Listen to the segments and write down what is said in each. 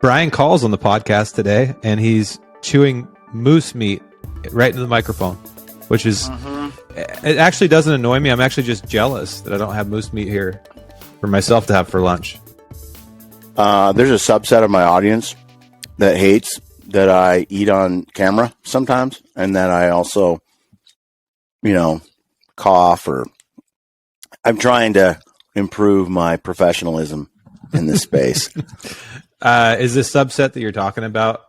Brian calls on the podcast today, and he's chewing moose meat right into the microphone, which is, it actually doesn't annoy me. I'm actually just jealous that I don't have moose meat here for myself to have for lunch. There's a subset of my audience that hates that I eat on camera sometimes, and that I also, cough, or I'm trying to improve my professionalism in this space. Is this subset that you're talking about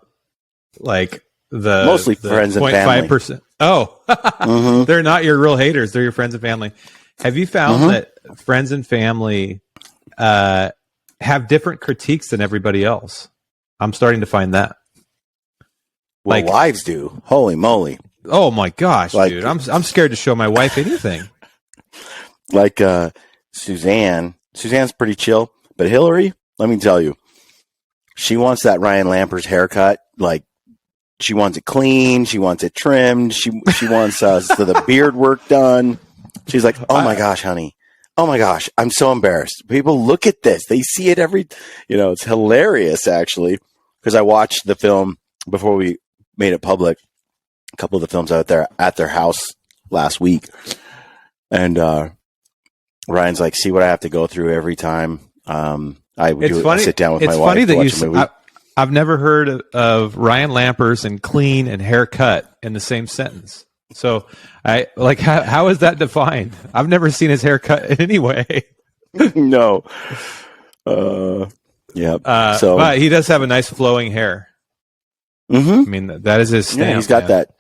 like mostly friends and family? 0.5%? Oh, They're not your real haters. They're your friends and family. Have you found that friends and family have different critiques than everybody else? I'm starting to find that. Well, wives do. Holy moly! Oh my gosh, dude! I'm scared to show my wife anything. Like Suzanne. Suzanne's pretty chill, but Hillary, let me tell you, she wants that Ryan Lampers haircut. Like, she wants it clean. She wants it trimmed. She wants the beard work done. She's like, oh my gosh, honey. Oh my gosh, I'm so embarrassed. People look at this. They see it it's hilarious, actually, because I watched the film before we made it public. A couple of the films out there at their house last week. And Ryan's like, see what I have to go through every time. I sit down with my wife. It's funny that you movie. I've never heard of Ryan Lampers and clean and haircut in the same sentence. So how is that defined? I've never seen his haircut in any way. No. Yeah. But he does have a nice flowing hair. I mean, that is his stamp. Yeah, he's got that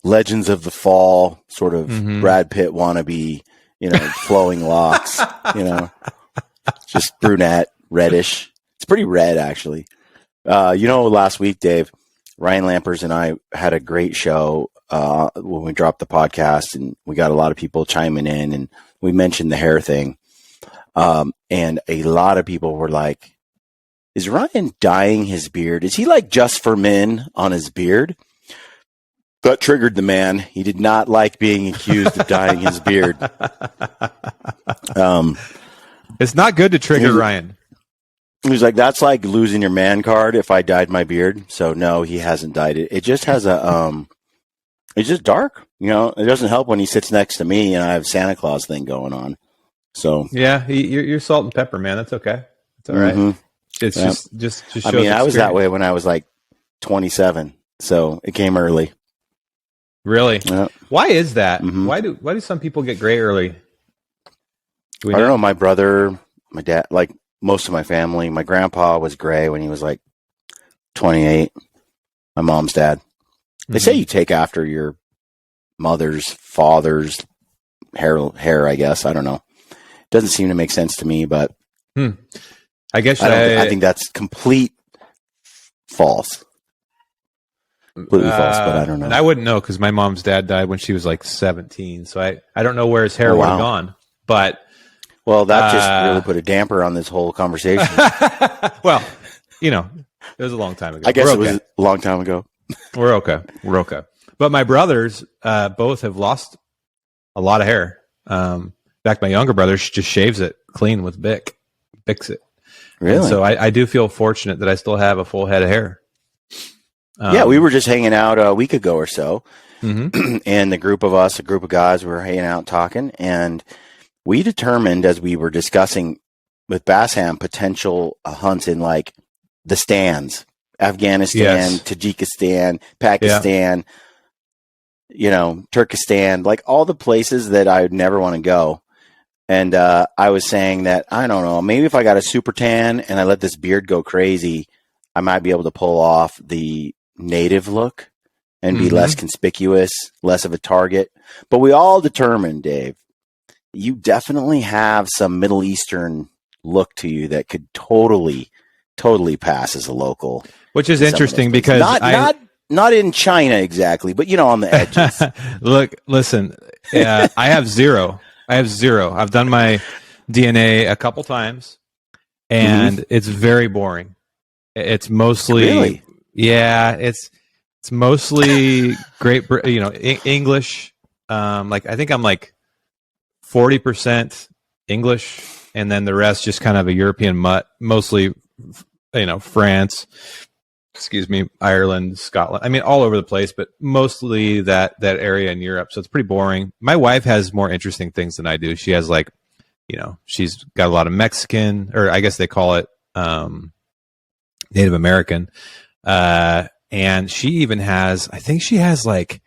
Legends of the Fall sort of Brad Pitt wannabe, flowing locks, just brunette, reddish. It's pretty red, actually. Last week, Dave, Ryan Lampers and I had a great show when we dropped the podcast, and we got a lot of people chiming in, and we mentioned the hair thing. And a lot of people were like, is Ryan dyeing his beard? Is he like Just for Men on his beard? That triggered the man. He did not like being accused of dyeing his beard. It's not good to trigger Ryan. He was like, that's like losing your man card if I dyed my beard. So no, he hasn't dyed it. It just has it's just dark. It doesn't help when he sits next to me and I have Santa Claus thing going on. So yeah, you're salt and pepper, man. That's okay. It's all right. It's just shows I was that way when I was like 27. So it came early. Really? Yeah. Why is that? Why do some people get gray early? I don't know. My brother, my dad, like most of my family, my grandpa was gray when he was like 28. My mom's dad. They say you take after your mother's, father's hair, I guess. I don't know. It doesn't seem to make sense to me, but I guess I think that's complete false. Completely false, but I don't know. And I wouldn't know because my mom's dad died when she was like 17, so I don't know where his hair would have gone. But that just really put a damper on this whole conversation. Well, it was a long time ago. I guess it was a long time ago. We're okay. But my brothers both have lost a lot of hair. In fact, my younger brother just shaves it clean with Bics it. Really? And so I do feel fortunate that I still have a full head of hair. Yeah, we were just hanging out a week ago or so, and a group of guys, we were hanging out talking, and we determined as we were discussing with Bassham potential hunts in like the stands, Afghanistan, Tajikistan, Pakistan, Turkestan, like all the places that I would never want to go. And I was saying that, I don't know, maybe if I got a super tan and I let this beard go crazy, I might be able to pull off the native look and be less conspicuous, less of a target. But we all determined, Dave, you definitely have some Middle Eastern look to you that could totally pass as a local. Which is interesting because not in China exactly, but on the edges. Look, listen, I have zero. I've done my DNA a couple times, and it's very boring. It's mostly, it's mostly great, English. I think I'm like 40% English, and then the rest just kind of a European mutt, mostly, France, Ireland, Scotland. I mean, all over the place, but mostly that area in Europe. So it's pretty boring. My wife has more interesting things than I do. She has she's got a lot of Mexican, or I guess they call it Native American. And she even has, I think she has like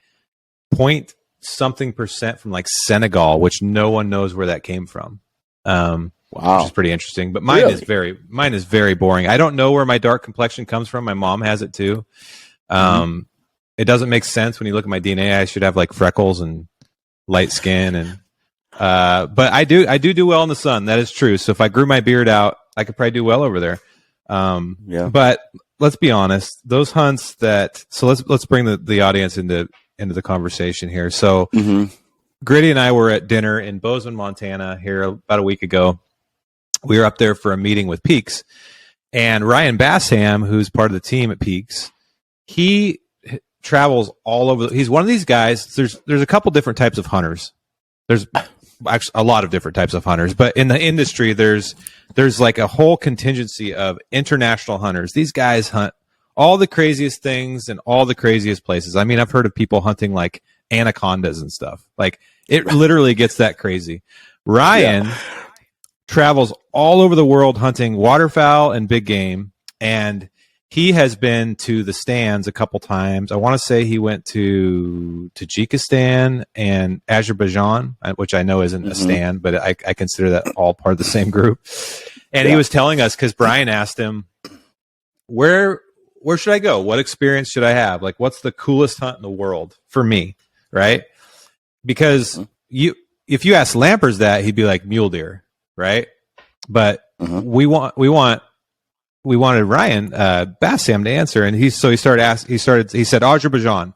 point something percent from like Senegal, which no one knows where that came from. Wow. Which is pretty interesting. But mine is very boring. I don't know where my dark complexion comes from. My mom has it too. It doesn't make sense when you look at my DNA. I should have like freckles and light skin, and but I do well in the sun. That is true. So if I grew my beard out, I could probably do well over there. But let's be honest, those hunts so let's bring the audience into the conversation here. So Gritty and I were at dinner in Bozeman, Montana here about a week ago. We were up there for a meeting with Peaks, and Ryan Bassham, who's part of the team at Peaks, he travels all over. He's one of these guys. There's a couple different types of hunters. There's actually a lot of different types of hunters, but in the industry, there's like a whole contingency of international hunters. These guys hunt all the craziest things in all the craziest places. I mean, I've heard of people hunting like anacondas and stuff. Like, it literally gets that crazy. Ryan travels all over the world hunting waterfowl and big game, and he has been to the stands a couple times. I want to say he went to Tajikistan and Azerbaijan, which I know isn't a stand, but I consider that all part of the same group. And he was telling us, because Brian asked him, where should I go? What experience should I have? Like, what's the coolest hunt in the world for me, right? Because if you ask Lampers that, he'd be like mule deer, right? But we wanted Ryan Bassam to answer, and he said Azerbaijan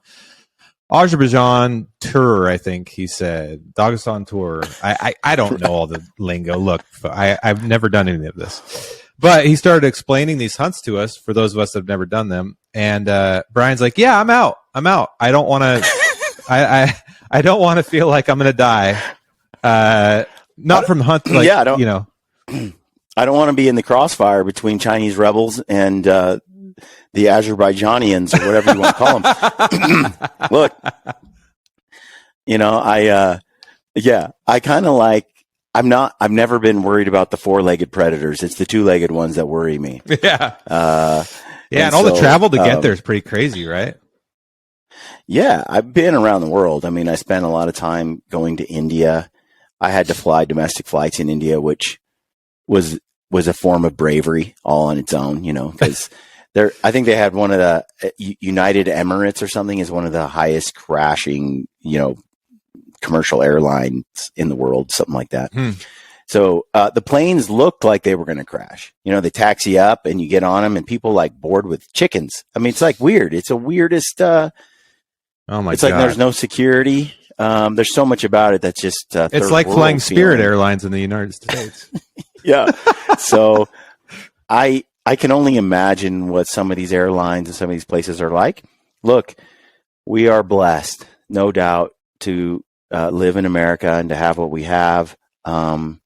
tour, I think he said Dagestan tour. I don't know all the lingo. Look, I've never done any of this, but he started explaining these hunts to us for those of us that have never done them. And Brian's like, "Yeah, I'm out. I don't want to. I don't want to feel like I'm going to die. Not from hunt. Like, I don't. I don't want to be in the crossfire between Chinese rebels and the Azerbaijanians, or whatever you want to call them. Look, I kind of like. I've never been worried about the four-legged predators. It's the two-legged ones that worry me. Yeah. And all the travel to get there is pretty crazy, right? Yeah, I've been around the world. I mean, I spent a lot of time going to India. I had to fly domestic flights in India, which was a form of bravery all on its own, because I think they had one of the United Emirates or something is one of the highest crashing, commercial airlines in the world, something like that. So the planes looked like they were going to crash. They taxi up and you get on them, and people like board with chickens. I mean, it's like weird. It's the weirdest. Oh my! It's like there's no security. There's so much about it that's just. It's like flying Spirit Airlines in the United States. Yeah. So I can only imagine what some of these airlines and some of these places are like. Look, we are blessed, no doubt, to live in America and to have what we have. I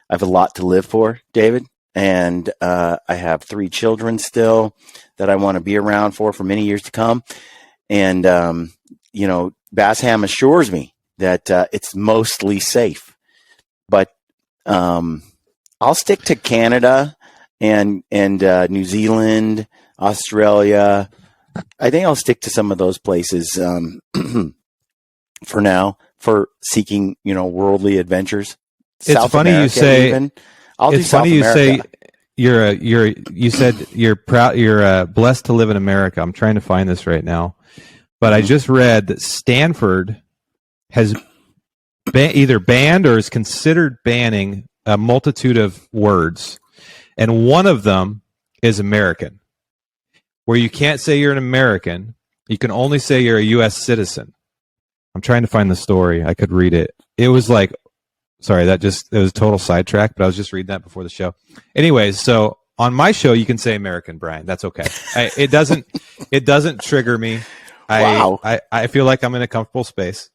have a lot to live for, David, and I have 3 children still that I want to be around for many years to come. And, Bassham assures me that it's mostly safe, but I'll stick to Canada and New Zealand, Australia. I think I'll stick to some of those places for now, for seeking, worldly adventures. It's South funny America, you say. even. I'll it's do South funny you America. say you said you're proud. You're blessed to live in America. I'm trying to find this right now, but I just read that Stanford has either banned or is considered banning a multitude of words, and one of them is American, where you can't say you're an American. You can only say you're a U.S. citizen. I'm trying to find the story. I could read it. It was like, sorry, it was a total sidetrack, but I was just reading that before the show. Anyways, so on my show, you can say American, Brian. That's okay. It doesn't trigger me. Wow. I feel like I'm in a comfortable space.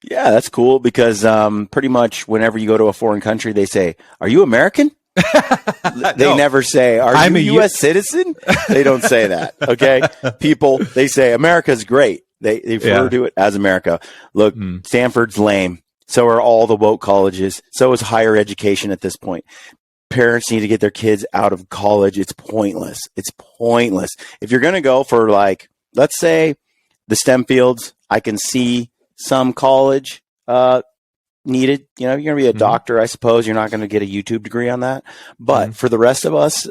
Yeah, that's cool because pretty much whenever you go to a foreign country, they say, "Are you American?" They No, never say, "Are I'm you a a U.S. citizen?" They don't say that. Okay, people, they say America's great. They refer Yeah. to it as America. Look, Mm. Stanford's lame. So are all the woke colleges. So is higher education at this point. Parents need to get their kids out of college. It's pointless. It's pointless. If you're going to go for like, let's say the STEM fields, I can see some college needed. You know, you're going to be a doctor, I suppose. You're not going to get a YouTube degree on that. But for the rest of us,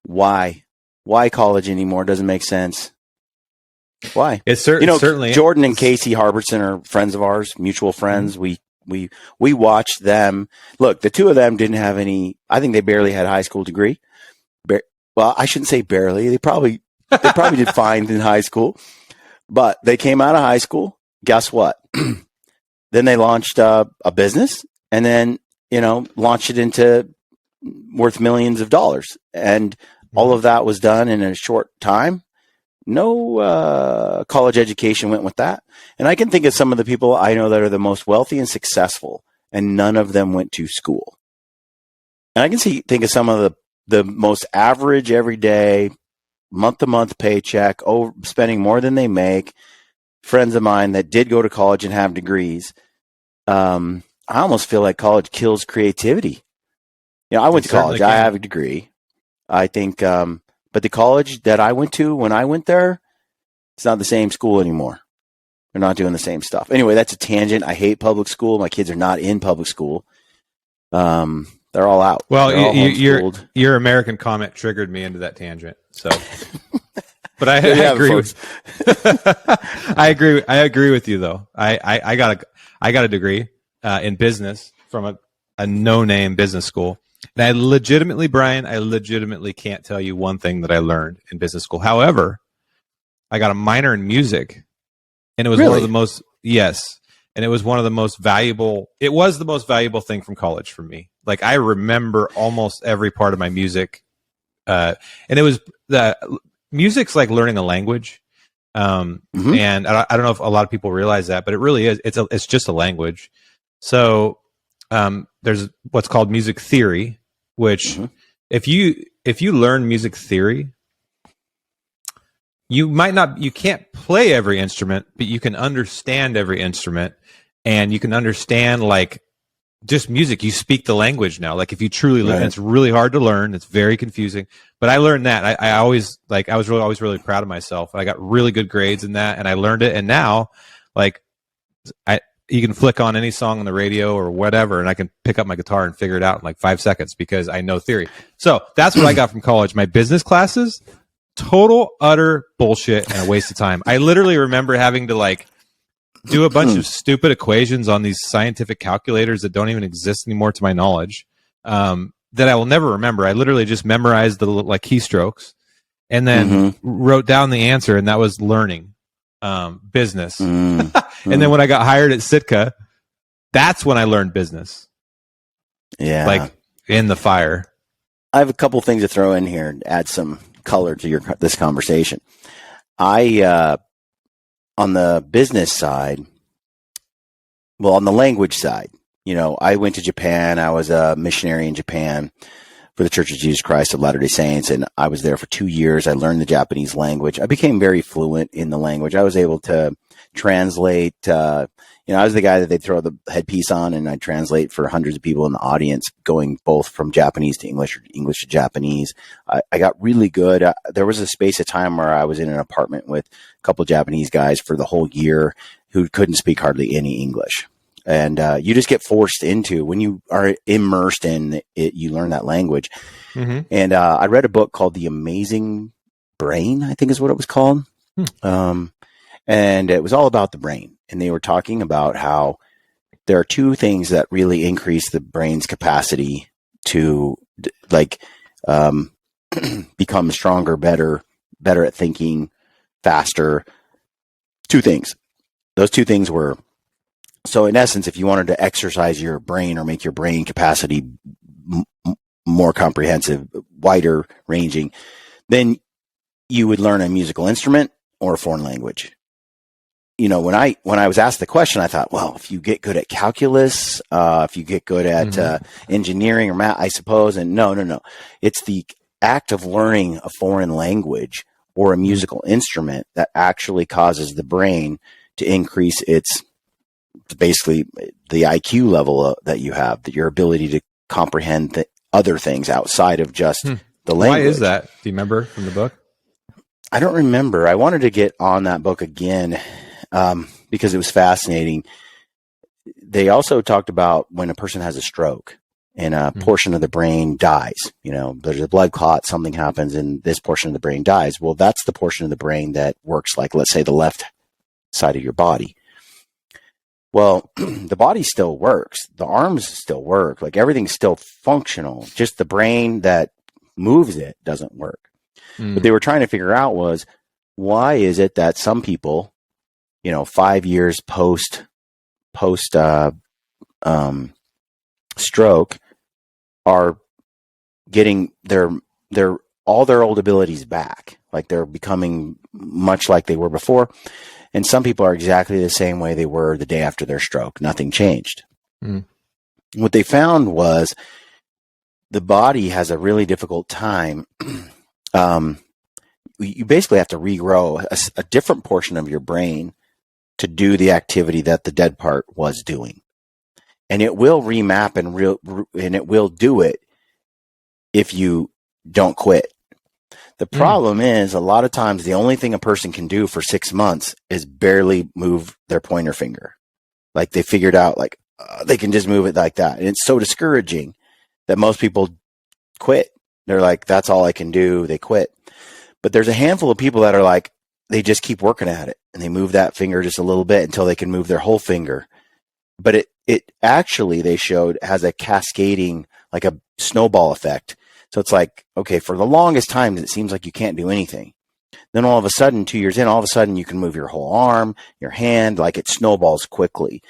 why? Why college anymore? Doesn't make sense. Why? It's certainly Jordan and Casey Harbison are friends of ours, mutual friends. We watched them. Look, the two of them didn't have any. I think they barely had a high school degree. Well, I shouldn't say barely. They probably did fine in high school, but they came out of high school. Guess what? Then they launched a business, and then launched it into worth millions of dollars, and all of that was done in a short time. No college education went with that. And I can think of some of the people I know that are the most wealthy and successful, and none of them went to school. And I can think of some of the most average, everyday, month-to-month paycheck, spending more than they make, friends of mine that did go to college and have degrees. I almost feel like college kills creativity. I went to college. I have a degree. I think, but the college that I went to when I went there, it's not the same school anymore. They're not doing the same stuff. Anyway, that's a tangent. I hate public school. My kids are not in public school. They're all out. Well, your American comment triggered me into that tangent. So, but I agree. I agree with you though. I got a degree in business from a no-name business school. And I legitimately can't tell you one thing that I learned in business school. However, I got a minor in music, and it was one of the most, and it was one of the most valuable. It was the most valuable thing from college for me. Like I remember almost every part of my music, and it was music's like learning a language. And I don't know if a lot of people realize that, but it really is. It's just a language. So there's what's called music theory, which if you learn music theory, you can't play every instrument, but you can understand every instrument, and you can understand like just music. You speak the language now. Like if you truly learn, it's really hard to learn. It's very confusing, but I learned that. I always I was always really proud of myself. I got really good grades in that, and I learned it. And now, like you can flick on any song on the radio or whatever, and I can pick up my guitar and figure it out in like 5 seconds because I know theory. So that's what I got from college. My business classes, total, utter bullshit and a waste of time. I literally remember having to like do a bunch of stupid equations on these scientific calculators that don't even exist anymore to my knowledge, that I will never remember. I literally just memorized the like keystrokes and then wrote down the answer, and that was learning business. And then when I got hired at Sitka, that's when I learned business. Yeah. Like in the fire. I have a couple things to throw in here and add some color to this conversation. On the business side, well, on the language side, I went to Japan. I was a missionary in Japan for the Church of Jesus Christ of Latter-day Saints, and I was there for 2 years. I learned the Japanese language. I became very fluent in the language. I was able to translate. I was the guy that they'd throw the headpiece on, and I'd translate for hundreds of people in the audience, going both from Japanese to English or English to Japanese. I got really good. There was a space of time where I was in an apartment with a couple of Japanese guys for the whole year who couldn't speak hardly any English. And you just get forced into, when you are immersed in it, you learn that language. And I read a book called The Amazing Brain, I think is what it was called. And it was all about the brain. And they were talking about how there are two things that really increase the brain's capacity to become stronger, better at thinking, faster. Two things. Those two things were, so in essence, if you wanted to exercise your brain or make your brain capacity more comprehensive, wider ranging, then you would learn a musical instrument or a foreign language. when I was asked the question, I thought, well, if you get good at calculus, if you get good at engineering or math, I suppose. And no. It's the act of learning a foreign language or a musical instrument that actually causes the brain to increase its basically the IQ level that you have, that your ability to comprehend the other things outside of just the language. Why is that? Do you remember from the book? I don't remember. I wanted to get on that book again because it was fascinating. They also talked about when a person has a stroke and a portion of the brain dies. There's a blood clot, something happens, and this portion of the brain dies. Well, that's the portion of the brain that works like, let's say, the left side of your body. Well, the body still works. The arms still work. Like everything's still functional. Just the brain that moves it doesn't work. What they were trying to figure out was, why is it that some people, 5 years post stroke are getting all their old abilities back. Like they're becoming much like they were before. And some people are exactly the same way they were the day after their stroke. Nothing changed. What they found was the body has a really difficult time. You basically have to regrow a different portion of your brain to do the activity that the dead part was doing. And it will remap and it will do it if you don't quit. The problem is, a lot of times the only thing a person can do for 6 months is barely move their pointer finger. Like they figured out they can just move it like that. And it's so discouraging that most people quit. They're like, that's all I can do. They quit. But there's a handful of people that are like, they just keep working at it and they move that finger just a little bit until they can move their whole finger. But it actually, they showed, has a cascading, like a snowball effect. So it's like, okay, for the longest time, it seems like you can't do anything. Then all of a sudden, 2 years in, all of a sudden you can move your whole arm, your hand, like it snowballs quickly.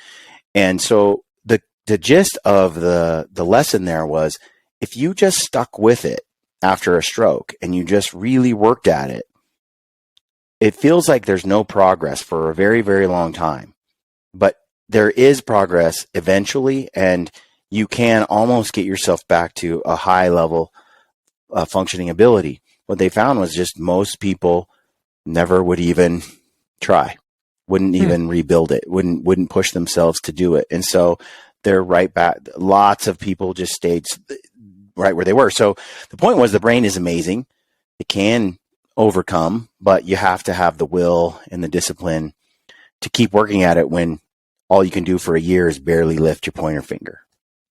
And so the gist of the lesson there was, if you just stuck with it after a stroke and you just really worked at it, it feels like there's no progress for a very, very long time. But there is progress eventually, and you can almost get yourself back to a high level functioning ability. What they found was just most people never would even try, wouldn't even rebuild it, wouldn't push themselves to do it. And so they're right back. Lots of people just stayed right where they were. So the point was, the brain is amazing. It can overcome, but you have to have the will and the discipline to keep working at it when all you can do for a year is barely lift your pointer finger.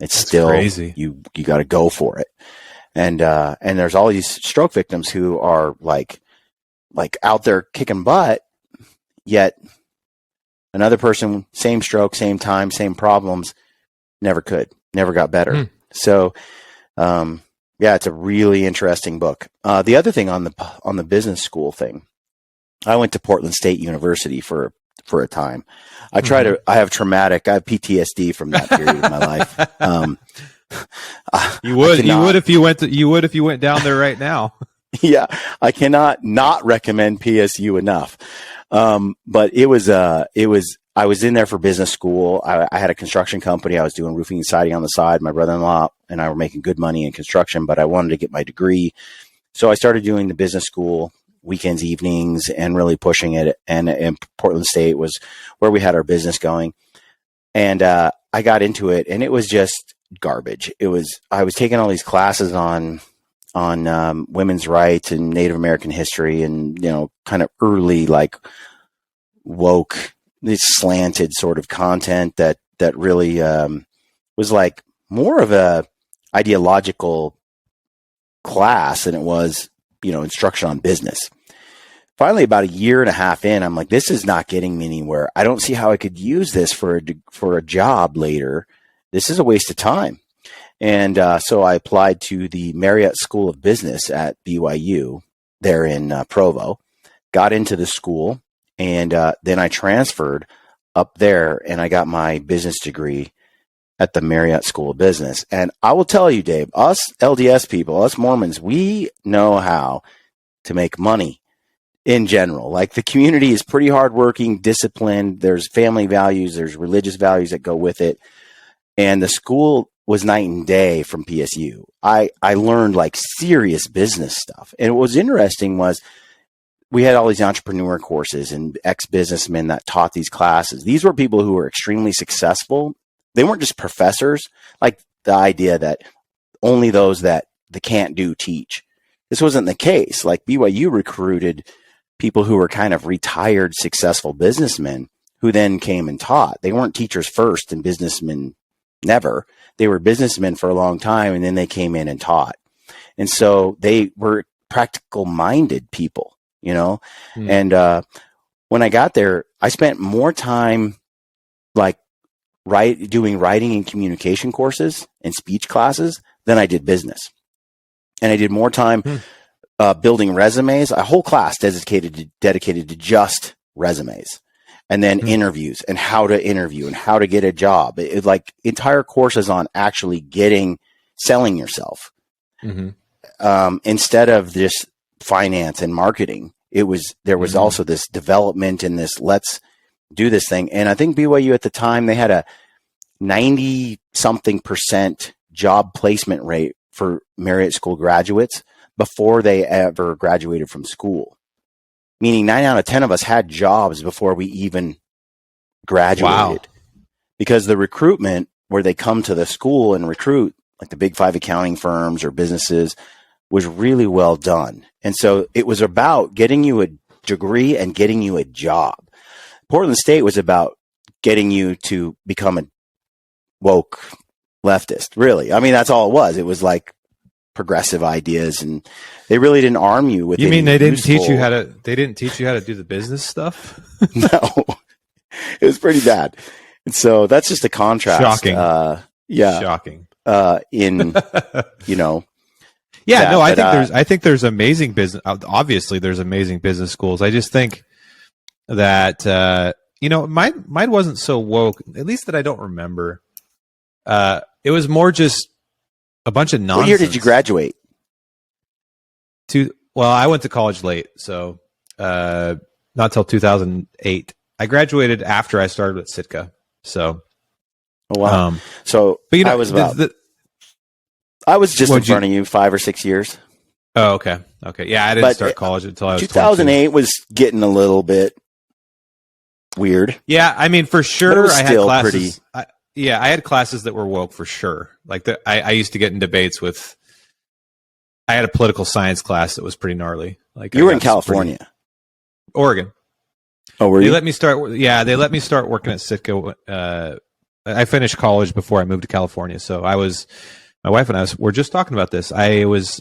It's That's still crazy. You got to go for it. And there's all these stroke victims who are like out there kicking butt, yet another person, same stroke, same time, same problems, never got better. So, yeah, it's a really interesting book. The other thing on the business school thing, I went to Portland State University for a time. I have PTSD from that period of my life. You would if you went down there right now. Yeah, I cannot not recommend PSU enough. But it was I was in there for business school. I had a construction company. I was doing roofing and siding on the side. My brother-in-law and I were making good money in construction, but I wanted to get my degree. So I started doing the business school weekends, evenings, and really pushing it. And Portland State was where we had our business going. And I got into it, and it was just garbage. I was taking all these classes on women's rights and Native American history, and kind of early woke, this slanted sort of content that really was like more of a ideological class than it was instruction on business. Finally, about a year and a half in, I'm like, this is not getting me anywhere. I don't see how I could use this for a job later. This is a waste of time. And so I applied to the Marriott School of Business at BYU there in Provo, got into the school, and then I transferred up there and I got my business degree at the Marriott School of Business. And I will tell you, Dave, us LDS people, us Mormons, we know how to make money. in general. Like the community is pretty hardworking, disciplined. There's family values, there's religious values that go with it. And the school was night and day from PSU. I learned like serious business stuff. And what was interesting was we had all these entrepreneur courses and ex-businessmen that taught these classes. These were people who were extremely successful. They weren't just professors, like the idea that only those that the can't do teach. This wasn't the case. Like BYU recruited people who were kind of retired, successful businessmen who then came and taught. They weren't teachers first and businessmen never. They were businessmen for a long time, and then they came in and taught. And so they were practical minded people, you know? And when I got there, I spent more time like doing writing and communication courses and speech classes than I did business. And I did more time building resumes, a whole class dedicated to just resumes, and then interviews and how to interview and how to get a job. It like entire courses on actually selling yourself instead of just finance and marketing. There was also this development and this let's do this thing. And I think BYU at the time, they had a 90-something% job placement rate for Marriott School graduates before they ever graduated from school. Meaning 9 out of 10 of us had jobs before we even graduated. Wow. Because the recruitment where they come to the school and recruit, like the big 5 accounting firms or businesses, was really well done. And so it was about getting you a degree and getting you a job. Portland State was about getting you to become a woke leftist, really. I mean, that's all it was. It was like progressive ideas, and they really didn't arm you with. You mean they didn't teach you how to? They didn't teach you how to do the business stuff? No, it was pretty bad. And so that's just a contrast. Shocking. Shocking. In you know. Yeah, that, no, I think there's amazing business. Obviously, there's amazing business schools. I just think that mine wasn't so woke, at least that I don't remember. It was more just a bunch of nonsense. What year did you graduate? Well, I went to college late, so not till 2008. I graduated after I started with Sitka. So, oh, wow. But I was I was just in front of you 5 or 6 years. Oh, okay. Yeah, I didn't start college until I was 2008 was getting a little bit weird. Yeah, I mean, for sure, I had classes. I had classes that were woke for sure. Like I used to get in debates with. I had a political science class that was pretty gnarly. Like you were in California, Oregon. Oh, were you? They let me start. Yeah, they let me start working at Sitka. I finished college before I moved to California, so my wife and I were just talking about this. I was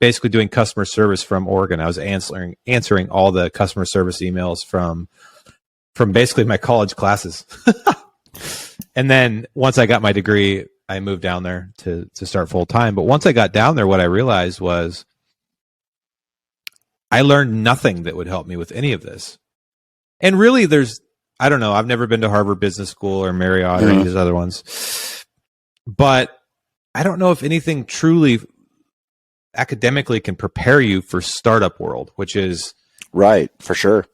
basically doing customer service from Oregon. I was answering all the customer service emails from basically my college classes. And then once I got my degree, I moved down there to start full time. But once I got down there, what I realized was I learned nothing that would help me with any of this. And really, I don't know. I've never been to Harvard Business School or Marriott or any of these other ones. But I don't know if anything truly academically can prepare you for startup world, which is right, for sure.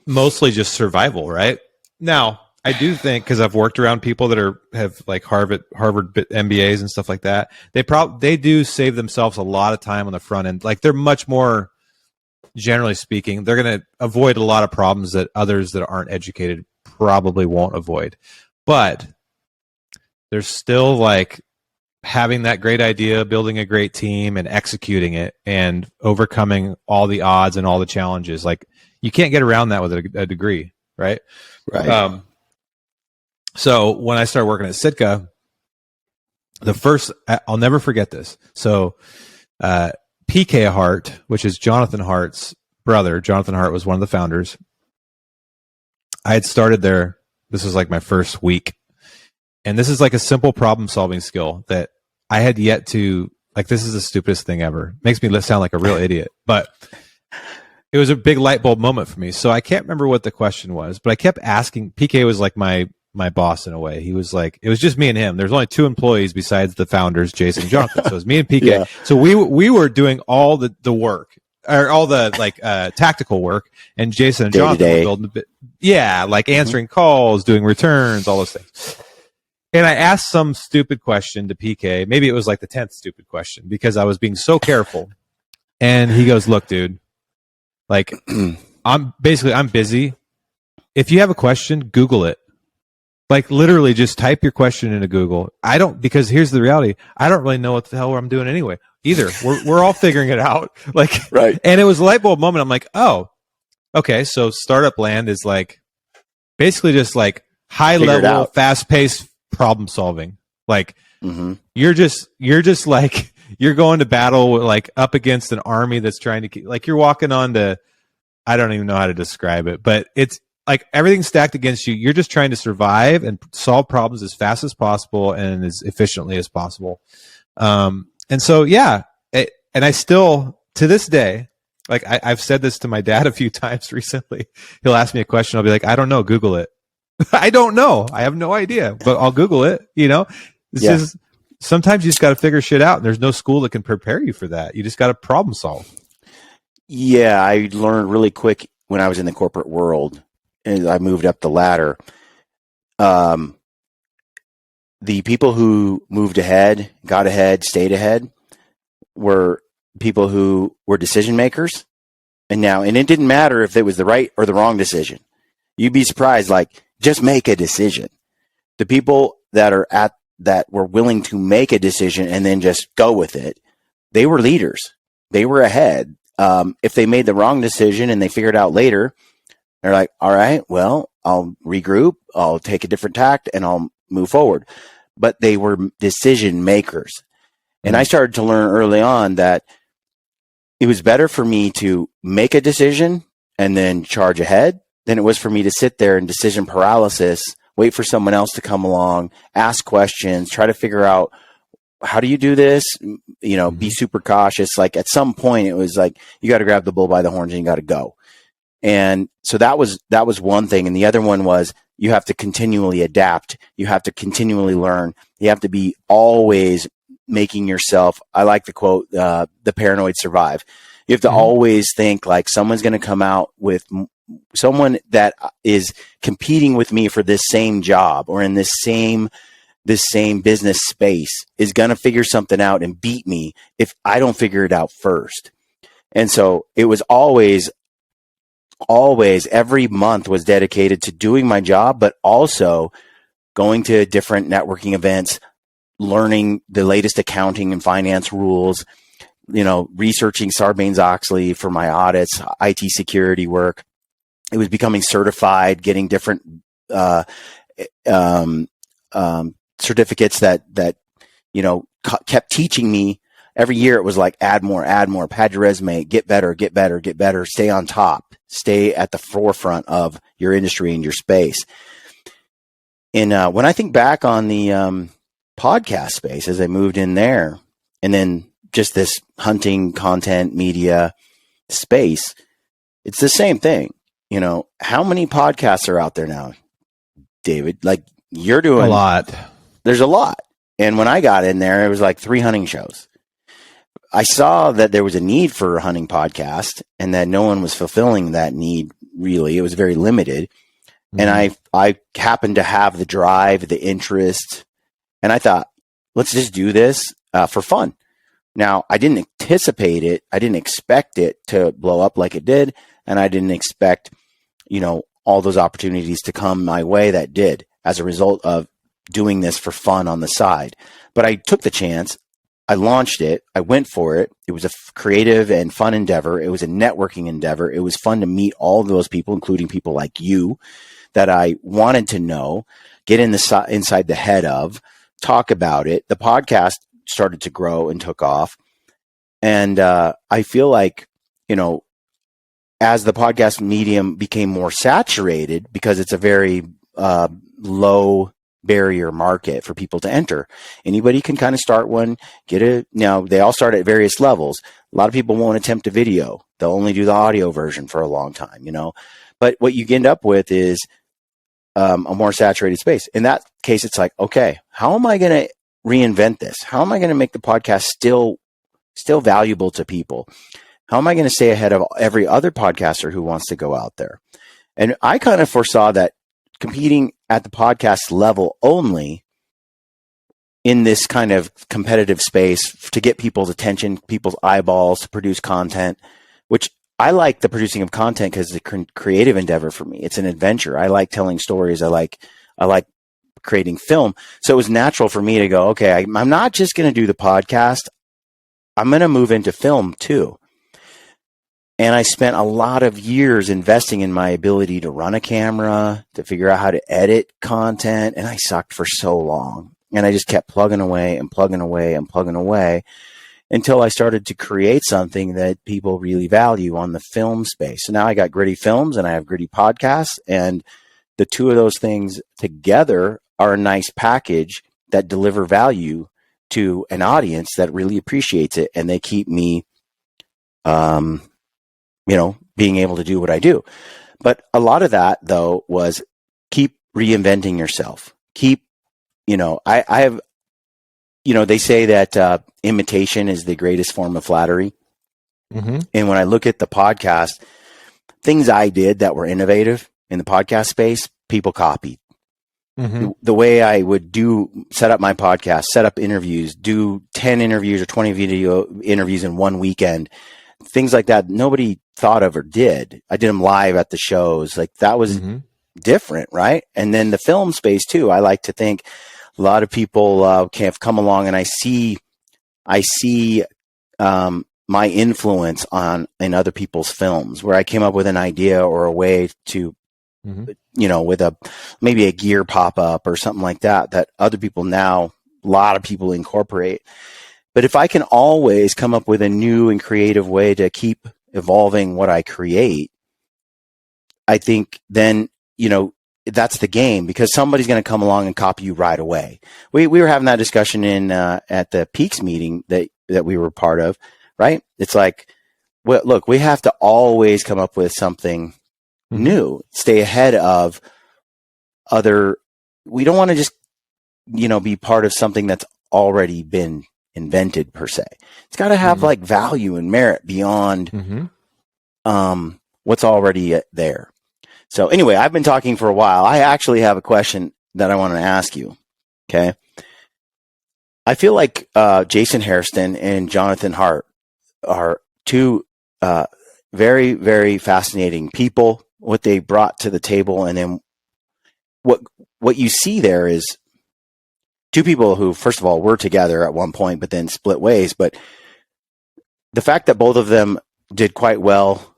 Mostly just survival, right? Now, I do think, because I've worked around people that have like Harvard MBAs and stuff like that, they do save themselves a lot of time on the front end. Like they're much more, generally speaking, they're going to avoid a lot of problems that others that aren't educated probably won't avoid. But there's still like having that great idea, building a great team and executing it and overcoming all the odds and all the challenges. Like you can't get around that with a degree, right? Right. So when I started working at Sitka, I'll never forget this. So PK Hart, which is Jonathan Hart's brother, Jonathan Hart was one of the founders. I had started there. This was like my first week. And this is like a simple problem solving skill that I had yet to, like, this is the stupidest thing ever. Makes me sound like a real idiot, but it was a big light bulb moment for me. So I can't remember what the question was, but I kept asking. PK was like my boss in a way. He was like, it was just me and him. There's only 2 employees besides the founders, Jason and Jonathan. So it was me and PK. Yeah. So we were doing all the work. or all the like tactical work, and Jason and Jonathan were building a bit. Yeah, like answering calls, doing returns, all those things. And I asked some stupid question to PK. Maybe it was like the 10th stupid question because I was being so careful. And he goes, "Look, dude, like I'm busy. If you have a question, Google it. Like literally just type your question into Google. Because here's the reality. I don't really know what the hell I'm doing anyway either. We're all figuring it out. Like, right. And it was a light bulb moment. I'm like, oh, okay. So startup land is like basically just like high level, fast paced problem solving. Like you're just like, you're going to battle like up against an army that's trying to keep, like you're walking on to, I don't even know how to describe it, but it's like everything's stacked against you. You're just trying to survive and solve problems as fast as possible and as efficiently as possible. And so, yeah. And I still, to this day, like I've said this to my dad a few times recently. He'll ask me a question. I'll be like, I don't know. Google it. I don't know. I have no idea, but I'll Google it. Sometimes you just got to figure shit out, and there's no school that can prepare you for that. You just got to problem solve. Yeah, I learned really quick when I was in the corporate world, and I moved up the ladder. The people who moved ahead, got ahead, stayed ahead, were people who were decision makers. And it didn't matter if it was the right or the wrong decision. You'd be surprised, like, just make a decision. The people that were willing to make a decision and then just go with it, they were leaders. They were ahead. If they made the wrong decision and they figured out later, they're like, all right, well, I'll regroup, I'll take a different tact, and I'll move forward. But they were decision makers. And I started to learn early on that it was better for me to make a decision and then charge ahead than it was for me to sit there in decision paralysis, wait for someone else to come along, ask questions, try to figure out, how do you do this? Be super cautious. Like at some point it was like, you got to grab the bull by the horns and you got to go. And so that was one thing. And the other one was you have to continually adapt. You have to continually learn. You have to be always making yourself, I like the quote, the paranoid survive. You have to always think like someone's going to come out with someone that is competing with me for this same job or in this same business space is going to figure something out and beat me if I don't figure it out first. And so it was always every month was dedicated to doing my job, but also going to different networking events, learning the latest accounting and finance rules, researching Sarbanes-Oxley for my audits, IT security work. It was becoming certified, getting different certificates that kept teaching me. Every year it was like add more, pad your resume, get better, stay on top, stay at the forefront of your industry and your space. And when I think back on the podcast space as I moved in there, and then just this hunting content media space, it's the same thing. How many podcasts are out there now, David? Like you're doing a lot. There's a lot. And when I got in there, it was like 3 hunting shows. I saw that there was a need for a hunting podcast and that no one was fulfilling that need. Really, it was very limited. And I happened to have the drive, the interest, and I thought, let's just do this for fun. Now, I didn't anticipate it. I didn't expect it to blow up like it did. And I didn't expect, all those opportunities to come my way that did as a result of doing this for fun on the side. But I took the chance. I launched it. I went for it. It was a creative and fun endeavor. It was a networking endeavor. It was fun to meet all of those people, including people like you that I wanted to know, get inside the head of, talk about it. The podcast started to grow and took off. And I feel like, as the podcast medium became more saturated, because it's a very low barrier market for people to enter. Anybody can kind of start one, now they all start at various levels. A lot of people won't attempt a video. They'll only do the audio version for a long time, but what you end up with is a more saturated space. In that case, it's like, okay, how am I going to reinvent this? How am I going to make the podcast still valuable to people? How am I going to stay ahead of every other podcaster who wants to go out there? And I kind of foresaw that competing at the podcast level only in this kind of competitive space to get people's attention, people's eyeballs, to produce content, which I like the producing of content because it's a creative endeavor for me. It's an adventure. I like telling stories. I like creating film. So it was natural for me to go, okay, I'm not just going to do the podcast. I'm going to move into film too. And I spent a lot of years investing in my ability to run a camera, to figure out how to edit content. And I sucked for so long. And I just kept plugging away and plugging away and plugging away until I started to create something that people really value on the film space. So now I got Gritty Films and I have Gritty Podcasts. And the two of those things together are a nice package that deliver value to an audience that really appreciates it. And they keep me, being able to do what I do. But a lot of that, though, was keep reinventing yourself. Keep, I have, they say that imitation is the greatest form of flattery. Mm-hmm. And when I look at the podcast, things I did that were innovative in the podcast space, people copied. Mm-hmm. The way I would set up my podcast, set up interviews, do 10 interviews or 20 video interviews in one weekend, things like that, nobody thought of or did. I did them live at the shows. Like that was different, right? And then the film space too. I like to think a lot of people have come along, and I see my influence in other people's films, where I came up with an idea or a way to, with maybe a gear pop up or something like that other people now, a lot of people incorporate. But if I can always come up with a new and creative way to keep evolving what I create, I think then, that's the game, because somebody's going to come along and copy you right away. We were having that discussion at the Peaks meeting that we were part of, right? It's like, well, look, we have to always come up with something new, stay ahead of we don't want to just, be part of something that's already been invented per se. It's got to have like value and merit beyond what's already there. So anyway, I've been talking for a while. I actually have a question that I want to ask you. Okay. I feel like Jason Hairston and Jonathan Hart are two very, very fascinating people, what they brought to the table. And then what you see there is two people who, first of all, were together at one point, but then split ways. But the fact that both of them did quite well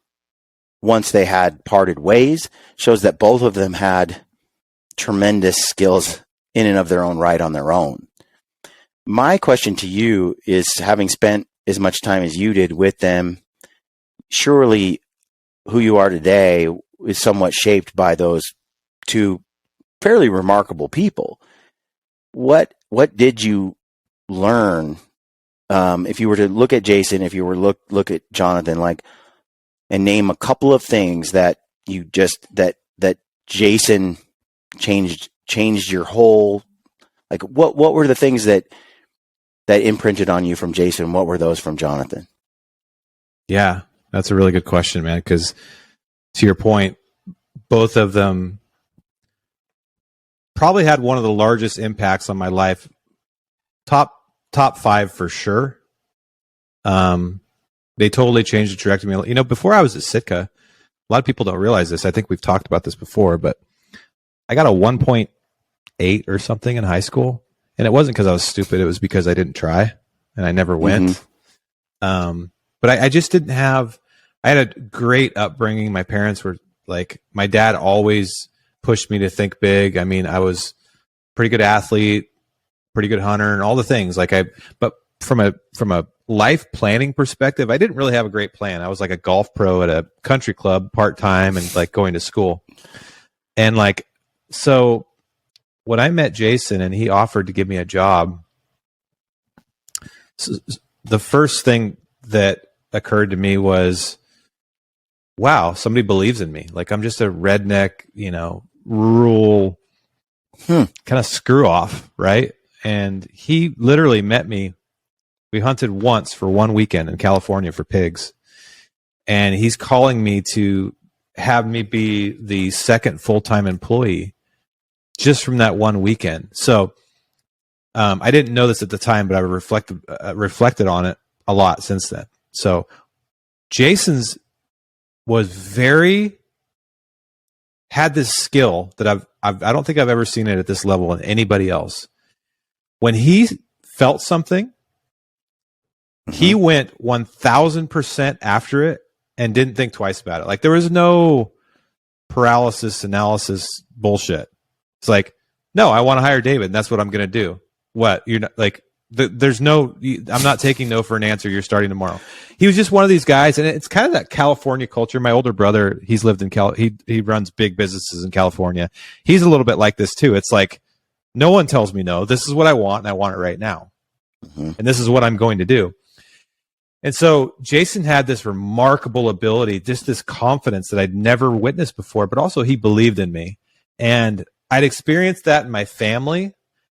once they had parted ways shows that both of them had tremendous skills in and of their own right on their own. My question to you is, having spent as much time as you did with them, surely who you are today is somewhat shaped by those two fairly remarkable people. What did you learn? If you were to look at Jason, if you were to look at Jonathan, and name a couple of things that you that Jason changed your whole, what were the things that imprinted on you from Jason? What were those from Jonathan? Yeah, that's a really good question, man. Because to your point, both of them probably had one of the largest impacts on my life. Top 5 for sure. They totally changed the trajectory. Before I was at Sitka, a lot of people don't realize this. I think we've talked about this before, but I got a 1.8 or something in high school. And it wasn't because I was stupid. It was because I didn't try and I never went. But I just didn't have, I had a great upbringing. My parents were my dad always pushed me to think big. I mean, I was a pretty good athlete, pretty good hunter, and all the things but from a life planning perspective, I didn't really have a great plan. I was like a golf pro at a country club part-time and going to school. And so when I met Jason and he offered to give me a job, the first thing that occurred to me was, wow, somebody believes in me. I'm just a redneck, rural kind of screw off. Right. And he literally met me. We hunted once for one weekend in California for pigs. and he's calling me to have me be the second full-time employee just from that one weekend. So I didn't know this at the time, but I reflected on it a lot since then. So Jason's had this skill that I don't think I've ever seen it at this level in anybody else. When he felt something, he went 1000% after it and didn't think twice about it. Like there was no paralysis analysis bullshit. It's like, no, I want to hire David. And that's what I'm going to do. What? You're not like, there's no, I'm not taking no for an answer. You're starting tomorrow. He was just one of these guys. And it's kind of that California culture. My older brother, he's lived in he runs big businesses in California. He's a little bit like this too. It's like, no one tells me no. This is what I want, and I want it right now. And this is what I'm going to do. And so Jason had this remarkable ability, just this confidence that I'd never witnessed before, but also he believed in me. And I'd experienced that in my family,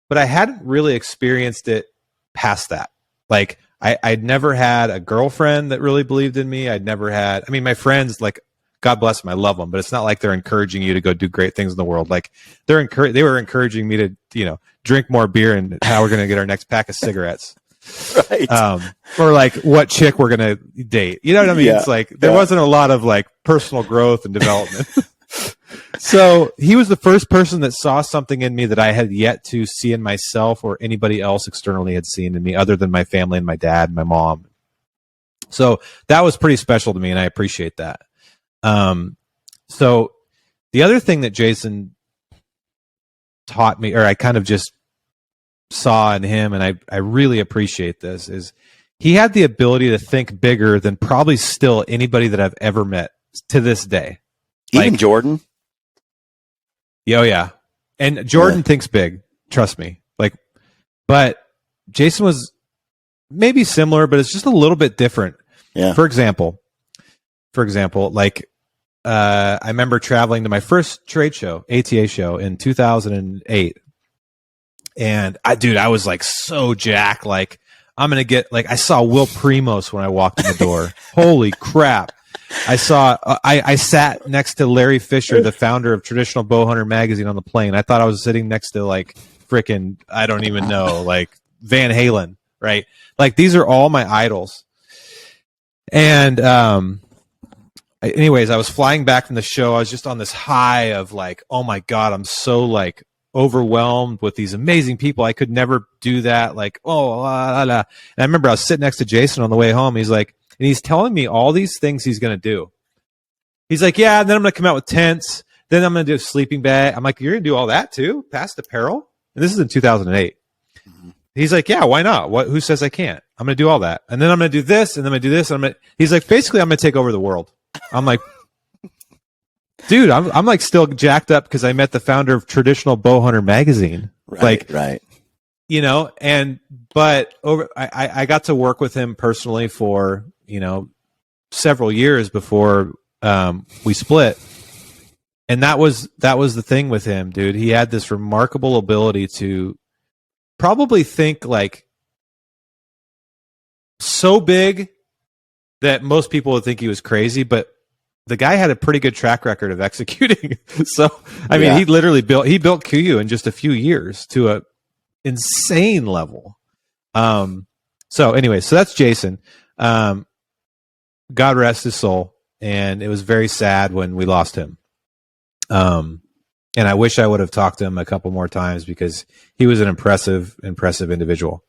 but I hadn't really experienced it past that. Like I'd never had a girlfriend that really believed in me. I'd never had, I mean, my friends, like, God bless them, I love them, but it's not like they're encouraging you to go do great things in the world. Like they were encouraging me to, drink more beer and how we're going to get our next pack of cigarettes. Right. Or like what chick we're going to date. You know what I mean? Yeah. It's like there wasn't a lot of like personal growth and development. So he was the first person that saw something in me that I had yet to see in myself or anybody else externally had seen in me other than my family and my dad and my mom. So that was pretty special to me, and I appreciate that. So the other thing that Jason taught me, or I kind of just saw in him, and I really appreciate this, is he had the ability to think bigger than probably still anybody that I've ever met to this day. Even Jordan. Oh yeah. And Jordan thinks big, trust me. Like, but Jason was maybe similar, but it's just a little bit different. Yeah. For example, like, I remember traveling to my first trade show, ATA show in 2008. And I was like so jacked. Like I'm going to get, like, I saw Will Primos when I walked in the door. Holy crap. I sat next to Larry Fisher, the founder of Traditional Bowhunter magazine, on the plane. I thought I was sitting next to like freaking, I don't even know, like Van Halen, right? Like these are all my idols. And, anyways, I was flying back from the show. I was just on this high of like, oh my God, I'm so like overwhelmed with these amazing people. I could never do that. Like, oh, la, la, la. And I remember I was sitting next to Jason on the way home. He's like, and he's telling me all these things he's going to do. He's like, yeah, and then I'm going to come out with tents. Then I'm going to do a sleeping bag. I'm like, you're going to do all that too? Past apparel? And this is in 2008. He's like, yeah, why not? Who says I can't? I'm going to do all that. And then I'm going to do this, and then I'm going to do this. And he's like, basically, I'm going to take over the world. I'm like, dude, I'm like still jacked up because I met the founder of Traditional Bowhunter magazine. Right. But I got to work with him personally for, several years before we split. And that was the thing with him, dude. He had this remarkable ability to probably think like so big that most people would think he was crazy, but the guy had a pretty good track record of executing. So, I mean, he literally built QU in just a few years to a insane level. So anyway, so that's Jason. God rest his soul. And it was very sad when we lost him. And I wish I would have talked to him a couple more times because he was an impressive individual.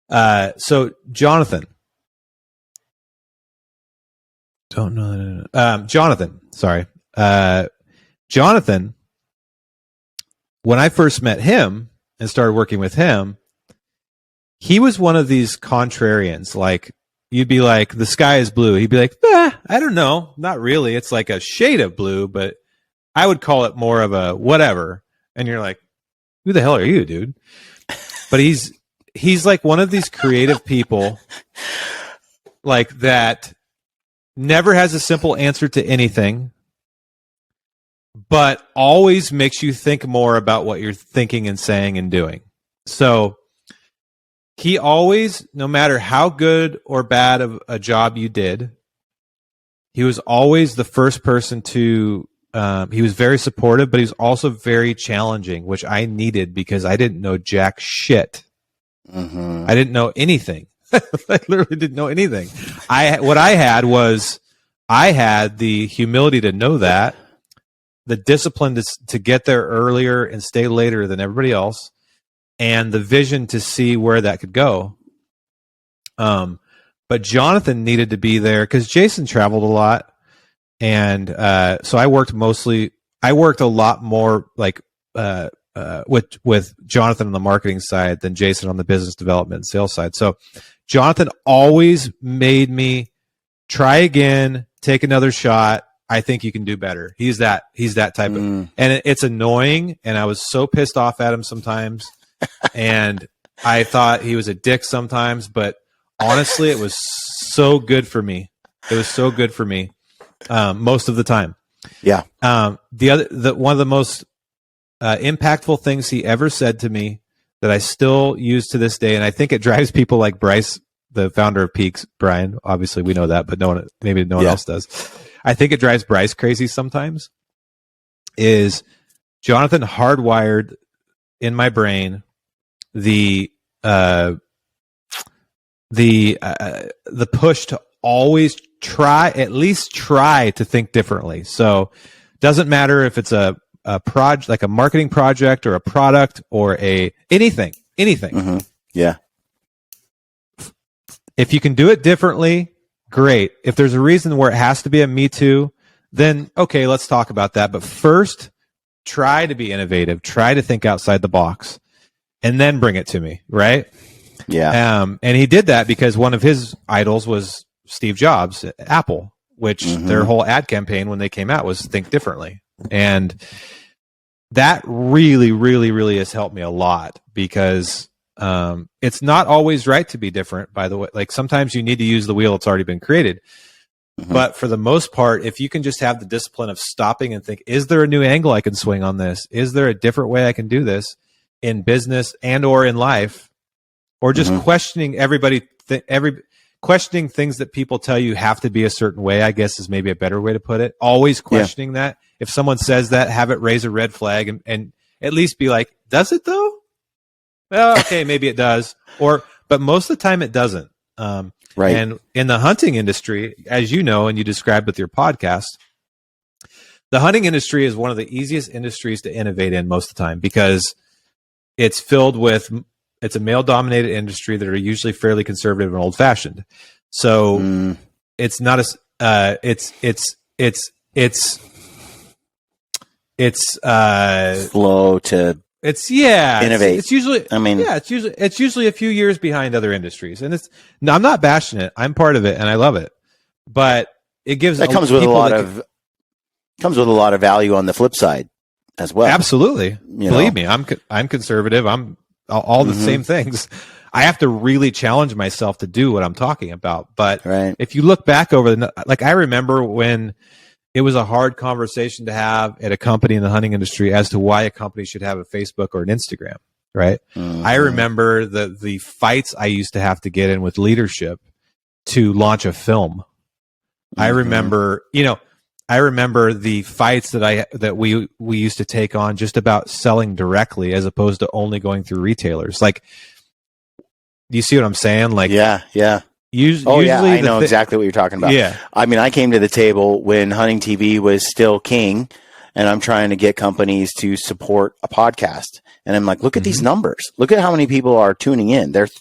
So Jonathan. Don't know. Jonathan, sorry. Jonathan, when I first met him and started working with him, he was one of these contrarians. Like, you'd be like, the sky is blue. He'd be like, I don't know. Not really. It's like a shade of blue, but I would call it more of a whatever. And you're like, who the hell are you, dude? But he's like one of these creative people like that never has a simple answer to anything, but always makes you think more about what you're thinking and saying and doing. So he always, no matter how good or bad of a job you did, he was always the first person to, he was very supportive, but he was also very challenging, which I needed because I didn't know jack shit. Mm-hmm. I didn't know anything. I literally didn't know anything. What I had was I had the humility to know that, the discipline to get there earlier and stay later than everybody else, and the vision to see where that could go. But Jonathan needed to be there because Jason traveled a lot, and so I worked a lot more like with Jonathan on the marketing side than Jason on the business development and sales side. So Jonathan always made me try again, take another shot. I think you can do better. He's that type of, and it's annoying. And I was so pissed off at him sometimes. And I thought he was a dick sometimes, but honestly, it was so good for me. It was so good for me. Most of the time. Yeah. One of the most impactful things he ever said to me that I still use to this day, and I think it drives people like Bryce, the founder of Peaks, Brian. Obviously, we know that, but maybe no one else does. I think it drives Bryce crazy sometimes. Is Jonathan hardwired in my brain the push to always at least try to think differently. So, doesn't matter if it's a project, like a marketing project or a product or anything. Mm-hmm. Yeah. If you can do it differently, great. If there's a reason where it has to be a me too, then okay, let's talk about that. But first, try to be innovative, try to think outside the box, and then bring it to me, right? Yeah. And he did that because one of his idols was Steve Jobs at Apple, which their whole ad campaign when they came out was think differently. And that really, really, really has helped me a lot because it's not always right to be different, by the way. Like sometimes you need to use the wheel that's already been created. But for the most part, if you can just have the discipline of stopping and think, is there a new angle I can swing on this? Is there a different way I can do this in business and or in life? Or just questioning questioning things that people tell you have to be a certain way, I guess is maybe a better way to put it. Always questioning that. If someone says that, have it raise a red flag and at least be like, does it though? Well, okay, maybe it does. But most of the time it doesn't. Right. And in the hunting industry, as you know, and you described with your podcast, the hunting industry is one of the easiest industries to innovate in most of the time because it's a male-dominated industry that are usually fairly conservative and old-fashioned. So it's not as slow to innovate. It's usually it's usually a few years behind other industries, and I'm not bashing it. I'm part of it, and I love it. But it comes with a lot of value on the flip side as well. Absolutely, believe me, I'm conservative. I'm all the same things. I have to really challenge myself to do what I'm talking about. But if you look back over I remember when it was a hard conversation to have at a company in the hunting industry as to why a company should have a Facebook or an Instagram, right? I remember the fights I used to have to get in with leadership to launch a film. I remember the fights that we used to take on just about selling directly as opposed to only going through retailers. Like, do you see what I'm saying? Like, yeah. Usually I know exactly what you're talking about. Yeah. I mean, I came to the table when hunting TV was still king, and I'm trying to get companies to support a podcast. And I'm like, look at these numbers. Look at how many people are tuning in. There's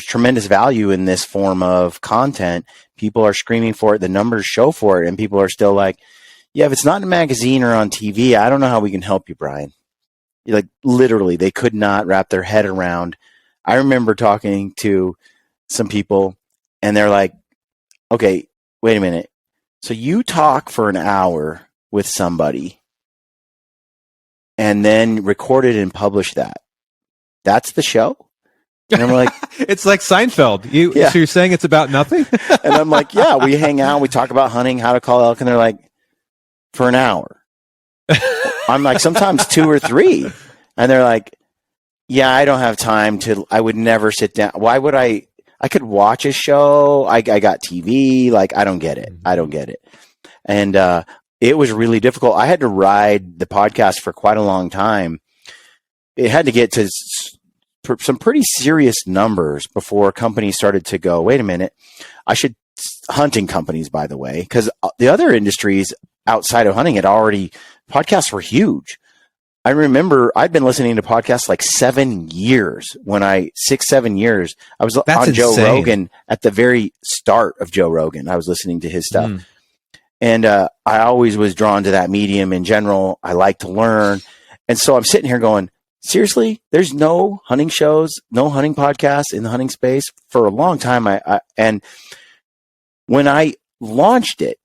tremendous value in this form of content. People are screaming for it. The numbers show for it. And people are still like, yeah, if it's not in a magazine or on TV, I don't know how we can help you, Brian. Like literally, they could not wrap their head around. I remember talking to some people and they're like, okay, wait a minute. So you talk for an hour with somebody and then record it and publish that. That's the show? And I'm like, it's like Seinfeld. So you're saying it's about nothing? And I'm like, yeah, we hang out, we talk about hunting, how to call elk, and they're like, for an hour. I'm like, sometimes 2 or 3. And they're like, yeah, I don't have time I would never sit down. Why would I I could watch a show. I got TV. Like, I don't get it. I don't get it. And it was really difficult. I had to ride the podcast for quite a long time. It had to get to some pretty serious numbers before companies started to go, wait a minute, hunting companies, by the way, because the other industries outside of hunting podcasts were huge. I remember I'd been listening to podcasts like 7 years 7 years. I was That's on Joe insane. Rogan at the very start of Joe Rogan. I was listening to his stuff. And I always was drawn to that medium in general. I like to learn. And so I'm sitting here going, seriously, there's no hunting shows, no hunting podcasts in the hunting space for a long time. And when I launched it,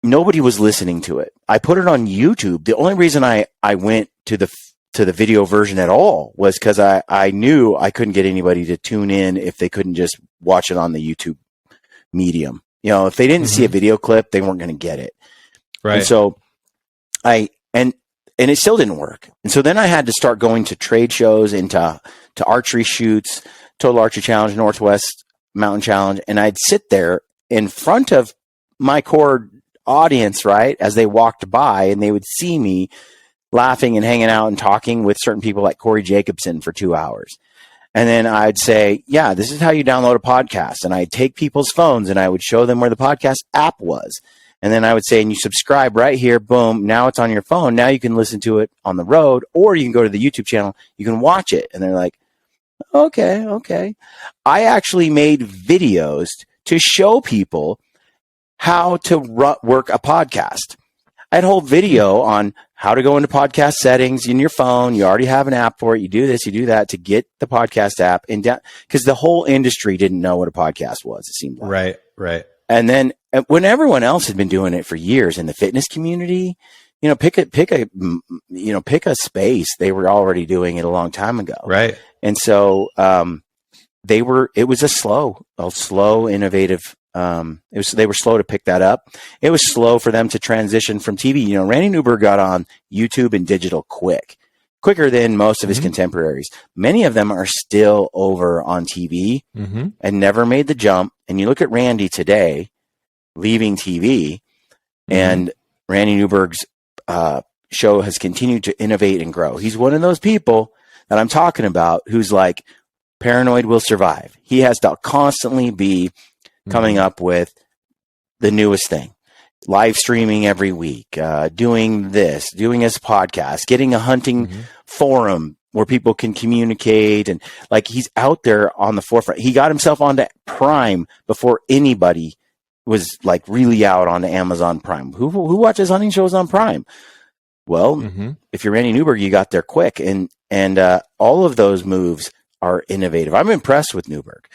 nobody was listening to it. I put it on YouTube. The only reason I went to the video version at all was because I knew I couldn't get anybody to tune in if they couldn't just watch it on the YouTube medium. You know, if they didn't see a video clip, they weren't going to get it. Right. And so and it still didn't work. And so then I had to start going to trade shows and to archery shoots, Total Archery Challenge, Northwest Mountain Challenge. And I'd sit there in front of my core audience, right, as they walked by, and they would see me laughing and hanging out and talking with certain people like Corey Jacobson for 2 hours. And then I'd say, yeah, this is how you download a podcast. And I'd take people's phones and I would show them where the podcast app was. And then I would say, and you subscribe right here, boom, now it's on your phone. Now you can listen to it on the road, or you can go to the YouTube channel, you can watch it. And they're like, okay. I actually made videos to show people how to work a podcast. I had a whole video on how to go into podcast settings in your phone. You already have an app for it. You do this, you do that to get the podcast app. And because the whole industry didn't know what a podcast was, it seemed like. Right. And then when everyone else had been doing it for years in the fitness community, you know, pick a space. They were already doing it a long time ago. Right. And so it was a slow, innovative. They were slow to pick that up. It was slow for them to transition from TV. You know, Randy Newberg got on YouTube and digital quicker than most of his contemporaries. Many of them are still over on TV and never made the jump. And you look at Randy today, leaving TV, and Randy Newberg's show has continued to innovate and grow. He's one of those people that I'm talking about who's like, paranoid will survive. He has to constantly be coming up with the newest thing, live streaming every week, doing his podcast, getting a hunting forum where people can communicate. And like, he's out there on the forefront. He got himself onto Prime before anybody was like really out on Amazon Prime. Who watches hunting shows on Prime? Well, if you're Randy Newberg, you got there quick. And all of those moves are innovative. I'm impressed with Newberg.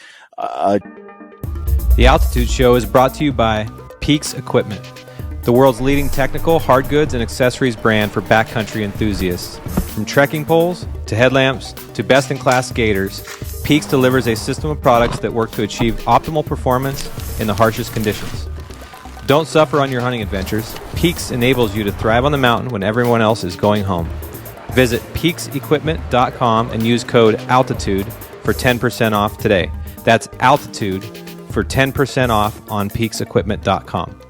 The Altitude Show is brought to you by Peaks Equipment, the world's leading technical, hard goods, and accessories brand for backcountry enthusiasts. From trekking poles to headlamps to best-in-class gaiters, Peaks delivers a system of products that work to achieve optimal performance in the harshest conditions. Don't suffer on your hunting adventures. Peaks enables you to thrive on the mountain when everyone else is going home. Visit peaksequipment.com and use code ALTITUDE for 10% off today. That's ALTITUDE for 10% off on peaksequipment.com.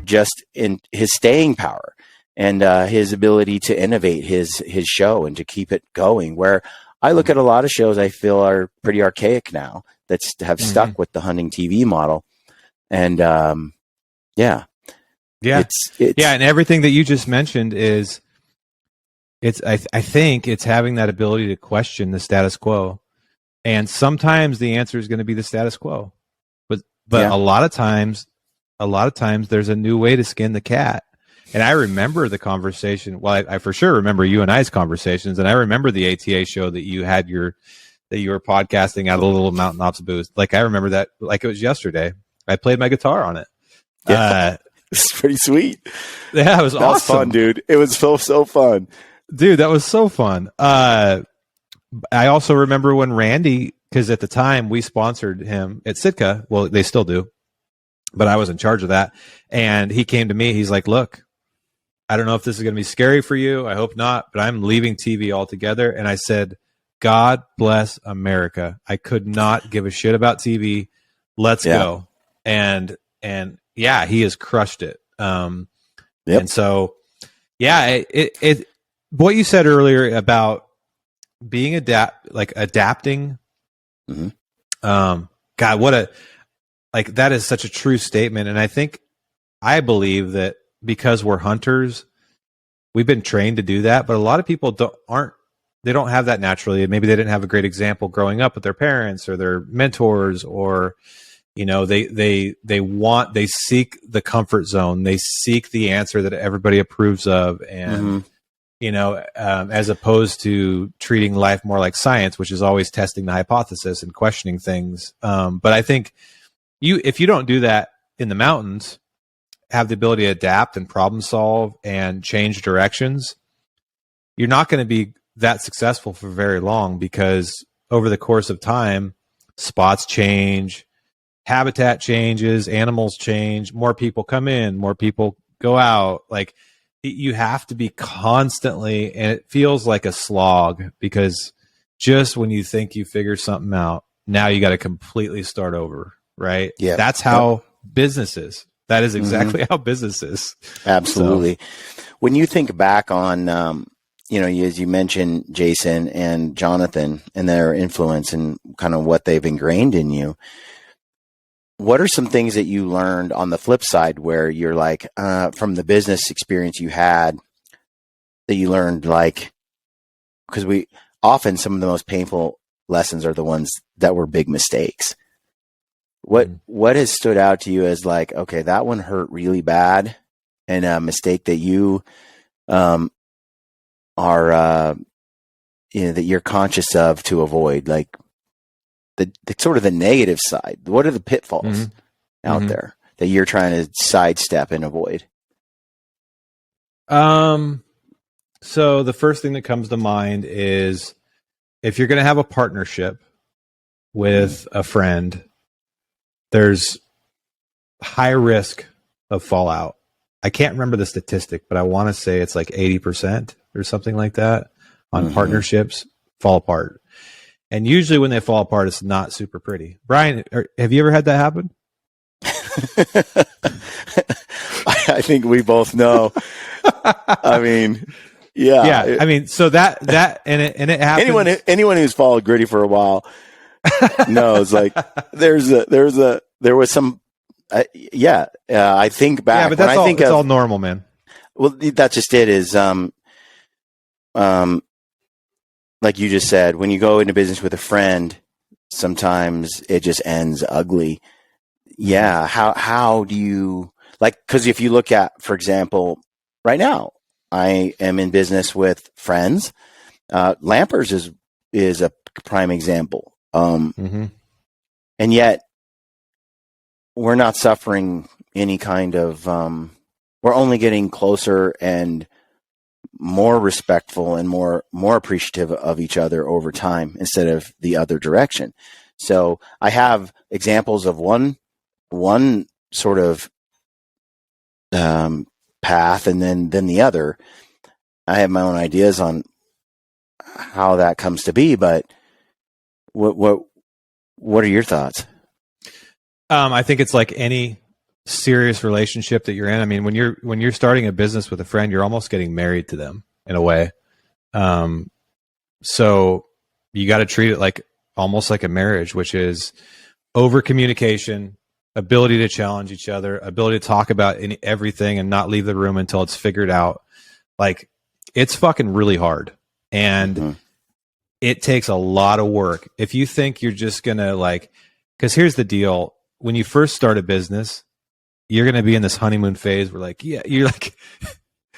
Just in his staying power and his ability to innovate his show and to keep it going, where I look at a lot of shows I feel are pretty archaic now that have stuck with the hunting TV model. And yeah. And everything that you just mentioned is I think it's having that ability to question the status quo. And sometimes the answer is going to be the status quo, but a lot of times there's a new way to skin the cat. And I remember the conversation. Well, I for sure remember you and I's conversations, and I remember the ATA show that you had that you were podcasting out of the little Mountain Ops booth. Like, I remember that like it was yesterday. I played my guitar on it. Yeah, it's pretty sweet. Yeah, it was awesome. That was fun, dude. It was so fun. Dude, that was so fun. I also remember when Randy, because at the time we sponsored him at Sitka. Well, they still do, but I was in charge of that. And he came to me. He's like, look, I don't know if this is going to be scary for you. I hope not, but I'm leaving TV altogether. And I said, God bless America. I could not give a shit about TV. Let's go. And yeah, he has crushed it. And so, yeah, it what you said earlier about being adapting. Mm-hmm. God, that is such a true statement. And I believe that because we're hunters, we've been trained to do that. But a lot of people they don't have that naturally. Maybe they didn't have a great example growing up with their parents or their mentors, or, they seek the comfort zone. They seek the answer that everybody approves of. And, as opposed to treating life more like science, which is always testing the hypothesis and questioning things. But I think if you don't do that in the mountains, have the ability to adapt and problem solve and change directions, you're not going to be that successful for very long, because over the course of time, spots change, habitat changes, animals change, more people come in, more people go out. Like, you have to be constantly, and it feels like a slog, because just when you think you figure something out, now you got to completely start over, right? Yeah. That's how business is. That is exactly how business is. Absolutely. So, when you think back on, as you mentioned, Jason and Jonathan and their influence and kind of what they've ingrained in you, what are some things that you learned on the flip side where you're like, from the business experience you had, that you learned, like, because some of the most painful lessons are the ones that were big mistakes. What has stood out to you as like, okay, that one hurt really bad, and a mistake that you are that you're conscious of to avoid, like the sort of the negative side? What are the pitfalls out there that you're trying to sidestep and avoid? So the first thing that comes to mind is, if you're going to have a partnership with a friend, there's high risk of fallout. I can't remember the statistic, but I want to say it's like 80% or something like that on partnerships fall apart. And usually when they fall apart, it's not super pretty. Brian, have you ever had that happen? I think we both know. I mean, yeah. I mean, so that and it happens. Anyone who's followed Gritty for a while knows, like, there was some. I think back. Yeah, but it's all normal, man. Well, that's just it. Is like you just said, when you go into business with a friend, sometimes it just ends ugly. Yeah. How do you, like, because if you look at, for example, right now, I am in business with friends. Lampers is a prime example. And yet we're not suffering any kind of, we're only getting closer and more respectful and more appreciative of each other over time, instead of the other direction. So I have examples of one sort of path, and then the other. I have my own ideas on how that comes to be, but what are your thoughts? I think it's like any serious relationship that you're in. I mean, when you're starting a business with a friend, you're almost getting married to them in a way. So you got to treat it like almost like a marriage, which is over communication, ability to challenge each other, ability to talk about everything and not leave the room until it's figured out. Like, it's fucking really hard, and it takes a lot of work. If you think you're just gonna, like, because here's the deal: when you first start a business, you're going to be in this honeymoon phase where, like, you're like,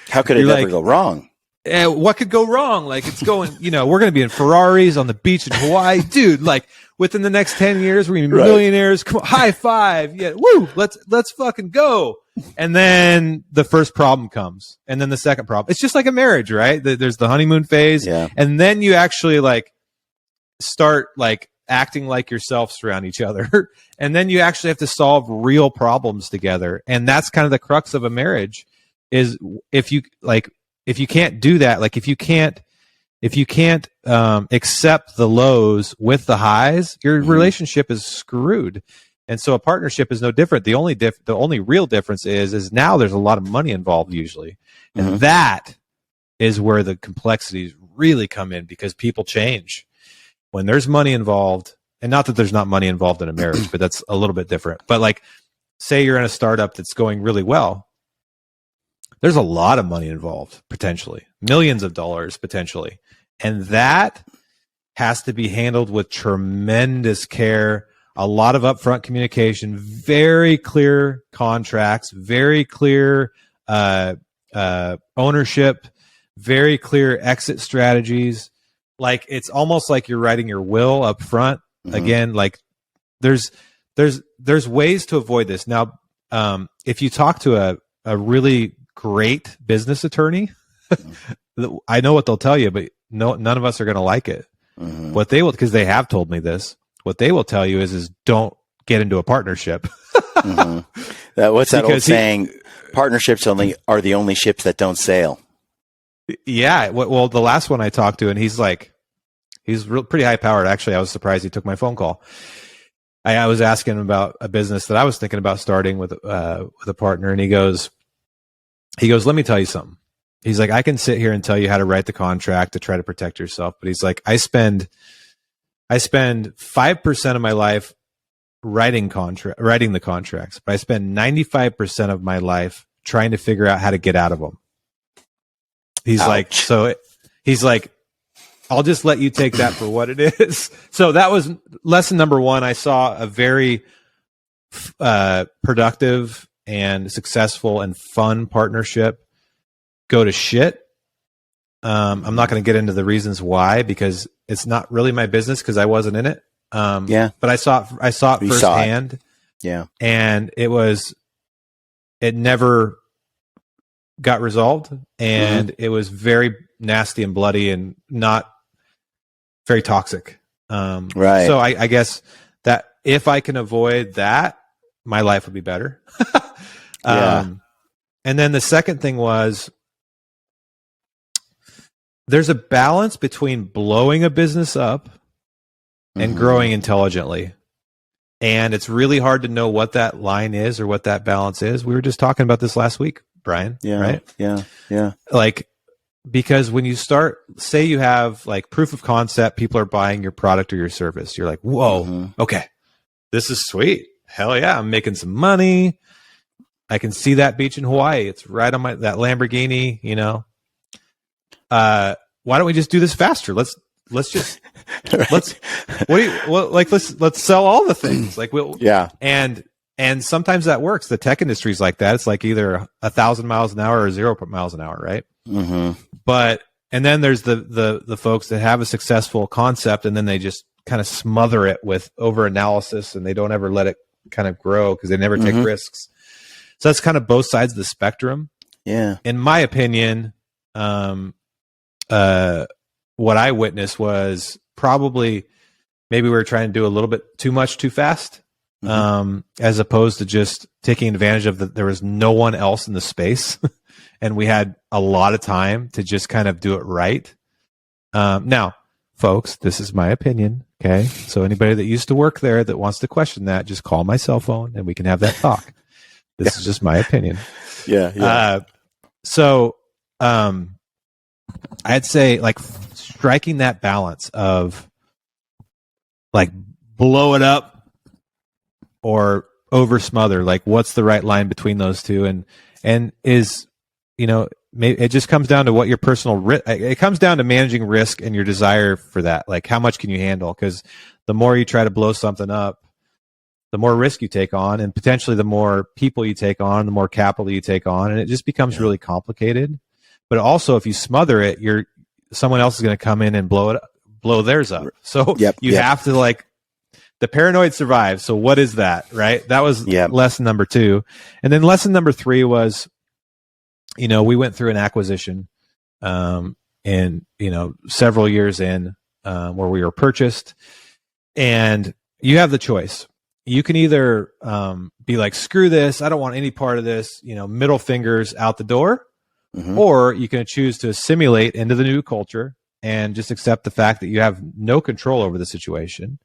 how could it ever go wrong? What could go wrong? Like, it's going, we're going to be in Ferraris on the beach in Hawaii, dude. Like, within the next 10 years, we're going to be millionaires. Come on, high five. Yeah. Woo. Let's fucking go. And then the first problem comes. And then the second problem. It's just like a marriage, right? There's the honeymoon phase. Yeah. And then you actually, like, start, like, acting like yourselves around each other. And then you actually have to solve real problems together. And that's kind of the crux of a marriage, is if you can't do that, like, if you can't if you can't accept the lows with the highs, your relationship is screwed. And so a partnership is no different. The only real difference is now there's a lot of money involved usually. And that is where the complexities really come in, because people change when there's money involved. And not that there's not money involved in a marriage, but that's a little bit different. But like, say you're in a startup that's going really well. There's a lot of money involved, potentially millions of dollars, potentially. And that has to be handled with tremendous care, a lot of upfront communication, very clear contracts, very clear ownership, very clear exit strategies. Like, it's almost like you're writing your will up front. Again, like there's ways to avoid this. Now, if you talk to a really great business attorney, I know what they'll tell you, but none of us are going to like it. What they will, because they have told me this, what they will tell you is don't get into a partnership. What's that old saying? Partnerships are the only ships that don't sail. Yeah. Well, the last one I talked to, and he's pretty high powered. Actually, I was surprised he took my phone call. I was asking him about a business that I was thinking about starting with a partner, and he goes, let me tell you something. He's like, I can sit here and tell you how to write the contract to try to protect yourself, but he's like, I spend 5% of my life writing the contracts, but I spend 95% of my life trying to figure out how to get out of them. He's like, I'll just let you take that for what it is. So that was lesson number one. I saw a very productive and successful and fun partnership go to shit. I'm not going to get into the reasons why, because it's not really my business, because I wasn't in it. But I saw it firsthand. Yeah. And it never got resolved, and it was very nasty and bloody and not very toxic. Right. So I guess that if I can avoid that, my life would be better. And then the second thing was, there's a balance between blowing a business up and growing intelligently. And it's really hard to know what that line is or what that balance is. We were just talking about this last week, Brian. Yeah. Right? Yeah. Like, because when you start, say you have like proof of concept, people are buying your product or your service. You're like, whoa, okay, this is sweet. Hell yeah, I'm making some money. I can see that beach in Hawaii. It's right on that Lamborghini, you know. Why don't we just do this faster? Let's just let's sell all the things. Like and sometimes that works. The tech industry is like that. It's like either 1,000 miles an hour or 0 miles an hour, right? But and then there's the folks that have a successful concept, and then they just kind of smother it with over analysis, and they don't ever let it kind of grow because they never take risks. So that's kind of both sides of the spectrum. Yeah. In my opinion, what I witnessed was probably maybe we were trying to do a little bit too much too fast, as opposed to just taking advantage of there was no one else in the space and we had a lot of time to just kind of do it right. Now, folks, this is my opinion. Okay. So anybody that used to work there that wants to question that, just call my cell phone and we can have that talk. This is just my opinion. Yeah. So, I'd say like striking that balance of like blow it up or over smother, like what's the right line between those two? And is, you know, it just comes down to what your personal risk, it comes down to managing risk and your desire for that. Like how much can you handle? Because the more you try to blow something up, the more risk you take on, and potentially the more people you take on, the more capital you take on. And it just becomes really complicated. But also, if you smother it, someone else is going to come in and blow theirs up. So you have to, like, the paranoid survive. So what is that, right? That was lesson number 2. And then lesson number 3 was, you know, we went through an acquisition, and you know, several years in, where we were purchased, and you have the choice. You can either be like, screw this, I don't want any part of this, you know, middle fingers out the door. Or you can choose to assimilate into the new culture and just accept the fact that you have no control over the situation,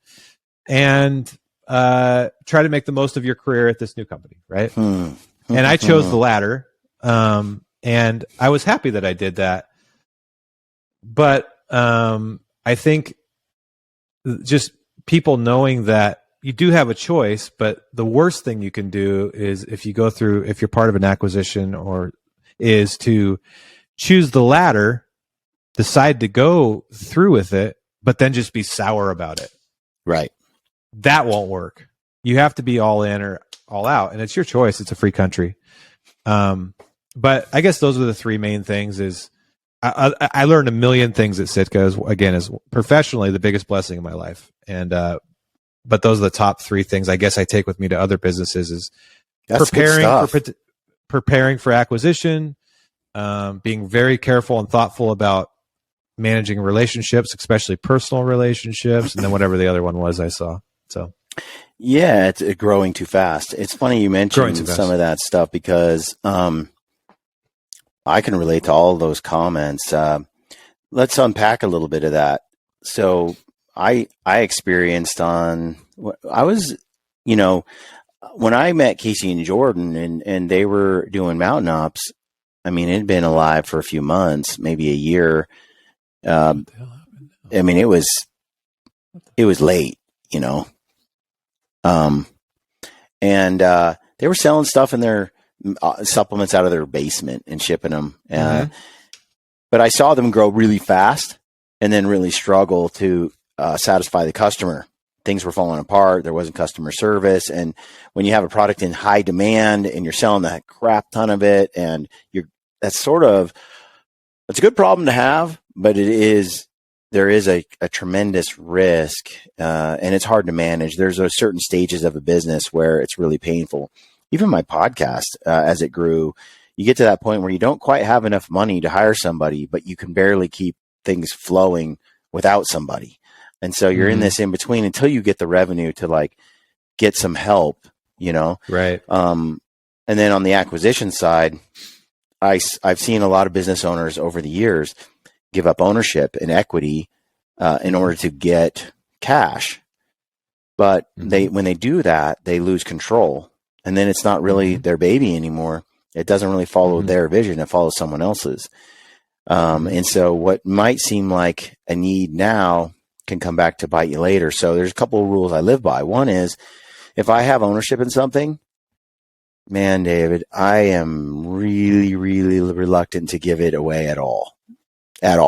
and try to make the most of your career at this new company, right? And I chose the latter, and I was happy that I did that. But I think just people knowing that you do have a choice, but the worst thing you can do is if you're part of an acquisition, is to choose the latter, decide to go through with it, but then just be sour about it. Right. That won't work. You have to be all in or all out, and it's your choice. It's a free country. But I guess those are the three main things. Is I learned a million things at Sitka. Is professionally the biggest blessing in my life, and but those are the top three things I guess I take with me to other businesses. Is That's preparing for acquisition, being very careful and thoughtful about managing relationships, especially personal relationships, and then whatever the other one was I saw. So yeah, it's growing too fast. It's funny you mentioned some of that stuff because I can relate to all of those comments. Let's unpack a little bit of that. So I experienced when I met Casey and Jordan and they were doing mountain ops. I mean, it had been alive for a few months, maybe a year. I mean, it was late, and they were selling stuff in their supplements out of their basement and shipping them. But I saw them grow really fast and then really struggle to satisfy the customer. Things were falling apart. There wasn't customer service. And when you have a product in high demand and you're selling that crap ton of it, and that's a good problem to have, but there is a tremendous risk, and it's hard to manage. There's certain stages of a business where it's really painful. Even my podcast, as it grew, you get to that point where you don't quite have enough money to hire somebody, but you can barely keep things flowing without somebody. And so you're in this in between until you get the revenue to get some help, Right. And then on the acquisition side, I've seen a lot of business owners over the years give up ownership and equity in order to get cash. But when they do that, they lose control. And then it's not really their baby anymore. It doesn't really follow their vision. It follows someone else's. And so what might seem like a need now can come back to bite you later. So there's a couple of rules I live by. One is if I have ownership in something, man, David, I am really, really reluctant to give it away at all. I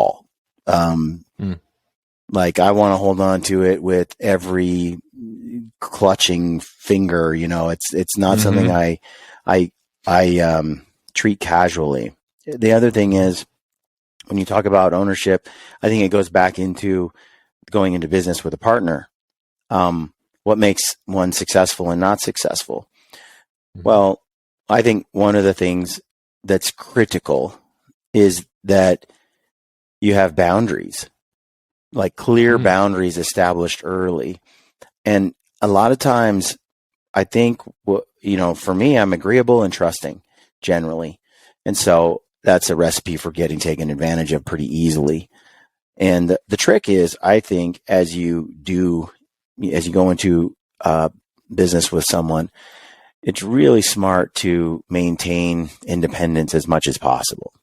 want to hold on to it with every clutching finger. It's not something I treat casually. The other thing is when you talk about ownership, I think it goes back into going into business with a partner. What makes one successful and not successful? Well, I think one of the things that's critical is that you have boundaries, clear boundaries established early. And a lot of times I think, for me, I'm agreeable and trusting generally. And so that's a recipe for getting taken advantage of pretty easily. And the trick is, I think, as you go into business with someone, it's really smart to maintain independence as much as possible.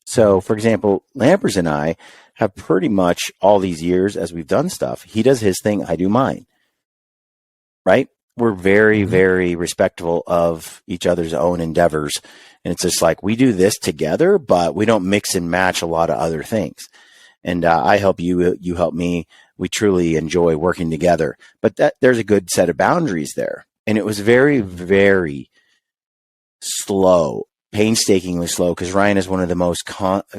So, for example, Lampers and I have pretty much all these years as we've done stuff. He does his thing, I do mine. Right? We're very, very respectful of each other's own endeavors. And it's just we do this together, but we don't mix and match a lot of other things. And I help you, you help me. We truly enjoy working together. But there's a good set of boundaries there. And it was very, very slow, painstakingly slow, because Ryan is one of the most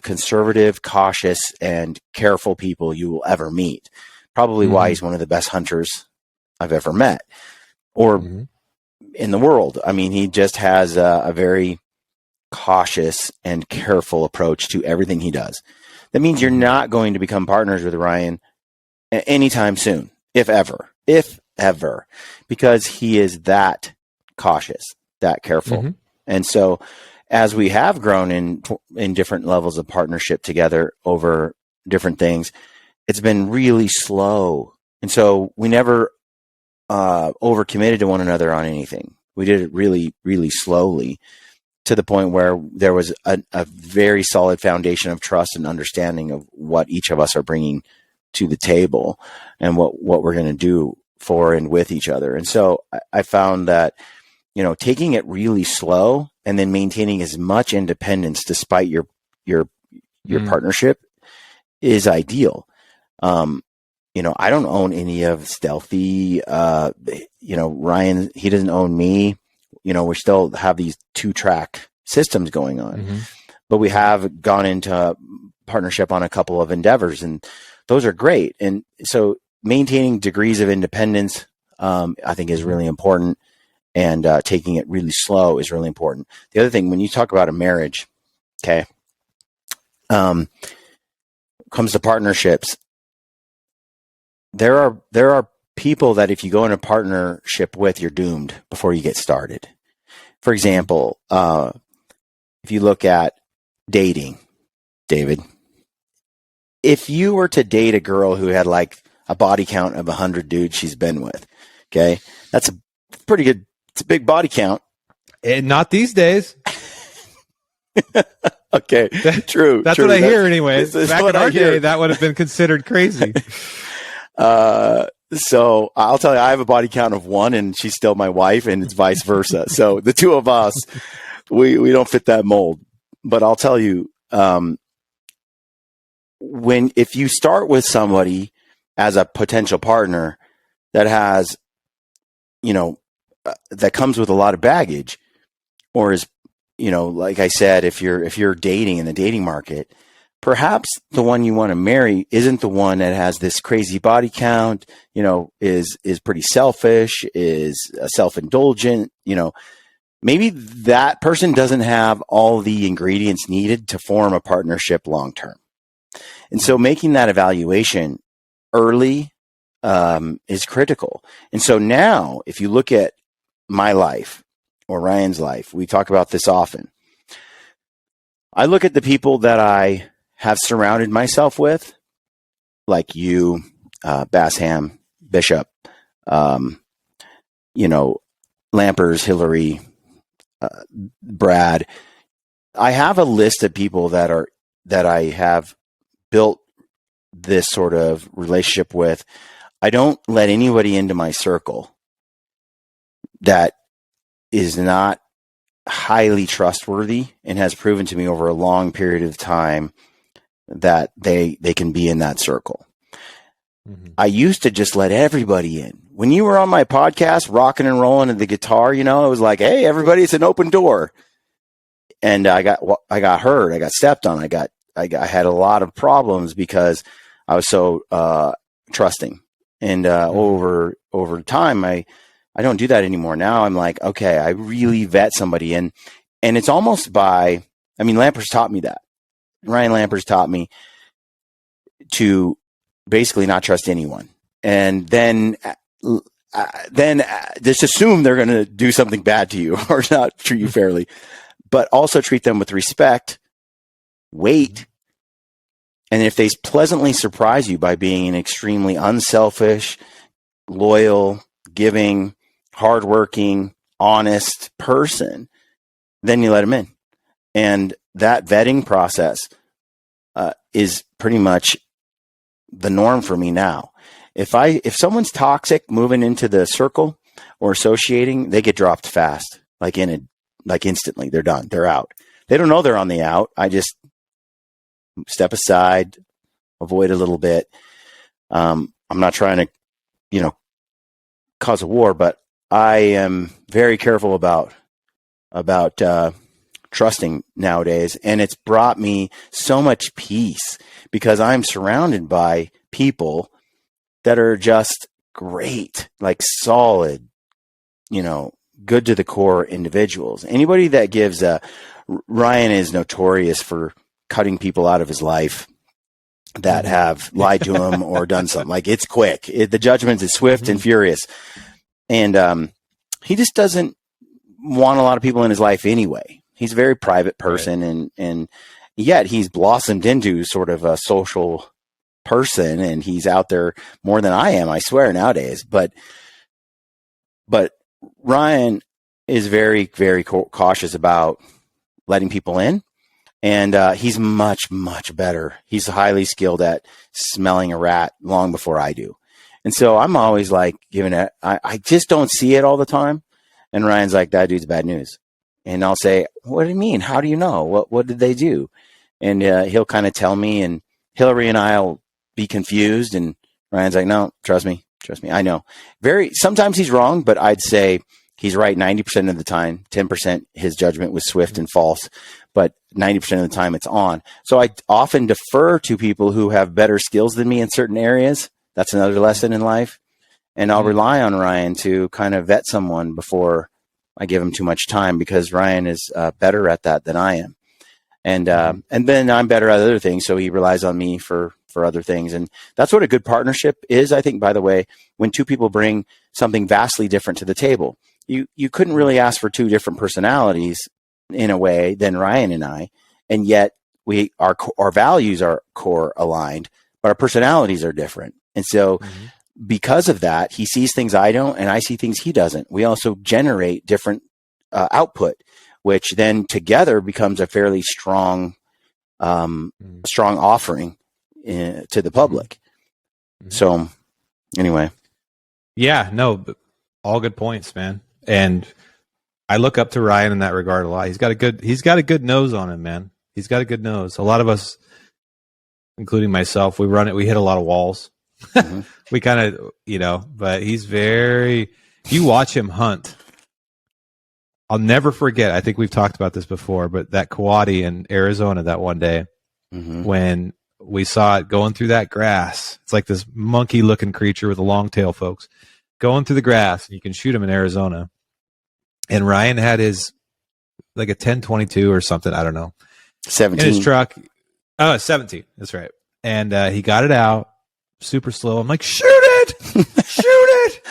conservative, cautious, and careful people you will ever meet. Probably why he's one of the best hunters I've ever met or in the world. I mean, he just has a very cautious and careful approach to everything he does. That means you're not going to become partners with Ryan anytime soon, if ever, because he is that cautious, that careful. And so as we have grown in different levels of partnership together over different things, it's been really slow. And so we never overcommitted to one another on anything. We did it really, really slowly, to the point where there was a very solid foundation of trust and understanding of what each of us are bringing to the table and what we're going to do for and with each other. And so I found that, taking it really slow and then maintaining as much independence despite your partnership is ideal. I don't own any of Stealthy. Ryan, he doesn't own me. We still have these 2-track systems going on, but we have gone into partnership on a couple of endeavors, and those are great. And so maintaining degrees of independence, I think is really important, and taking it really slow is really important. The other thing, when you talk about a marriage, okay, comes to partnerships, there are people that if you go in a partnership with, you're doomed before you get started. For example, if you look at dating, David, if you were to date a girl who had like a body count of 100 dudes she's been with, okay, that's a pretty good, it's a big body count. And not these days. Okay, true. That's true. what I hear anyway. Back in our day, that would have been considered crazy. So I'll tell you, I have a body count of 1 and she's still my wife, and it's vice versa. So the two of us, we don't fit that mold. But I'll tell you, if you start with somebody as a potential partner that has, that comes with a lot of baggage, or is, like I said, if you're dating in the dating market, perhaps the one you want to marry isn't the one that has this crazy body count, is pretty selfish, is self-indulgent, maybe that person doesn't have all the ingredients needed to form a partnership long-term. And so making that evaluation early is critical. And so now, if you look at my life or Ryan's life, we talk about this often. I look at the people that I have surrounded myself with, like you, Bassham, Bishop, Lampers, Hillary, Brad. I have a list of people that I have built this sort of relationship with. I don't let anybody into my circle that is not highly trustworthy and has proven to me over a long period of time that they can be in that circle. I used to just let everybody in. When you were on my podcast, rocking and rolling at the guitar, it was like, hey, everybody, it's an open door. And I got hurt. I got stepped on. I had a lot of problems because I was so trusting. And over time, I don't do that anymore. Now I'm like, okay, I really vet somebody in, and it's almost Lampers taught me that. Ryan Lampers taught me to basically not trust anyone, and then just assume they're going to do something bad to you or not treat you fairly, but also treat them with respect, wait. And if they pleasantly surprise you by being an extremely unselfish, loyal, giving, hardworking, honest person, then you let them in. And that vetting process is pretty much the norm for me now. If someone's toxic moving into the circle or associating, they get dropped fast, like instantly. They're done. They're out. They don't know they're on the out. I just step aside, avoid a little bit. I'm not trying to, cause a war, but I am very careful about trusting nowadays. And it's brought me so much peace because I'm surrounded by people that are just great, like solid, good to the core individuals. Anybody that gives Ryan is notorious for cutting people out of his life that have lied to him or done something. Like, it's quick. The judgment is swift and furious. And he just doesn't want a lot of people in his life anyway. He's a very private person, and yet he's blossomed into sort of a social person, and he's out there more than I am, I swear, nowadays. But Ryan is very, very cautious about letting people in. And he's much, much better. He's highly skilled at smelling a rat long before I do. And so I'm always like giving it, I just don't see it all the time. And Ryan's like, that dude's bad news. And I'll say, what do you mean? How do you know? What did they do? And he'll kind of tell me, and Hillary and I'll be confused. And Ryan's like, no, trust me. I know. Sometimes he's wrong, but I'd say he's right 90% of the time. 10% his judgment was swift and false, but 90% of the time it's on. So I often defer to people who have better skills than me in certain areas. That's another lesson in life. And I'll rely on Ryan to kind of vet someone before I give him too much time, because Ryan is better at that than I am. And then I'm better at other things. So he relies on me for other things. And that's what a good partnership is. I think, by the way, when two people bring something vastly different to the table, you couldn't really ask for two different personalities in a way than Ryan and I. And yet our values are core aligned, but our personalities are different. And so because of that, he sees things I don't, and I see things he doesn't. We also generate different output, which then together becomes a fairly strong offering to the public. So anyway. Yeah, no, all good points, man. And I look up to Ryan in that regard a lot. He's got a good nose on him, man. He's got a good nose. A lot of us, including myself, we hit a lot of walls. We kind of, but you watch him hunt. I'll never forget. I think we've talked about this before, but that coati in Arizona that one day when we saw it going through that grass. It's like this monkey looking creature with a long tail, folks, going through the grass, and you can shoot him in Arizona. And Ryan had his like a 1022 or something. I don't know. 17 in his truck. Oh, 17. That's right. And he got it out super slow. I'm like, shoot it, shoot it.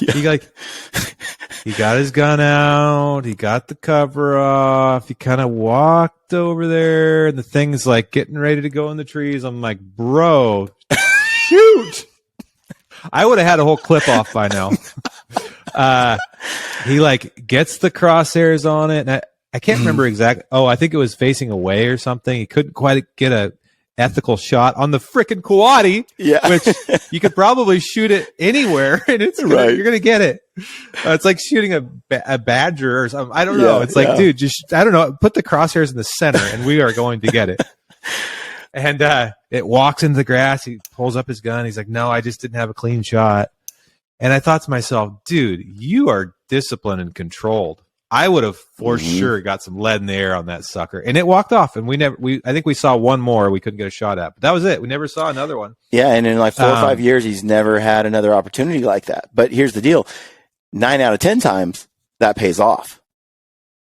Yeah. He got his gun out. He got the cover off. He kind of walked over there, and the thing's like getting ready to go in the trees. I'm like, bro, shoot. I would have had a whole clip off by now. He gets the crosshairs on it, and I can't remember exactly. Oh, I think it was facing away or something. He couldn't quite get a ethical shot on the frickin' coati, which you could probably shoot it anywhere, and you're gonna get it. It's like shooting a badger or something. I don't know. It's like, dude, just I don't know. Put the crosshairs in the center, and we are going to get it. And it walks into the grass. He pulls up his gun. He's like, no, I just didn't have a clean shot. And I thought to myself, dude, you are disciplined and controlled. I would have for sure got some lead in the air on that sucker. And it walked off. And I think we saw one more we couldn't get a shot at. But that was it. We never saw another one. Yeah, and in 4 or 5 years, he's never had another opportunity like that. But here's the deal. 9 out of 10 times, that pays off.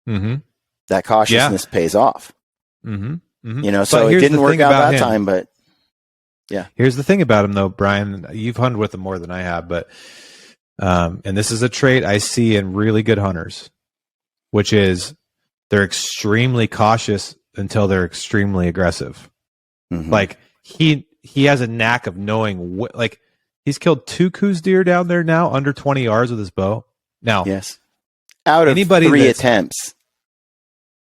That cautiousness pays off. So it didn't work out that time, but yeah. Here's the thing about him, though, Brian. You've hunted with him more than I have, but and this is a trait I see in really good hunters, which is they're extremely cautious until they're extremely aggressive. Like he has a knack of knowing what, he's killed 2 Coues deer down there now under 20 yards with his bow. Now, yes, out of 3 attempts.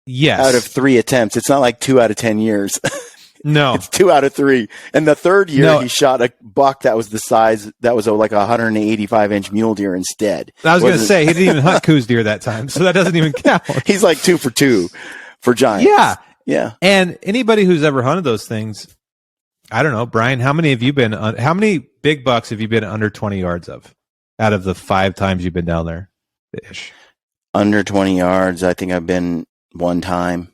Yes, out of 3 attempts. It's not like 2 out of 10 years. No, it's 2 out of 3. And the third year, he shot a buck that was the size that was like a 185-inch mule deer instead. I was going to say he didn't even hunt Coues deer that time, so that doesn't even count. He's like 2 for 2 for giants. Yeah. And anybody who's ever hunted those things, I don't know, Brian. How many big bucks have you been under 20 yards of out of the 5 times you've been down there? Ish. Under 20 yards, I think I've been 1 time,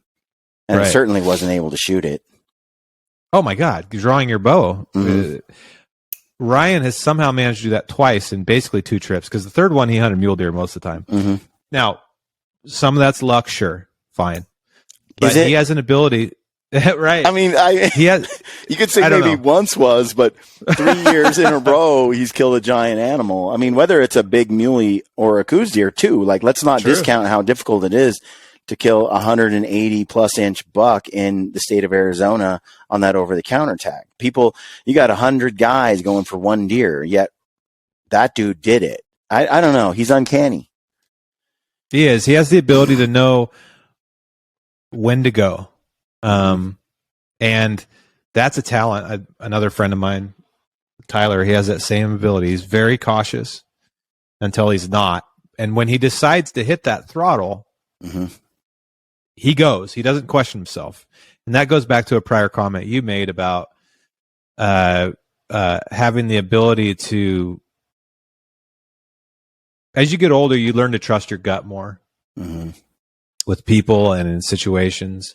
and I certainly wasn't able to shoot it. Oh my God, drawing your bow. Ryan has somehow managed to do that twice in basically 2 trips, because the third one he hunted mule deer most of the time. Now, some of that's luck, sure, fine. But he has an ability, right? I mean, you could say maybe once was, but 3 years in a row he's killed a giant animal. I mean, whether it's a big muley or a Coues deer too, let's not discount how difficult it is to kill a 180 plus inch buck in the state of Arizona on that over the counter tag. People, you got 100 guys going for one deer, yet that dude did it. I don't know. He's uncanny. He is. He has the ability to know when to go. And that's a talent. Another friend of mine, Tyler, he has that same ability. He's very cautious until he's not. And when he decides to hit that throttle, he goes. He doesn't question himself. And that goes back to a prior comment you made about having the ability to, as you get older, you learn to trust your gut more with people and in situations.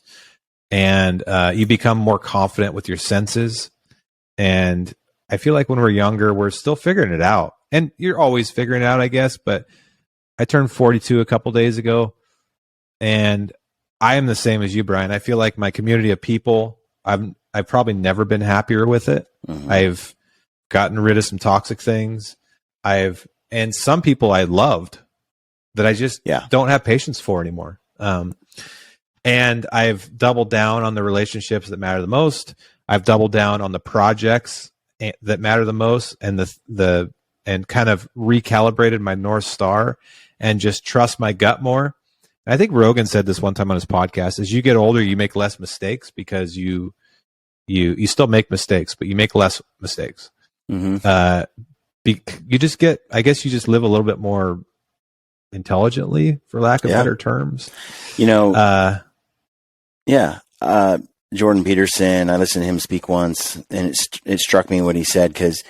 And you become more confident with your senses. And I feel like when we're younger, we're still figuring it out. And you're always figuring it out, I guess. But I turned 42 a couple days ago. And I am the same as you, Brian. I feel like my community of people, I've probably never been happier with it. I've gotten rid of some toxic things. And some people I loved that I just don't have patience for anymore. And I've doubled down on the relationships that matter the most. I've doubled down on the projects that matter the most, and and kind of recalibrated my North Star and just trust my gut more. And I think Rogan said this one time on his podcast: as you get older, you make less mistakes because you still make mistakes, but you make less mistakes. You just get, I guess, you just live a little bit more intelligently, for lack of better terms. Jordan Peterson, I listened to him speak once, and it struck me what he said, because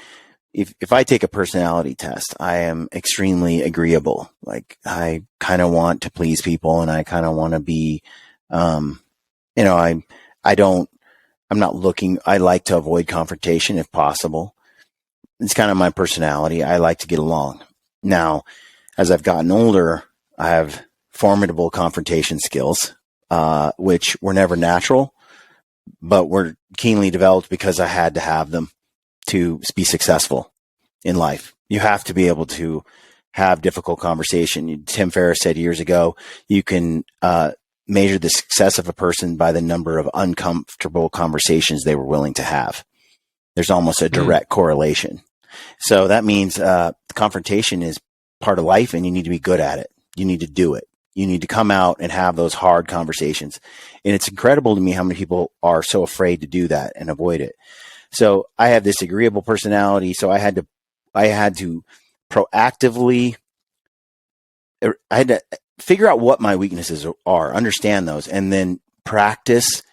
if I take a personality test, I am extremely agreeable. Like, I kind of want to please people, and I kind of want to be, I'm not looking, I like to avoid confrontation if possible. It's kind of my personality. I like to get along. Now, as I've gotten older, I have formidable confrontation skills, which were never natural, but were keenly developed because I had to have them to be successful in life. You have to be able to have difficult conversation. Tim Ferriss said years ago, you can measure the success of a person by the number of uncomfortable conversations they were willing to have. There's almost a direct correlation. So that means confrontation is part of life, and you need to be good at it. You need to do it. You need to come out and have those hard conversations. And it's incredible to me how many people are so afraid to do that and avoid it. So I have this agreeable personality. So I had to proactively, I had to figure out what my weaknesses are, understand those, and then practice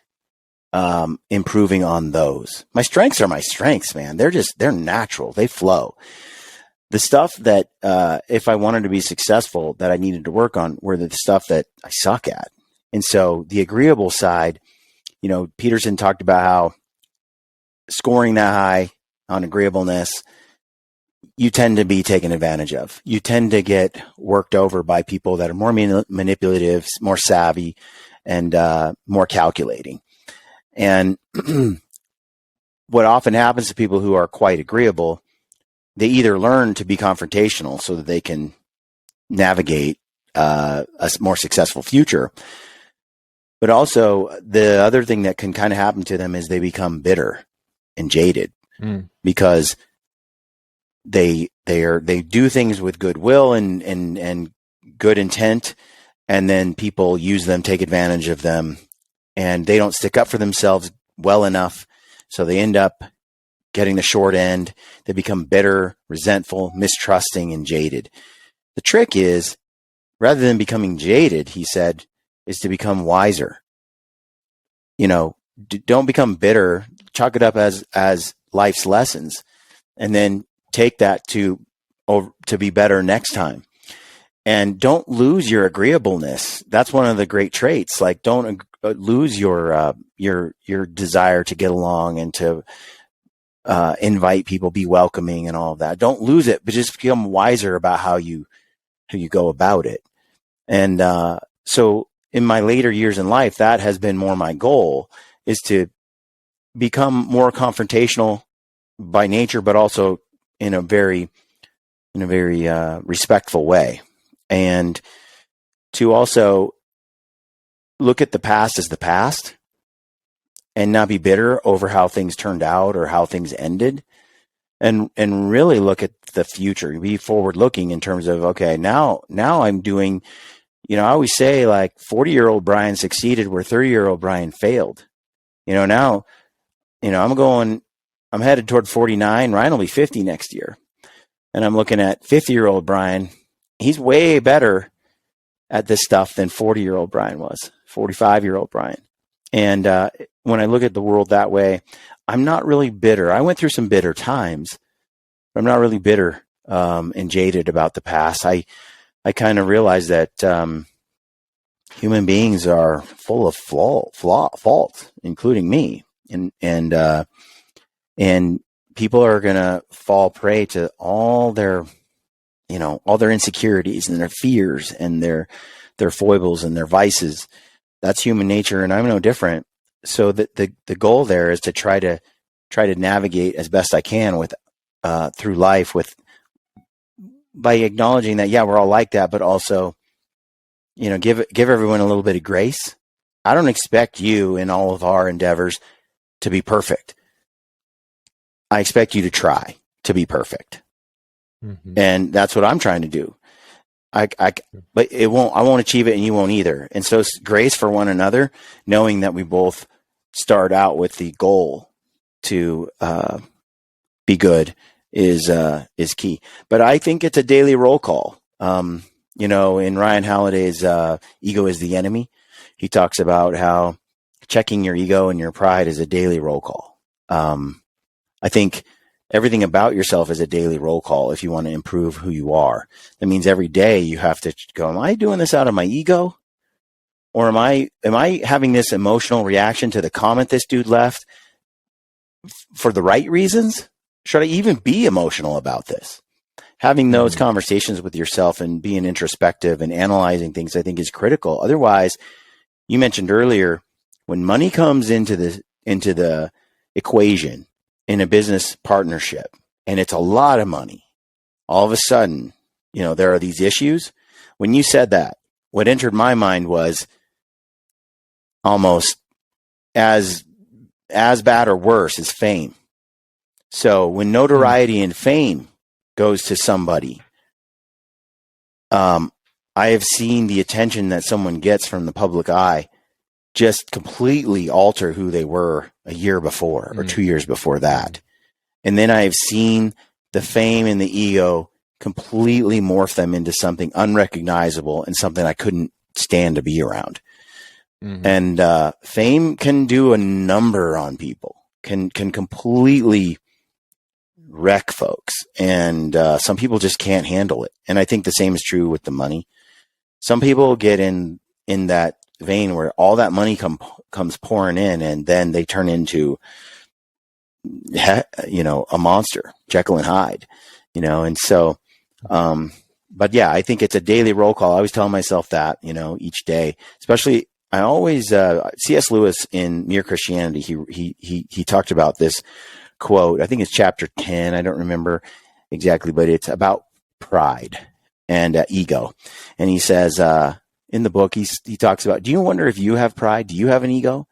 improving on those. My strengths are my strengths, man. They're natural. They flow. The stuff that, if I wanted to be successful, that I needed to work on were the stuff that I suck at. And so the agreeable side, Peterson talked about how scoring that high on agreeableness, you tend to be taken advantage of. You tend to get worked over by people that are more manipulative, more savvy, and more calculating. And what often happens to people who are quite agreeable, they either learn to be confrontational so that they can navigate a more successful future. But also, the other thing that can kind of happen to them is they become bitter and jaded because they do things with goodwill and good intent, and then people use them, take advantage of them, and they don't stick up for themselves well enough. So they end up getting the short end. They become bitter, resentful, mistrusting, and jaded. The trick is, rather than becoming jaded, he said, is to become wiser. Don't become bitter. Chalk it up as life's lessons, and then take that to be better next time. And don't lose your agreeableness. That's one of the great traits. Like, don't lose your desire to get along and to invite people, be welcoming, and all of that. Don't lose it, but just become wiser about how you go about it. And so in my later years in life, that has been more my goal, is to become more confrontational by nature, but also in a very respectful way. And to also look at the past as the past and not be bitter over how things turned out or how things ended, and really look at the future, be forward looking in terms of, okay, now I'm doing, I always say, like, 40-year-old Brian succeeded where 30-year-old Brian failed. Now, I'm headed toward 49. Ryan will be 50 next year. And I'm looking at 50-year-old Brian. He's way better at this stuff than 40-year-old Brian was, 45-year-old Brian. And when I look at the world that way, I'm not really bitter. I went through some bitter times, but I'm not really bitter and jaded about the past. I kind of realize that human beings are full of faults, including me, and people are gonna fall prey to all their insecurities and their fears and their foibles and their vices. That's human nature, and I'm no different. So the goal there is to try to navigate as best I can with through life by acknowledging that, yeah, we're all like that, but also, give everyone a little bit of grace. I don't expect you in all of our endeavors to be perfect. I expect you to try to be perfect. Mm-hmm. And that's what I'm trying to do. But I won't achieve it, and you won't either. And so grace for one another, knowing that we both start out with the goal to be good is key. But I think it's a daily roll call. In Ryan Holiday's Ego is the Enemy, he talks about how checking your ego and your pride is a daily roll call. I think everything about yourself is a daily roll call if you want to improve who you are. That means every day you have to go, am I doing this out of my ego? Or am I having this emotional reaction to the comment this dude left for the right reasons? Should I even be emotional about this? Having those conversations with yourself and being introspective and analyzing things, I think, is critical. Otherwise, you mentioned earlier, when money comes into the equation in a business partnership, and it's a lot of money, all of a sudden, there are these issues. When you said that, what entered my mind was almost as bad or worse as fame. So when notoriety and fame goes to somebody, I have seen the attention that someone gets from the public eye just completely alter who they were a year before or 2 years before that. And then I've seen the fame and the ego completely morph them into something unrecognizable and something I couldn't stand to be around. Mm-hmm. And fame can do a number on people, can completely wreck folks. And some people just can't handle it. And I think the same is true with the money. Some people get in that vein where all that money comes pouring in, and then they turn into, a monster, Jekyll and Hyde, and so, but yeah, I think it's a daily roll call. I always tell myself that, each day, especially I always, C.S. Lewis in Mere Christianity, he talked about this quote. I think it's chapter 10. I don't remember exactly, but it's about pride and ego. And he says, in the book, he talks about, do you wonder if you have pride? Do you have an ego?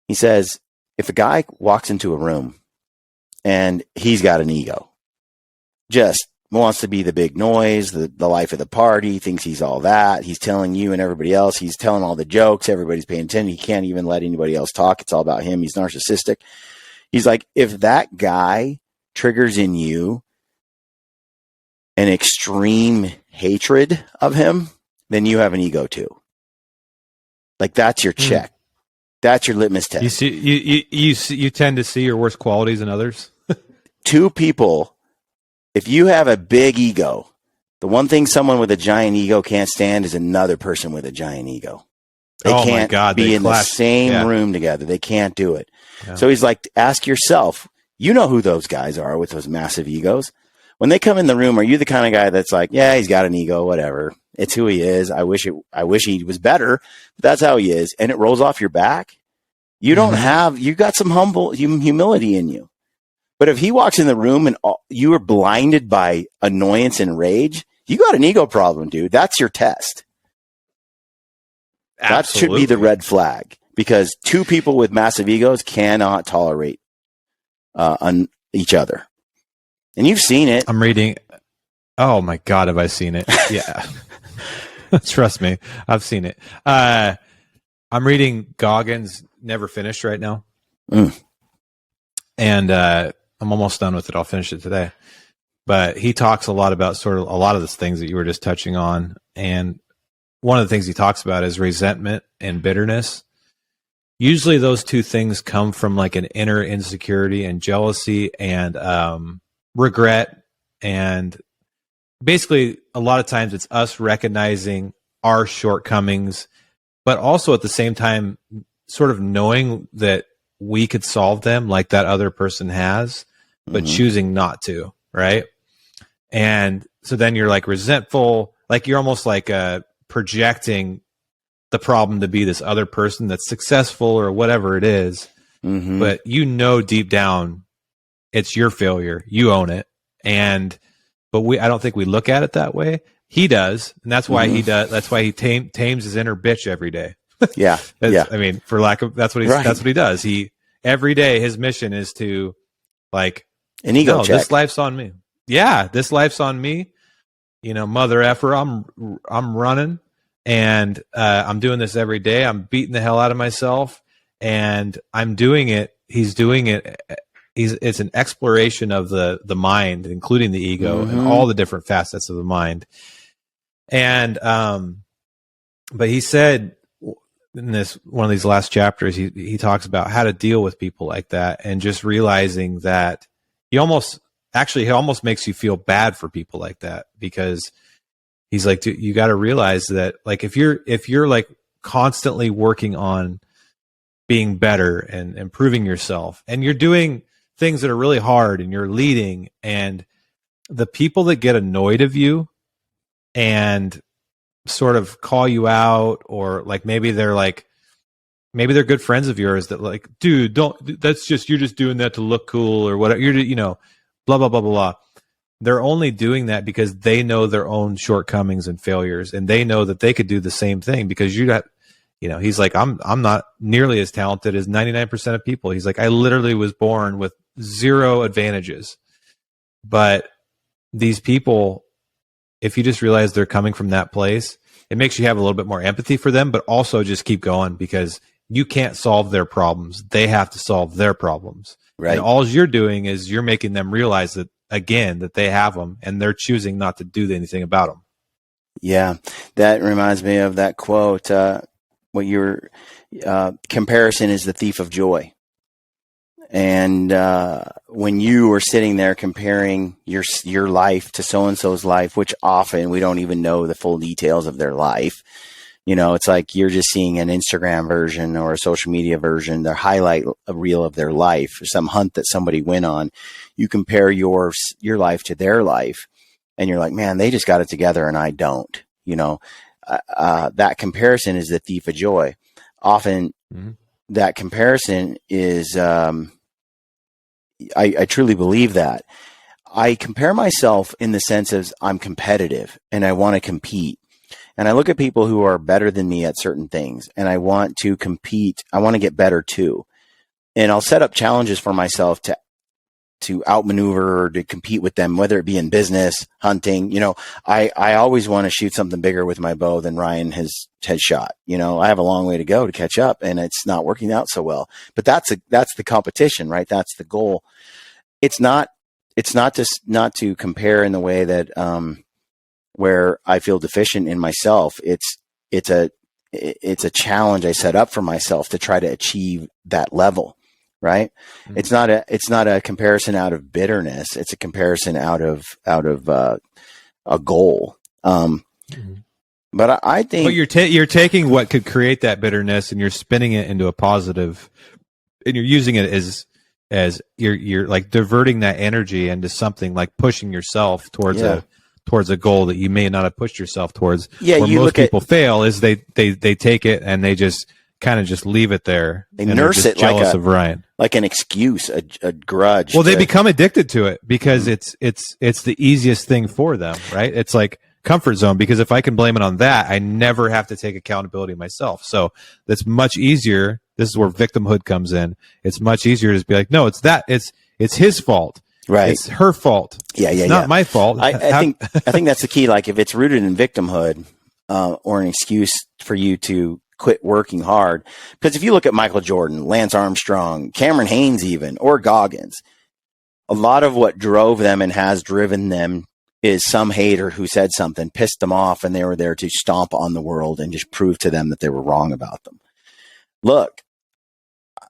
He says, if a guy walks into a room and he's got an ego, just wants to be the big noise, the life of the party, thinks he's all that. He's telling you and everybody else, he's telling all the jokes. Everybody's paying attention. He can't even let anybody else talk. It's all about him. He's narcissistic. He's like, if that guy triggers in you an extreme hatred of him, then you have an ego too. Like, that's your check. That's your litmus test. You tend to see your worst qualities in others. Two people, if you have a big ego, the one thing someone with a giant ego can't stand is another person with a giant ego. They can't be in the same room together. They can't do it. Yeah. So he's like, ask yourself, you know who those guys are with those massive egos. When they come in the room, are you the kind of guy that's like, yeah, he's got an ego, whatever. It's who he is. I wish he was better, but that's how he is. And it rolls off your back. You don't you got some humility in you. But if he walks in the room and you are blinded by annoyance and rage, you got an ego problem, dude. That's your test. That should be the red flag, because two people with massive egos cannot tolerate on each other. And you've seen it. I'm reading. Oh my God, have I seen it? Yeah. Trust me, I've seen it. I'm reading Goggins Never Finished right now. And I'm almost done with it. I'll finish it today. But he talks a lot about sort of a lot of the things that you were just touching on. And one of the things he talks about is resentment and bitterness. Usually those two things come from like an inner insecurity and jealousy and regret. And basically, a lot of times it's us recognizing our shortcomings, but also at the same time, sort of knowing that we could solve them like that other person has, but choosing not to, right? And so then you're like resentful, like you're almost like projecting the problem to be this other person that's successful or whatever it is. But you know deep down it's your failure. You own it. But I don't think we look at it that way. He does, and that's why he does. That's why he tames his inner bitch every day. Yeah. I mean, for lack of, that's what he does. Every day his mission is to like an ego check. This life's on me. Yeah, this life's on me. You know, mother effer, I'm running, and I'm doing this every day. I'm beating the hell out of myself, and I'm doing it. He's doing it. It's an exploration of the mind, including the ego and all the different facets of the mind. And but he said in this one of these last chapters, he talks about how to deal with people like that, and just realizing that he almost makes you feel bad for people like that, because he's like, you got to realize that like if you're like constantly working on being better and improving yourself, and you're doing things that are really hard, and you're leading, and the people that get annoyed of you and sort of call you out, or like maybe they're good friends of yours that like, dude, you're just doing that to look cool or whatever, blah, blah, blah, blah, blah. They're only doing that because they know their own shortcomings and failures, and they know that they could do the same thing, because he's like, I'm not nearly as talented as 99% of people. He's like, I literally was born with 0 advantages. But these people, if you just realize they're coming from that place, it makes you have a little bit more empathy for them, but also just keep going, because you can't solve their problems. They have to solve their problems. Right. And all you're doing is you're making them realize that, again, that they have them, and they're choosing not to do anything about them. Yeah. That reminds me of that quote, comparison is the thief of joy. And when you are sitting there comparing your life to so-and-so's life, which often we don't even know the full details of their life, it's like you're just seeing an Instagram version or a social media version, their highlight reel of their life, or some hunt that somebody went on. You compare your life to their life, and you're like, man, they just got it together and I don't. That comparison is the thief of joy. Often that comparison is, I truly believe that. I compare myself in the sense of I'm competitive and I want to compete. And I look at people who are better than me at certain things, and I want to compete. I want to get better too. And I'll set up challenges for myself to outmaneuver or to compete with them, whether it be in business, hunting. I always want to shoot something bigger with my bow than Ryan has shot. I have a long way to go to catch up, and it's not working out so well. But that's the competition, right? That's the goal. It's not just not to compare in the way that where I feel deficient in myself. It's a challenge I set up for myself to try to achieve that level. Right. Mm-hmm. It's not a comparison out of bitterness. It's a comparison out of a goal. But I think you're taking what could create that bitterness and you're spinning it into a positive, and you're using it as you're like diverting that energy into something, like pushing yourself towards a goal that you may not have pushed yourself towards. Yeah. Where most people fail is they take it and they just kind of just leave it there. They nurse it jealous of Ryan, like an excuse, a grudge. Well, they become addicted to it because it's the easiest thing for them, right? It's like, comfort zone, because if I can blame it on that, I never have to take accountability myself. So that's much easier. This is where victimhood comes in. It's much easier to just be like, no, it's his fault. Right. It's her fault. It's not my fault. I think that's the key. Like if it's rooted in victimhood, or an excuse for you to quit working hard. Because if you look at Michael Jordan, Lance Armstrong, Cameron Haynes even, or Goggins, a lot of what drove them and has driven them is some hater who said something, pissed them off, and they were there to stomp on the world and just prove to them that they were wrong about them. Look,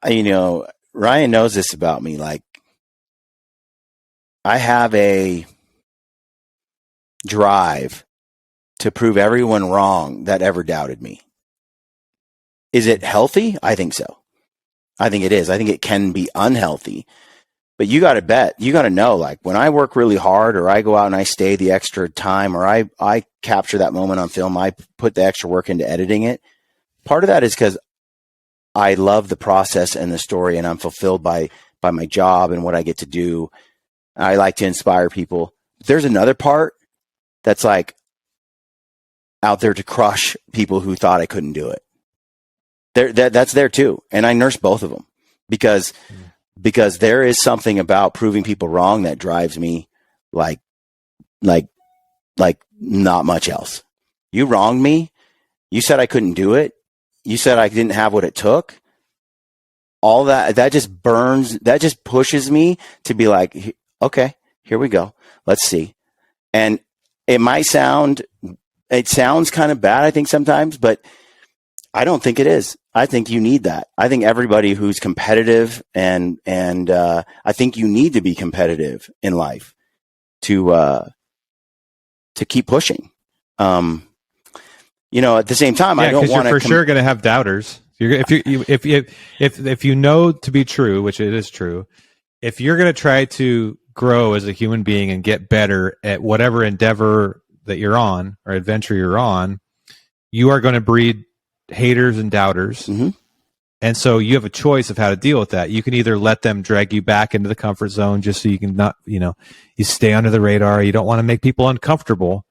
Ryan knows this about me. Like, I have a drive to prove everyone wrong that ever doubted me. Is it healthy? I think so. I think it is. I think it can be unhealthy. But you got to bet, you got to know, like when I work really hard or I go out and I stay the extra time or I capture that moment on film, I put the extra work into editing it. Part of that is because I love the process and the story and I'm fulfilled by my job and what I get to do. I like to inspire people. There's another part that's like out there to crush people who thought I couldn't do it. That's there too. And I nurse both of them because there is something about proving people wrong that drives me like not much else. You wronged me. You said I couldn't do it. You said I didn't have what it took. All that just burns. That just pushes me to be like, okay, here we go. Let's see. And it sounds kind of bad, I think sometimes, but I don't think it is. I think you need that. I think everybody who's competitive and I think you need to be competitive in life to keep pushing. At the same time, I don't want to. You're for sure going to have doubters. If you know to be true, which it is true, if you're going to try to grow as a human being and get better at whatever endeavor that you're on or adventure you're on, you are going to breed haters and doubters. Mm-hmm. And so you have a choice of how to deal with that. You can either let them drag you back into the comfort zone just so you can not, you stay under the radar. You don't want to make people uncomfortable.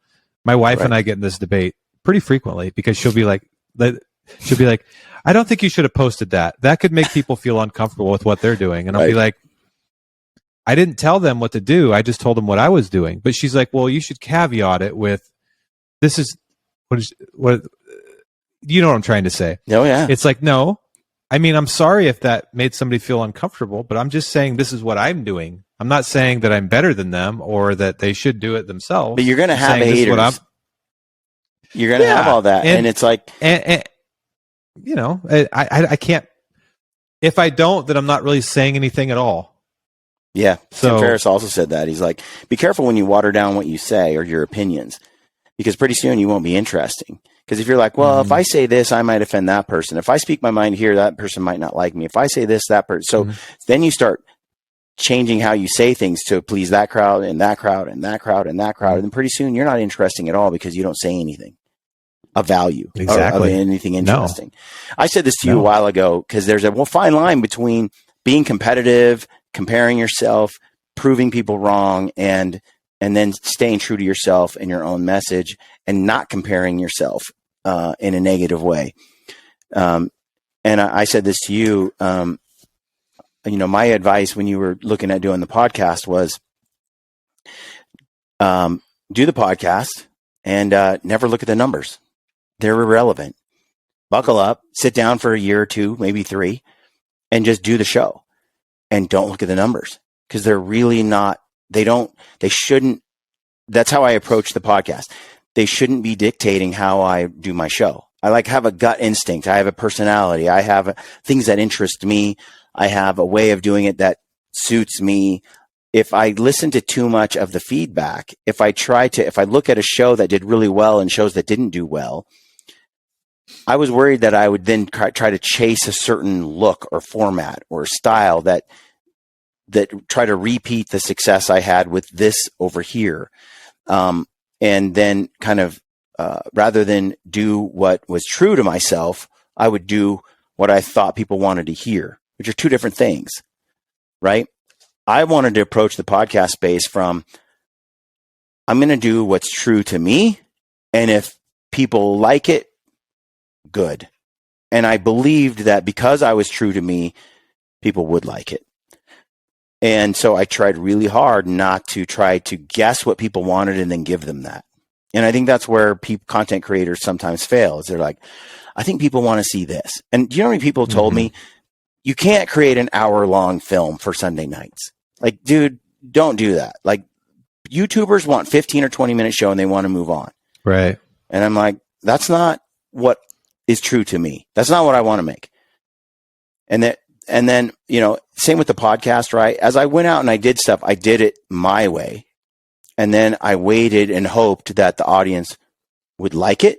My wife and I get in this debate pretty frequently because she'll be like, I don't think you should have posted that. That could make people feel uncomfortable with what they're doing. And I'll be like, I didn't tell them what to do. I just told them what I was doing. But she's like, well, you should caveat it with, what you know what I'm trying to say? Oh, yeah. It's like, no, I mean, I'm sorry if that made somebody feel uncomfortable, but I'm just saying this is what I'm doing. I'm not saying that I'm better than them or that they should do it themselves. But you're going to have haters. You're going to have all that. And it's like, I can't, if I don't, then I'm not really saying anything at all. Yeah. Tim Ferriss also said that. He's like, be careful when you water down what you say or your opinions, because pretty soon you won't be interesting. Because if you're like, well, if I say this, I might offend that person. If I speak my mind here, that person might not like me. If I say this, that person. So then you start changing how you say things to please that crowd and that crowd and that crowd and that crowd. And then pretty soon you're not interesting at all because you don't say anything of value, of anything interesting. No. I said this to you a while ago because there's a fine line between being competitive, comparing yourself, proving people wrong, and then staying true to yourself and your own message and not comparing yourself in a negative way. And I said this to you, my advice when you were looking at doing the podcast was do the podcast and never look at the numbers. They're irrelevant. Buckle up, sit down for a year or two, maybe 3, and just do the show. And don't look at the numbers because they're really not, they shouldn't, that's how I approach the podcast. They shouldn't be dictating how I do my show. I have a gut instinct. I have a personality. I have things that interest me. I have a way of doing it that suits me. If I listen to too much of the feedback, if I look at a show that did really well and shows that didn't do well, I was worried that I would then try to chase a certain look or format or style that try to repeat the success I had with this over here. And then kind of, rather than do what was true to myself, I would do what I thought people wanted to hear, which are two different things, right? I wanted to approach the podcast space from, I'm going to do what's true to me And if people like it, good. And I believed that because I was true to me, people would like it. And so I tried really hard not to try to guess what people wanted and then give them that. And I think that's where content creators sometimes fail, is they're like, I think people want to see this. And do you know how many people told me, you can't create an hour-long film for Sunday nights? Like, dude, don't do that. Like, YouTubers want 15 or 20-minute show and they want to move on. Right. And I'm like, that's not what is true to me. That's not what I want to make. And then, you know, same with the podcast, right? As I went out and I did stuff, I did it my way. And then I waited and hoped that the audience would like it.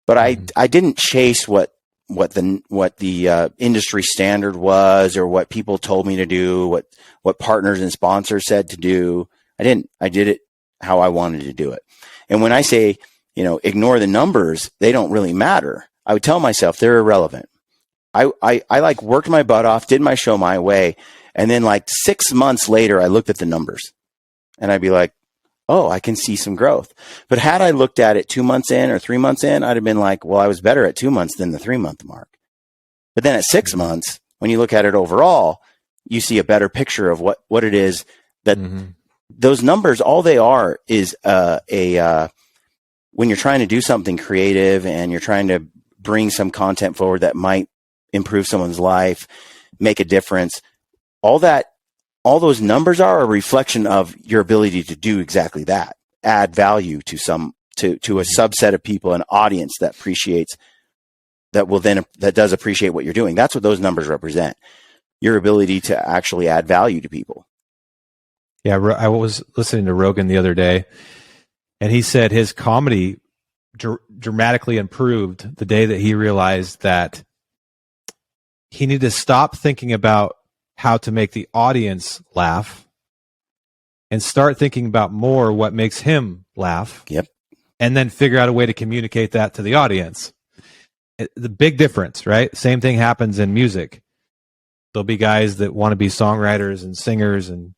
But I didn't chase what the industry standard was, or what people told me to do, what partners and sponsors said to do. I didn't. I did it how I wanted to do it. And when I say, you know, ignore the numbers, they don't really matter. I would tell myself they're irrelevant. I like worked my butt off, did my show my way. And then like 6 months later, I looked at the numbers and I'd be like, oh, I can see some growth. But had I looked at it 2 months in or 3 months in, I'd have been like, well, I was better at 2 months than the 3 month mark. But then at 6 months, when you look at it overall, you see a better picture of what it is that those numbers, all they are is when you're trying to do something creative and you're trying to bring some content forward that might improve someone's life, make a difference, all those numbers are a reflection of your ability to do exactly that, add value to a subset of people, an audience that appreciates, that does appreciate what you're doing. That's what those numbers represent, your ability to actually add value to people. Yeah, I was listening to Rogan the other day, and he said his comedy dramatically improved the day that he realized that he needed to stop thinking about how to make the audience laugh and start thinking about more what makes him laugh. Yep. And then figure out a way to communicate that to the audience. The big difference, right? Same thing happens in music. There'll be guys that want to be songwriters and singers, and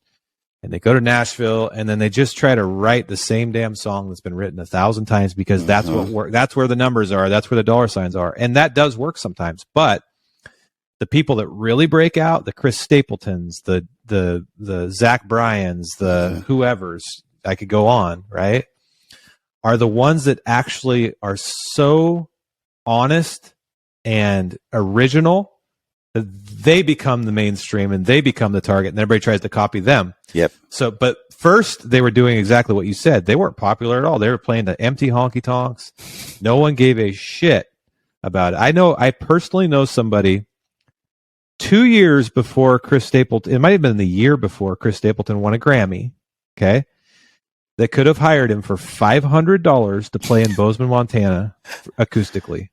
they go to Nashville and then they just try to write the same damn song that's been written 1,000 times because that's that's where the numbers are. That's where the dollar signs are. And that does work sometimes. But the people that really break out, the Chris Stapletons, the Zach Bryans, the whoever's, I could go on, right, are the ones that actually are so honest and original that they become the mainstream and they become the target and everybody tries to copy them. Yep. So, but first they were doing exactly what you said. They weren't popular at all. They were playing the empty honky tonks. No one gave a shit about it. I personally know somebody 2 years before Chris Stapleton, it might have been the year before Chris Stapleton won a Grammy, okay, that could have hired him for $500 to play in Bozeman, Montana acoustically.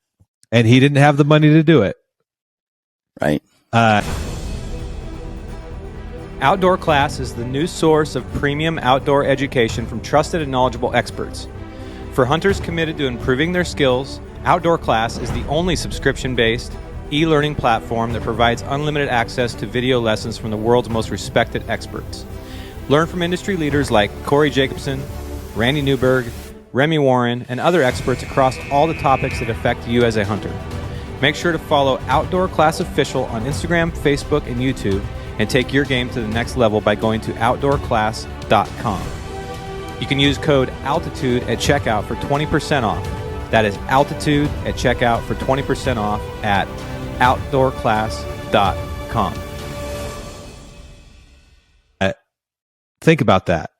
And he didn't have the money to do it. Right. Outdoor Class is the new source of premium outdoor education from trusted and knowledgeable experts. For hunters committed to improving their skills, Outdoor Class is the only subscription-based e-learning platform that provides unlimited access to video lessons from the world's most respected experts. Learn from industry leaders like Corey Jacobson, Randy Newberg, Remy Warren, and other experts across all the topics that affect you as a hunter. Make sure to follow Outdoor Class Official on Instagram, Facebook, and YouTube, and take your game to the next level by going to outdoorclass.com. You can use code ALTITUDE at checkout for 20% off. That is ALTITUDE at checkout for 20% off at outdoorclass.com. Think about that.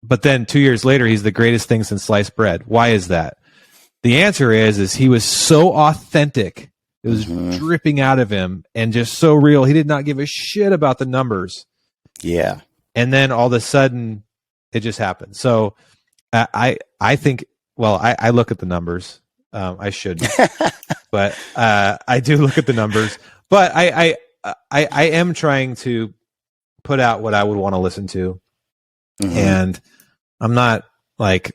But then 2 years later, he's the greatest thing since sliced bread. Why is that? The answer is he was so authentic. It was dripping out of him and just so real. He did not give a shit about the numbers. Yeah. And then all of a sudden, it just happened. So I think, well, I look at the numbers. I shouldn't, but I do look at the numbers. But I am trying to put out what I would want to listen to. And I'm not like,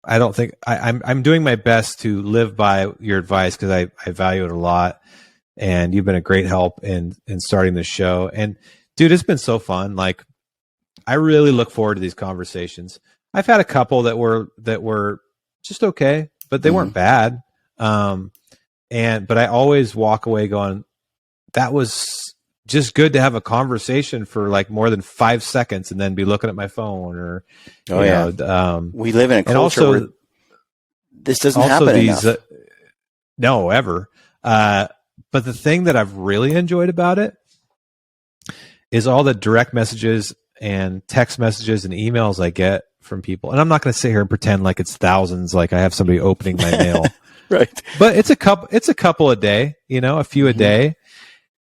I don't think I'm doing my best to live by your advice because I value it a lot, and you've been a great help in starting this show. And dude, it's been so fun. Like, I really look forward to these conversations. I've had a couple that were just okay, but they weren't bad. But I always walk away going, that was just good to have a conversation for like more than 5 seconds and then be looking at my phone or, you know, we live in a culture and also, where this doesn't happen enough. No, ever. But the thing that I've really enjoyed about it is all the direct messages and text messages and emails I get from people. And I'm not going to sit here and pretend like it's thousands, like I have somebody opening my mail. Right. But it's a couple a day, you know, a few a day.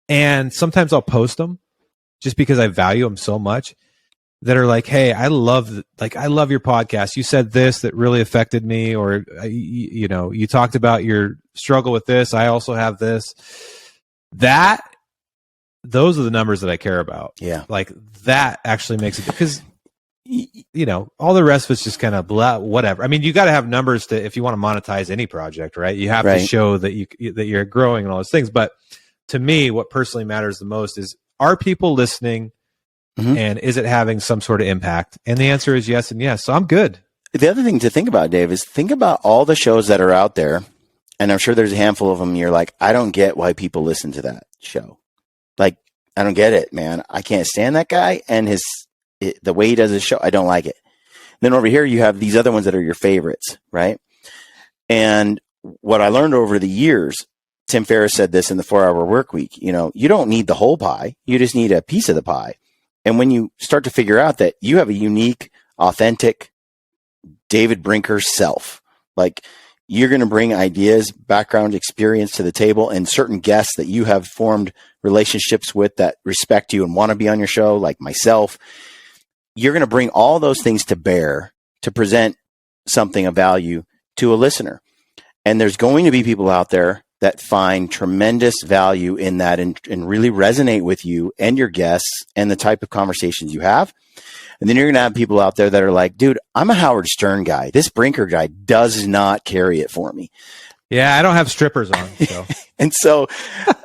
And sometimes I'll post them just because I value them so much, that are like, hey, I love your podcast. You said this that really affected me, or you know, you talked about your struggle with this. I also have this. Those are the numbers that I care about. Yeah. Like that actually makes it, because you know, all the rest of it's just kind of blah, whatever. I mean, you got to have numbers to, if you want to monetize any project, right? You have to show that you're growing and all those things. But to me, what personally matters the most is, are people listening? And is it having some sort of impact? And the answer is yes and yes. So I'm good. The other thing to think about, Dave, is think about all the shows that are out there. And I'm sure there's a handful of them. You're like, I don't get why people listen to that show. Like, I don't get it, man. I can't stand that guy and the way he does his show. I don't like it. Then over here, you have these other ones that are your favorites, right? And what I learned over the years, Tim Ferriss said this in the 4-Hour Work Week, you know, you don't need the whole pie. You just need a piece of the pie. And when you start to figure out that you have a unique, authentic David Brinker self, like you're going to bring ideas, background, experience to the table, and certain guests that you have formed relationships with that respect you and want to be on your show, like myself, you're going to bring all those things to bear to present something of value to a listener. And there's going to be people out there that find tremendous value in that and really resonate with you and your guests and the type of conversations you have. And then you're going to have people out there that are like, dude, I'm a Howard Stern guy. This Brinker guy does not carry it for me. Yeah, I don't have strippers on. So. And so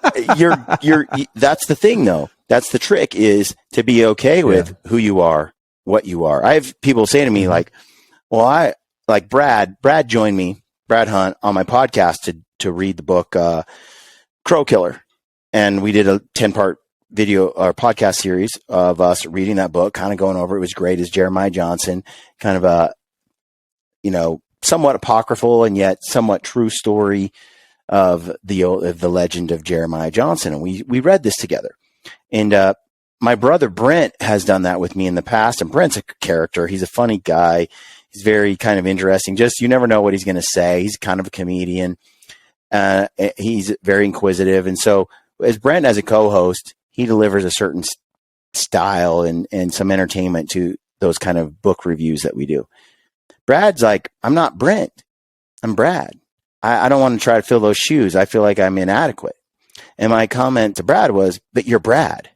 that's the thing though. That's the trick, is to be okay with who you are, what you are. I have people say to me like, well, Brad joined me, Brad Hunt, on my podcast to read the book Crow Killer, and we did a 10-part video or podcast series of us reading that book, kind of going over it. It was great. As Jeremiah Johnson, kind of a, you know, somewhat apocryphal and yet somewhat true story of the legend of Jeremiah Johnson, and we read this together. And my brother Brent has done that with me in the past, and Brent's a character. He's a funny guy. He's very kind of interesting. Just, you never know what he's going to say. He's kind of a comedian. He's very inquisitive. And so as Brent, as a co-host, he delivers a certain style and some entertainment to those kind of book reviews that we do. Brad's like, I'm not Brent. I'm Brad. I don't want to try to fill those shoes. I feel like I'm inadequate. And my comment to Brad was, but you're Brad.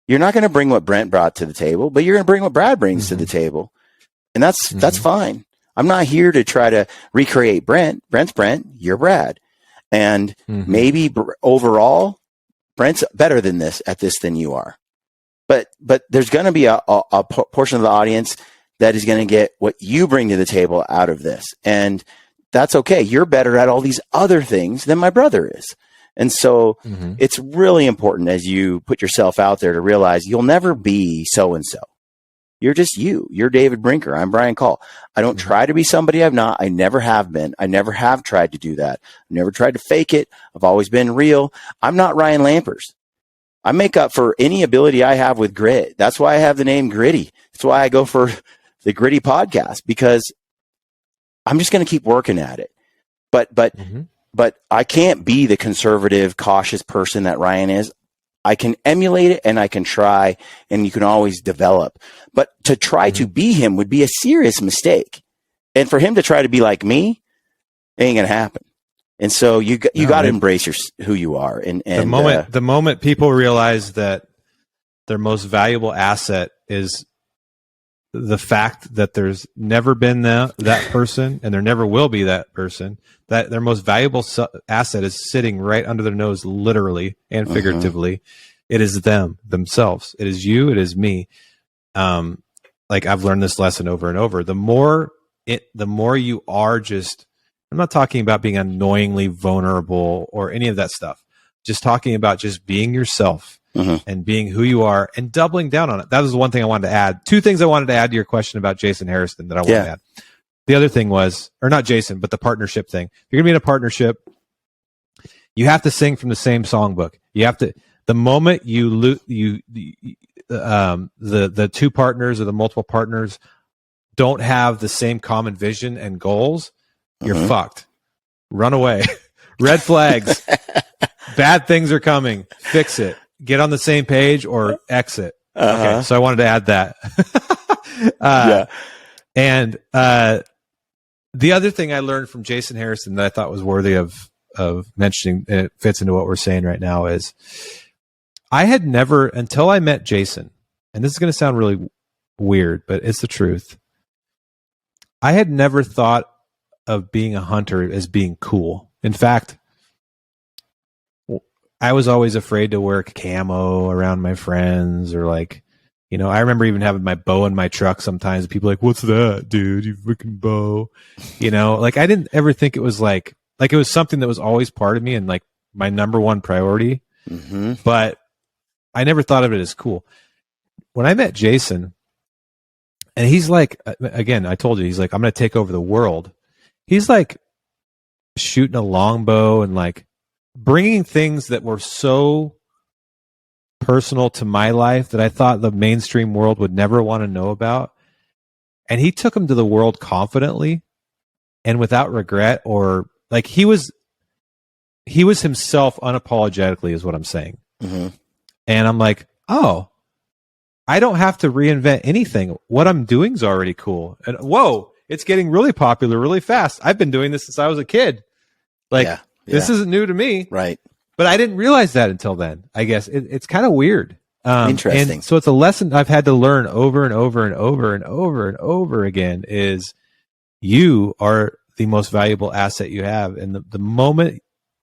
You're not going to bring what Brent brought to the table, but you're going to bring what Brad brings to the table. And that's fine. I'm not here to try to recreate Brent. Brent's Brent. You're Brad. And maybe overall, Brent's better than this at this than you are. But there's going to be a portion of the audience that is going to get what you bring to the table out of this. And that's okay. You're better at all these other things than my brother is. And so it's really important as you put yourself out there to realize you'll never be so-and-so. You're just you. You're David Brinker. I'm Brian Call. I don't try to be somebody I'm not. I never have been. I never have tried to do that. I never tried to fake it. I've always been real. I'm not Ryan Lampers. I make up for any ability I have with grit. That's why I have the name Gritty. That's why I go for the Gritty podcast, because I'm just going to keep working at it. But I can't be the conservative, cautious person that Ryan is. I can emulate it and I can try, and you can always develop. But to try to be him would be a serious mistake. And for him to try to be like me, it ain't going to happen. And so you got to embrace who you are. And the moment people realize that their most valuable asset is the fact that there's never been that person, and there never will be that person, that their most valuable asset is sitting right under their nose, literally and figuratively. It is themselves. It is you. It is me. Like, I've learned this lesson over and over. The more the more you are just, I'm not talking about being annoyingly vulnerable or any of that stuff. Just talking about just being yourself and being who you are and doubling down on it. That was the one thing I wanted to add. Two things I wanted to add to your question about Jason Hairston that I wanted to add. The other thing was, or not Jason, but the partnership thing. If you're going to be in a partnership, you have to sing from the same songbook. You have to, the moment the two partners or the multiple partners don't have the same common vision and goals, you're fucked. Run away. Red flags. Bad things are coming. Fix it. Get on the same page or exit. Okay, so I wanted to add that. And the other thing I learned from Jason Hairston that I thought was worthy of mentioning, and it fits into what we're saying right now, is I had never, until I met Jason, and this is going to sound really weird, but it's the truth. I had never thought of being a hunter as being cool. In fact, I was always afraid to wear camo around my friends, or like, you know, I remember even having my bow in my truck sometimes. People like, what's that, dude? You freaking bow. You know, like I didn't ever think it was like it was something that was always part of me and like my number one priority. But I never thought of it as cool. When I met Jason, and he's like, again, I told you, he's like, I'm going to take over the world. He's like shooting a longbow and like bringing things that were so personal to my life that I thought the mainstream world would never want to know about. And he took them to the world confidently and without regret, or like he was himself unapologetically is what I'm saying. And I'm like, oh, I don't have to reinvent anything. What I'm doing is already cool. And whoa, it's getting really popular really fast. I've been doing this since I was a kid. Like this isn't new to me. Right. But I didn't realize that until then. I guess it's kind of weird. Interesting. And so it's a lesson I've had to learn over and over and over and over and over again is you are the most valuable asset you have. And the moment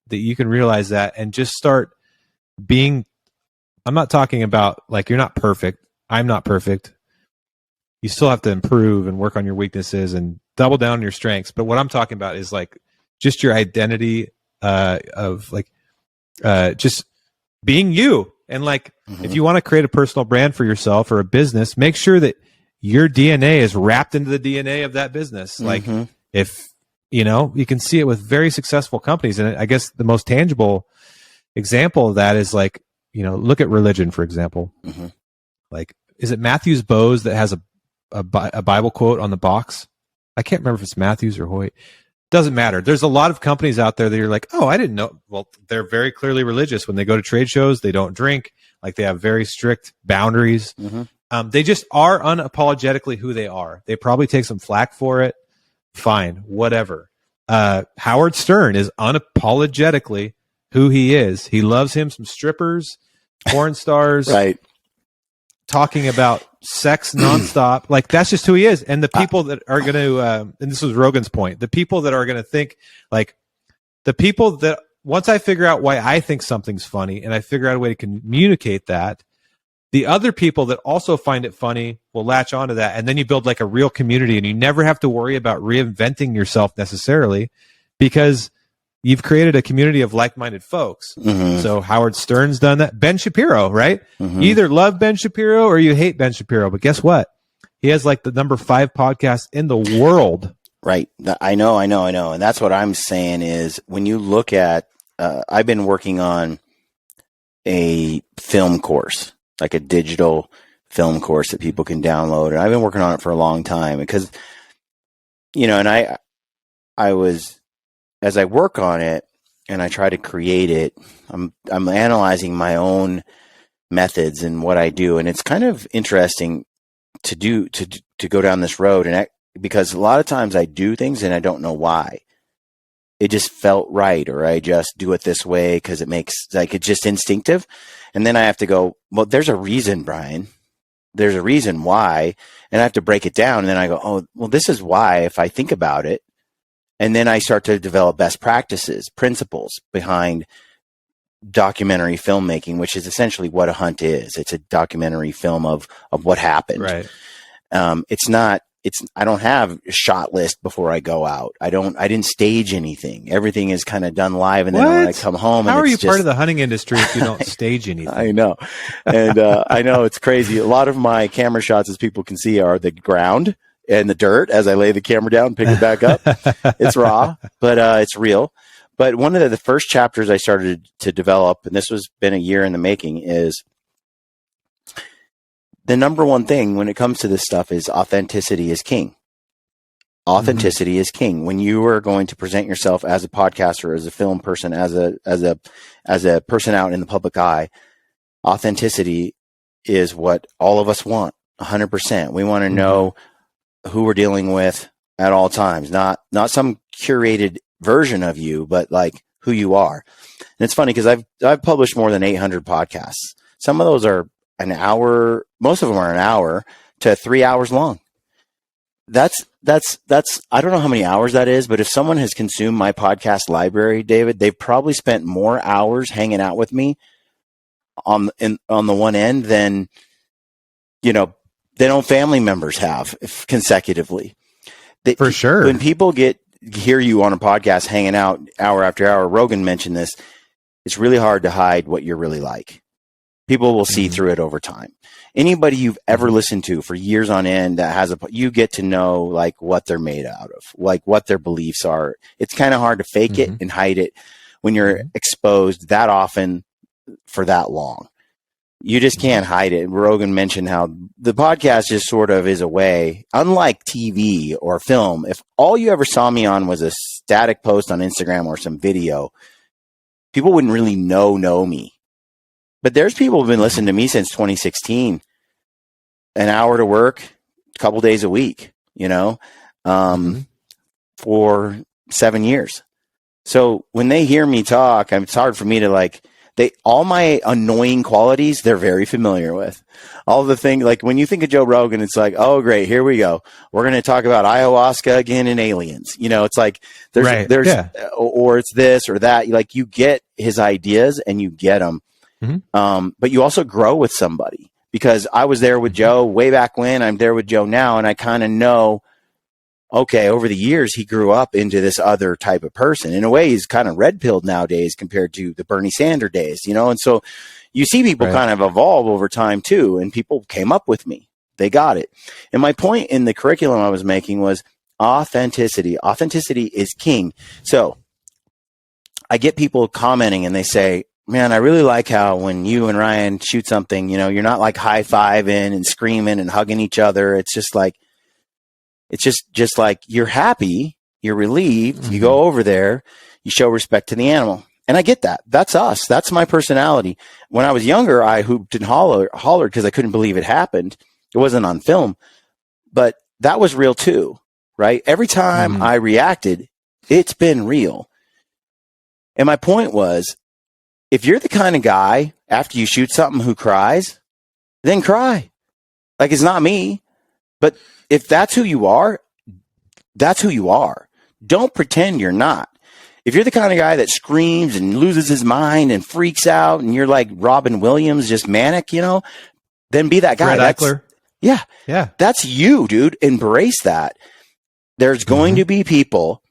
that you can realize that and just start being, I'm not talking about like, you're not perfect. I'm not perfect. You still have to improve and work on your weaknesses and double down on your strengths. But what I'm talking about is like just your identity of like just being you. And like, if you want to create a personal brand for yourself or a business, make sure that your DNA is wrapped into the DNA of that business. Like if, you know, you can see it with very successful companies. And I guess the most tangible example of that is like, you know, look at religion, for example. Like, is it Matthew's Bows that has a Bible quote on the box? I can't remember if it's Matthew's or Hoyt. Doesn't matter. There's a lot of companies out there that you're like, oh, I didn't know. Well, they're very clearly religious. When they go to trade shows, they don't drink. Like they have very strict boundaries. They just are unapologetically who they are. They probably take some flack for it. Fine, whatever. Howard Stern is unapologetically who he is. He loves him some strippers, porn stars, right? Talking about sex nonstop. Like that's just who he is. And the people that are going to, and this was Rogan's point, the people that are going to think like the people that once I figure out why I think something's funny and I figure out a way to communicate that, the other people that also find it funny will latch onto that. And then you build like a real community and you never have to worry about reinventing yourself necessarily because you've created a community of like-minded folks. So Howard Stern's done that. Ben Shapiro, right? You either love Ben Shapiro or you hate Ben Shapiro. But guess what? He has like the number 5 podcast in the world. Right. I know. And that's what I'm saying is when you look at, I've been working on a film course, like a digital film course that people can download. And I've been working on it for a long time because, you know, and I was, as I work on it and I try to create it, I'm analyzing my own methods and what I do. And it's kind of interesting to go down this road. And because a lot of times I do things and I don't know why. It just felt right, or I just do it this way because it makes like it's just instinctive. And then I have to go, well, there's a reason, Brian. There's a reason why. And I have to break it down. And then I go, oh, well, this is why if I think about it. And then I start to develop best practices, principles behind documentary filmmaking, which is essentially what a hunt is. It's a documentary film of what happened. Right. It's not I don't have a shot list before I go out. I didn't stage anything. Everything is kind of done live. And then when I come home, how and are you just part of the hunting industry if you don't stage anything? I know. And I know it's crazy. A lot of my camera shots, as people can see, are the ground and the dirt as I lay the camera down and pick it back up. It's raw, but it's real. But one of the first chapters I started to develop, and this was been a year in the making, is the number one thing when it comes to this stuff is authenticity is king. Authenticity is king. When you are going to present yourself as a podcaster, as a film person, as a person out in the public eye, authenticity is what all of us want. 100%. We want to know who we're dealing with at all times, not some curated version of you, but like who you are. And it's funny because I've published more than 800 podcasts. Some of those are an hour. Most of them are an hour to 3 hours long. That's I don't know how many hours that is, but if someone has consumed my podcast library, David, they've probably spent more hours hanging out with me on the one end than, their own family members have consecutively. For sure. When people hear you on a podcast hanging out hour after hour, Rogan mentioned this, it's really hard to hide what you're really like. People will see through it over time. Anybody you've ever listened to for years on end that you get to know like what they're made out of, like what their beliefs are. It's kind of hard to fake it and hide it when you're exposed that often for that long. You just can't hide it. Rogan mentioned how the podcast just sort of is a way, unlike TV or film. If all you ever saw me on was a static post on Instagram or some video, people wouldn't really know me. But there's people who've been listening to me since 2016, an hour to work, a couple days a week, for 7 years. So when they hear me talk, it's hard for me to all my annoying qualities, they're very familiar with. All the things, like when you think of Joe Rogan, it's like, oh, great, here we go. We're going to talk about ayahuasca again and aliens. It's like or it's this or that. Like you get his ideas and you get them. But you also grow with somebody, because I was there with Joe way back when. I'm there with Joe now, and I kind of know, okay, over the years, he grew up into this other type of person. In a way, he's kind of red-pilled nowadays compared to the Bernie Sanders days, and so you see people kind of evolve over time too, and people came up with me. They got it. And my point in the curriculum I was making was authenticity. Authenticity is king. So I get people commenting and they say, man, I really like how when you and Ryan shoot something, you're not like high-fiving and screaming and hugging each other. It's just like, you're happy, you're relieved, you go over there, you show respect to the animal. And I get that. That's us. That's my personality. When I was younger, I hooped and hollered because I couldn't believe it happened. It wasn't on film, but that was real too, right? Every time I reacted, it's been real. And my point was, if you're the kind of guy after you shoot something who cries, then cry. Like, it's not me. But if that's who you are, that's who you are. Don't pretend you're not. If you're the kind of guy that screams and loses his mind and freaks out and you're like Robin Williams, just manic, then be that guy. Fred Eichler. Yeah. That's you, dude. Embrace that. There's going to be people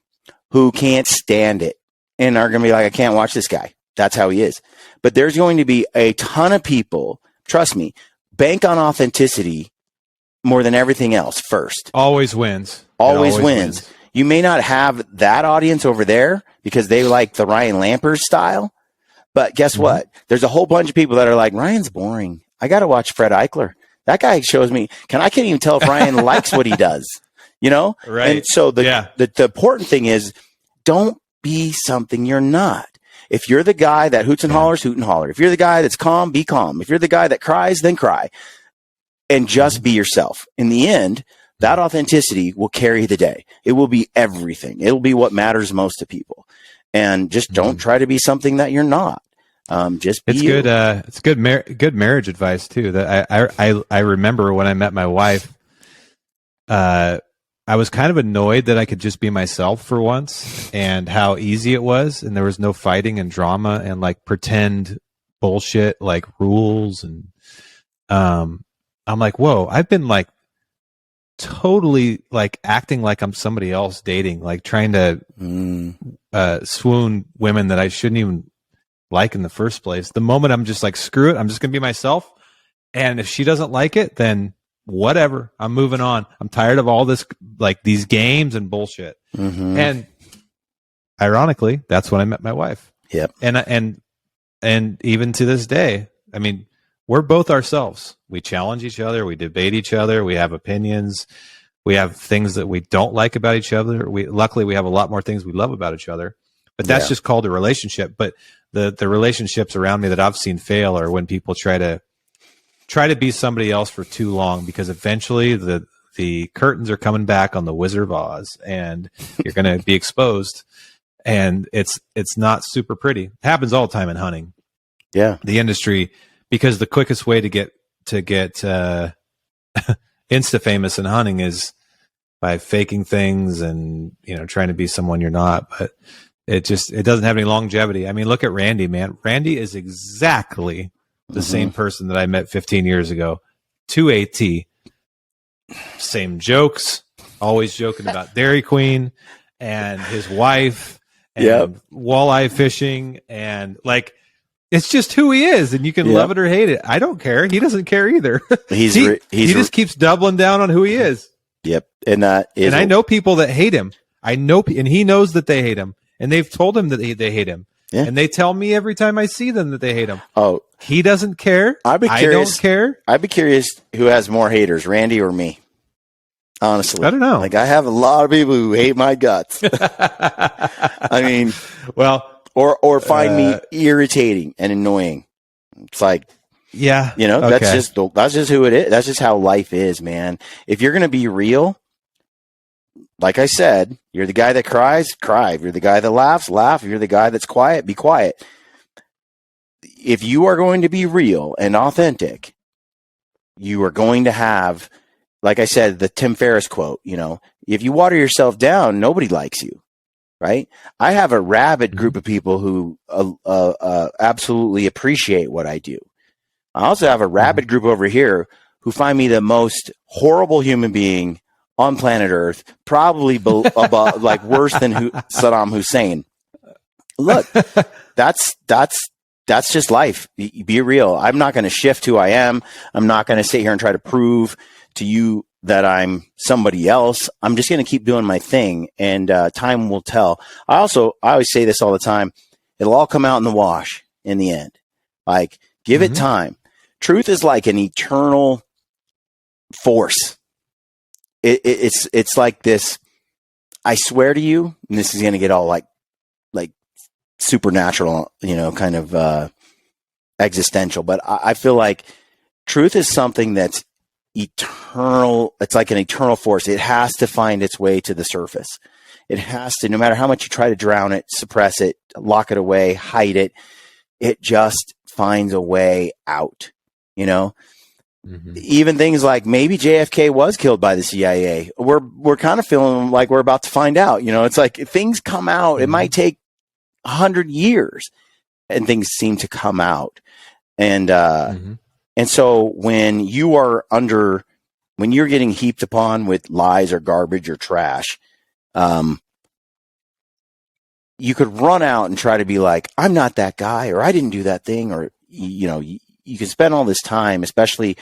who can't stand it and are going to be like, I can't watch this guy. That's how he is. But there's going to be a ton of people, trust me, bank on authenticity more than everything else first. Always wins. Always wins. You may not have that audience over there because they like the Ryan Lampers style. But guess what? There's a whole bunch of people that are like, Ryan's boring. I got to watch Fred Eichler. That guy shows me. I can't even tell if Ryan likes what he does, Right. And so the important thing is, don't be something you're not. If you're the guy that hoots and hollers, hoot and holler. If you're the guy that's calm, be calm. If you're the guy that cries, then cry. And just be yourself. In the end, that authenticity will carry the day. It will be everything. It'll be what matters most to people. And just don't try to be something that you're not. Just be you. It's good marriage advice too. That I remember when I met my wife, I was kind of annoyed that I could just be myself for once and how easy it was. And there was no fighting and drama and like pretend bullshit, like rules. And, I'm like, whoa, I've been like totally like acting like I'm somebody else dating, like trying to swoon women that I shouldn't even like in the first place. The moment I'm just like, screw it, I'm just gonna be myself. And if she doesn't like it, then whatever, I'm moving on. I'm tired of all this, like these games and bullshit. And ironically, that's when I met my wife. Yep. And even to this day, I mean, we're both ourselves. We challenge each other. We debate each other. We have opinions. We have things that we don't like about each other. Luckily, we have a lot more things we love about each other. But that's just called a relationship. But the relationships around me that I've seen fail are when people try to be somebody else for too long, because eventually the curtains are coming back on the Wizard of Oz, and you're going to be exposed. And it's not super pretty. It happens all the time in hunting. Yeah. The industry, because the quickest way to get insta famous in hunting is by faking things and, you know, trying to be someone you're not. But it doesn't have any longevity. I mean, look at Randy, man. Randy is exactly the same person that I met 15 years ago, to a T. Same jokes, always joking about Dairy Queen and his wife and walleye fishing, and like, it's just who he is, and you can love it or hate it. I don't care. He doesn't care either. He just keeps doubling down on who he is. Yep. And I know people that hate him. And he knows that they hate him, and they've told him that they hate him. Yeah. And they tell me every time I see them that they hate him. Oh, he doesn't care. I don't care. I'd be curious who has more haters, Randy or me. Honestly, I don't know. Like, I have a lot of people who hate my guts. I mean, well, or find me irritating and annoying. It's like, yeah, you know, that's just who it is. That's just how life is, man. If you're gonna be real, like I said, you're the guy that cries, cry. If you're the guy that laughs, laugh. If you're the guy that's quiet, be quiet. If you are going to be real and authentic, you are going to have, like I said, the Tim Ferriss quote, you know, if you water yourself down, nobody likes you, right? I have a rabid group of people who absolutely appreciate what I do. I also have a rabid group over here who find me the most horrible human being on planet Earth, probably above, like worse than Saddam Hussein. Look, that's just life. Be real. I'm not going to shift who I am. I'm not going to sit here and try to prove to you that I'm somebody else. I'm just going to keep doing my thing, and time will tell. I always say this all the time. It'll all come out in the wash in the end. Like, give it time. Truth is like an eternal force. It's like this. I swear to you, and this is going to get all like supernatural, you know, kind of existential. But I feel like truth is something that's eternal. It's like an eternal force. It has to find its way to the surface. It has to, no matter how much you try to drown it, suppress it, lock it away, hide it, it just finds a way out, you know? Even things like maybe JFK was killed by the CIA. We're kind of feeling like we're about to find out, you know? It's like things come out. It might take 100 years and things seem to come out. And so when you're getting heaped upon with lies or garbage or trash, you could run out and try to be like, I'm not that guy, or I didn't do that thing. Or, you know, you can spend all this time, especially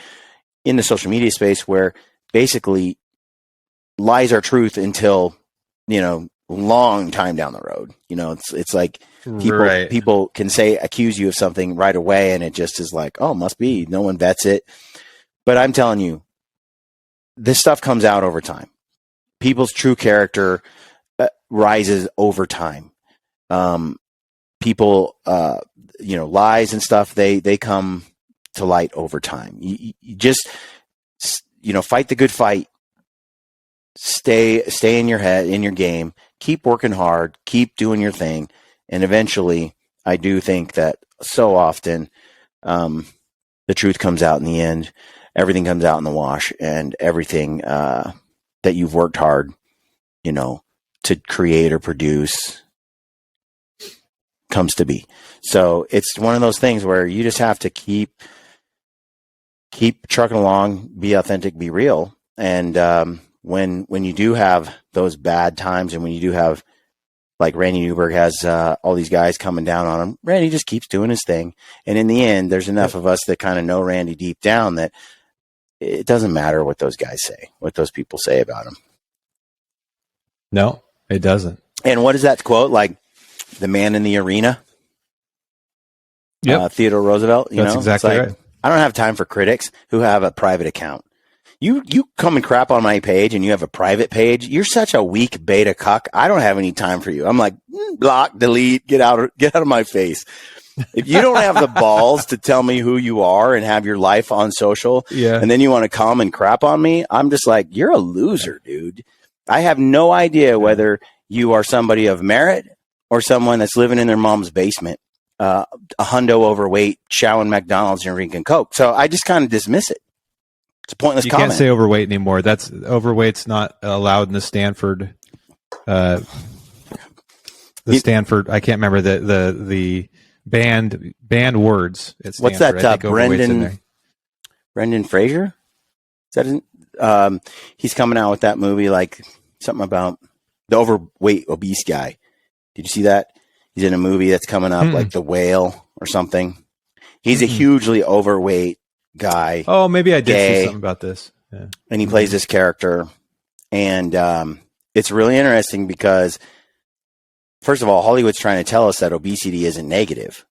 in the social media space, where basically lies are truth until, you know, long time down the road. You know, it's like people can accuse you of something right away, and it just is like, oh, must be. No one vets it. But I'm telling you, this stuff comes out over time. People's true character rises over time. People, you know, lies and stuff, they come to light over time. You just, you know, fight the good fight. Stay in your head, in your game. Keep working hard. Keep doing your thing. And eventually, I do think that so often the truth comes out in the end. Everything comes out in the wash, and everything that you've worked hard, you know, to create or produce comes to be. So it's one of those things where you just have to keep trucking along, be authentic, be real. And when you do have those bad times, and when you do have, like Randy Newberg has all these guys coming down on him, Randy just keeps doing his thing. And in the end, there's enough of us that kind of know Randy deep down that it doesn't matter what those guys say, what those people say about him. No, it doesn't. And what is that quote? Like, the man in the arena? Yep. Theodore Roosevelt. That's exactly right. I don't have time for critics who have a private account. You come and crap on my page and you have a private page. You're such a weak beta cuck. I don't have any time for you. I'm like, block, delete, get out of my face. If you don't have the balls to tell me who you are and have your life on social, and then you want to come and crap on me, I'm just like, you're a loser, dude. I have no idea whether you are somebody of merit or someone that's living in their mom's basement, a hundo overweight, chowing McDonald's and drinking Coke. So I just kind of dismiss it. It's a pointless comment. You can't say overweight anymore. That's overweight's not allowed in the Stanford. Stanford. I can't remember the banned words. What's that? Brendan Fraser. Is that he's coming out with that movie, like something about the overweight obese guy. Did you see that? He's in a movie that's coming up, like The Whale or something. He's a hugely overweight guy. Oh, maybe I did see something about this. Yeah. And he plays this character. And it's really interesting because, first of all, Hollywood's trying to tell us that obesity isn't negative.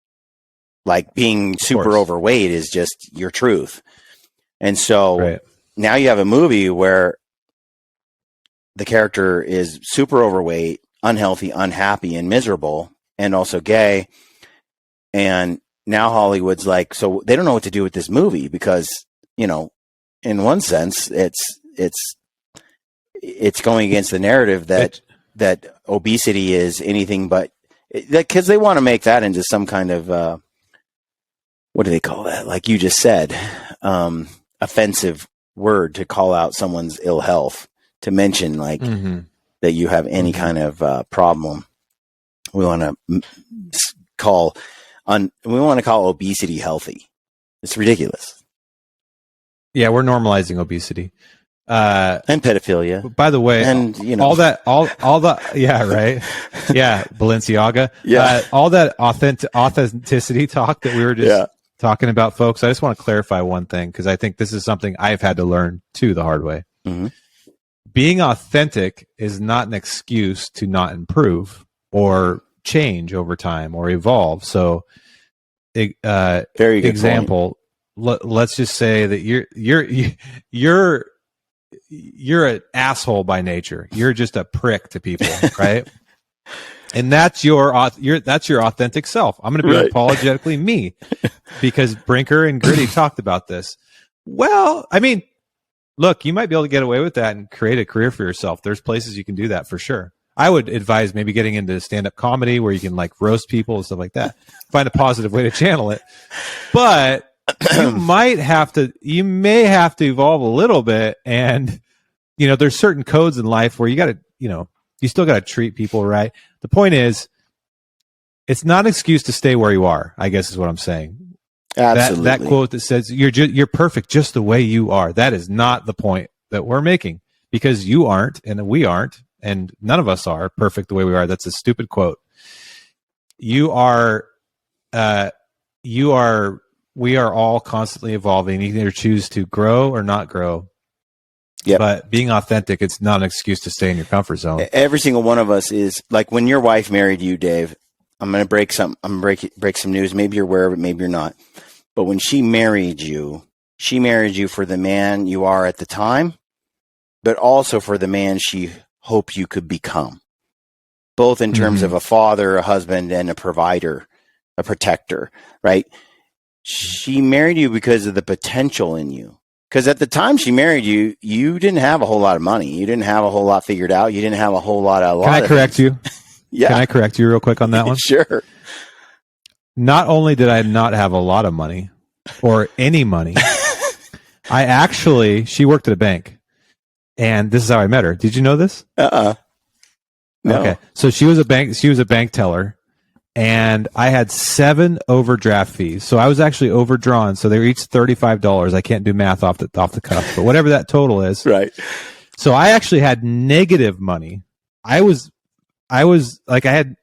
Like, being super overweight is just your truth. And so now you have a movie where the character is super overweight, unhealthy, unhappy, and miserable, and also gay. And now Hollywood's like, so they don't know what to do with this movie because, you know, in one sense, it's going against the narrative that obesity is anything but, because they want to make that into some kind of what do they call that? Like you just said, offensive word to call out someone's ill health, to mention like that you have any kind of problem. We want to call obesity healthy. It's ridiculous. Yeah, we're normalizing obesity. And pedophilia. By the way, and you know, all the yeah, right. Yeah. Balenciaga. Yeah. All that authenticity talk that we were just talking about, folks. I just want to clarify one thing, because I think this is something I've had to learn too the hard way. Being authentic is not an excuse to not improve or change over time or evolve. So, very good example. Let's just say that you're an asshole by nature. You're just a prick to people, right? And that's your authentic self. I'm going to be apologetically me, because Brinker and Gritty talked about this. Well, I mean, look, you might be able to get away with that and create a career for yourself. There's places you can do that for sure. I would advise maybe getting into stand-up comedy where you can like roast people and stuff like that. Find a positive way to channel it. But you may have to evolve a little bit. And, you know, there's certain codes in life where you got to, you know, you still got to treat people right. The point is, it's not an excuse to stay where you are, I guess is what I'm saying. Absolutely. That quote that says you're perfect just the way you are. That is not the point that we're making, because you aren't, and we aren't, and none of us are perfect the way we are. That's a stupid quote. We are all constantly evolving. You can either choose to grow or not grow. Yep. But being authentic, it's not an excuse to stay in your comfort zone. Every single one of us is like, when your wife married you, Dave. I'm going to break some news. Maybe you're aware of it, maybe you're not. But when she married you for the man you are at the time, but also for the man she hoped you could become, both in terms of a father, a husband, and a provider, a protector, right? She married you because of the potential in you. Because at the time she married you, you didn't have a whole lot of money. You didn't have a whole lot figured out. You didn't have a whole lot of. Can I correct you? Yeah. Can I correct you real quick on that one? Sure. Not only did I not have a lot of money or any money, she worked at a bank, and this is how I met her. Did you know this? No. Okay. So she was a bank teller, and I had 7 overdraft fees. So I was actually overdrawn. So they were each $35. I can't do math off the cuff, but whatever that total is. Right. So I actually had negative money. I was like, I had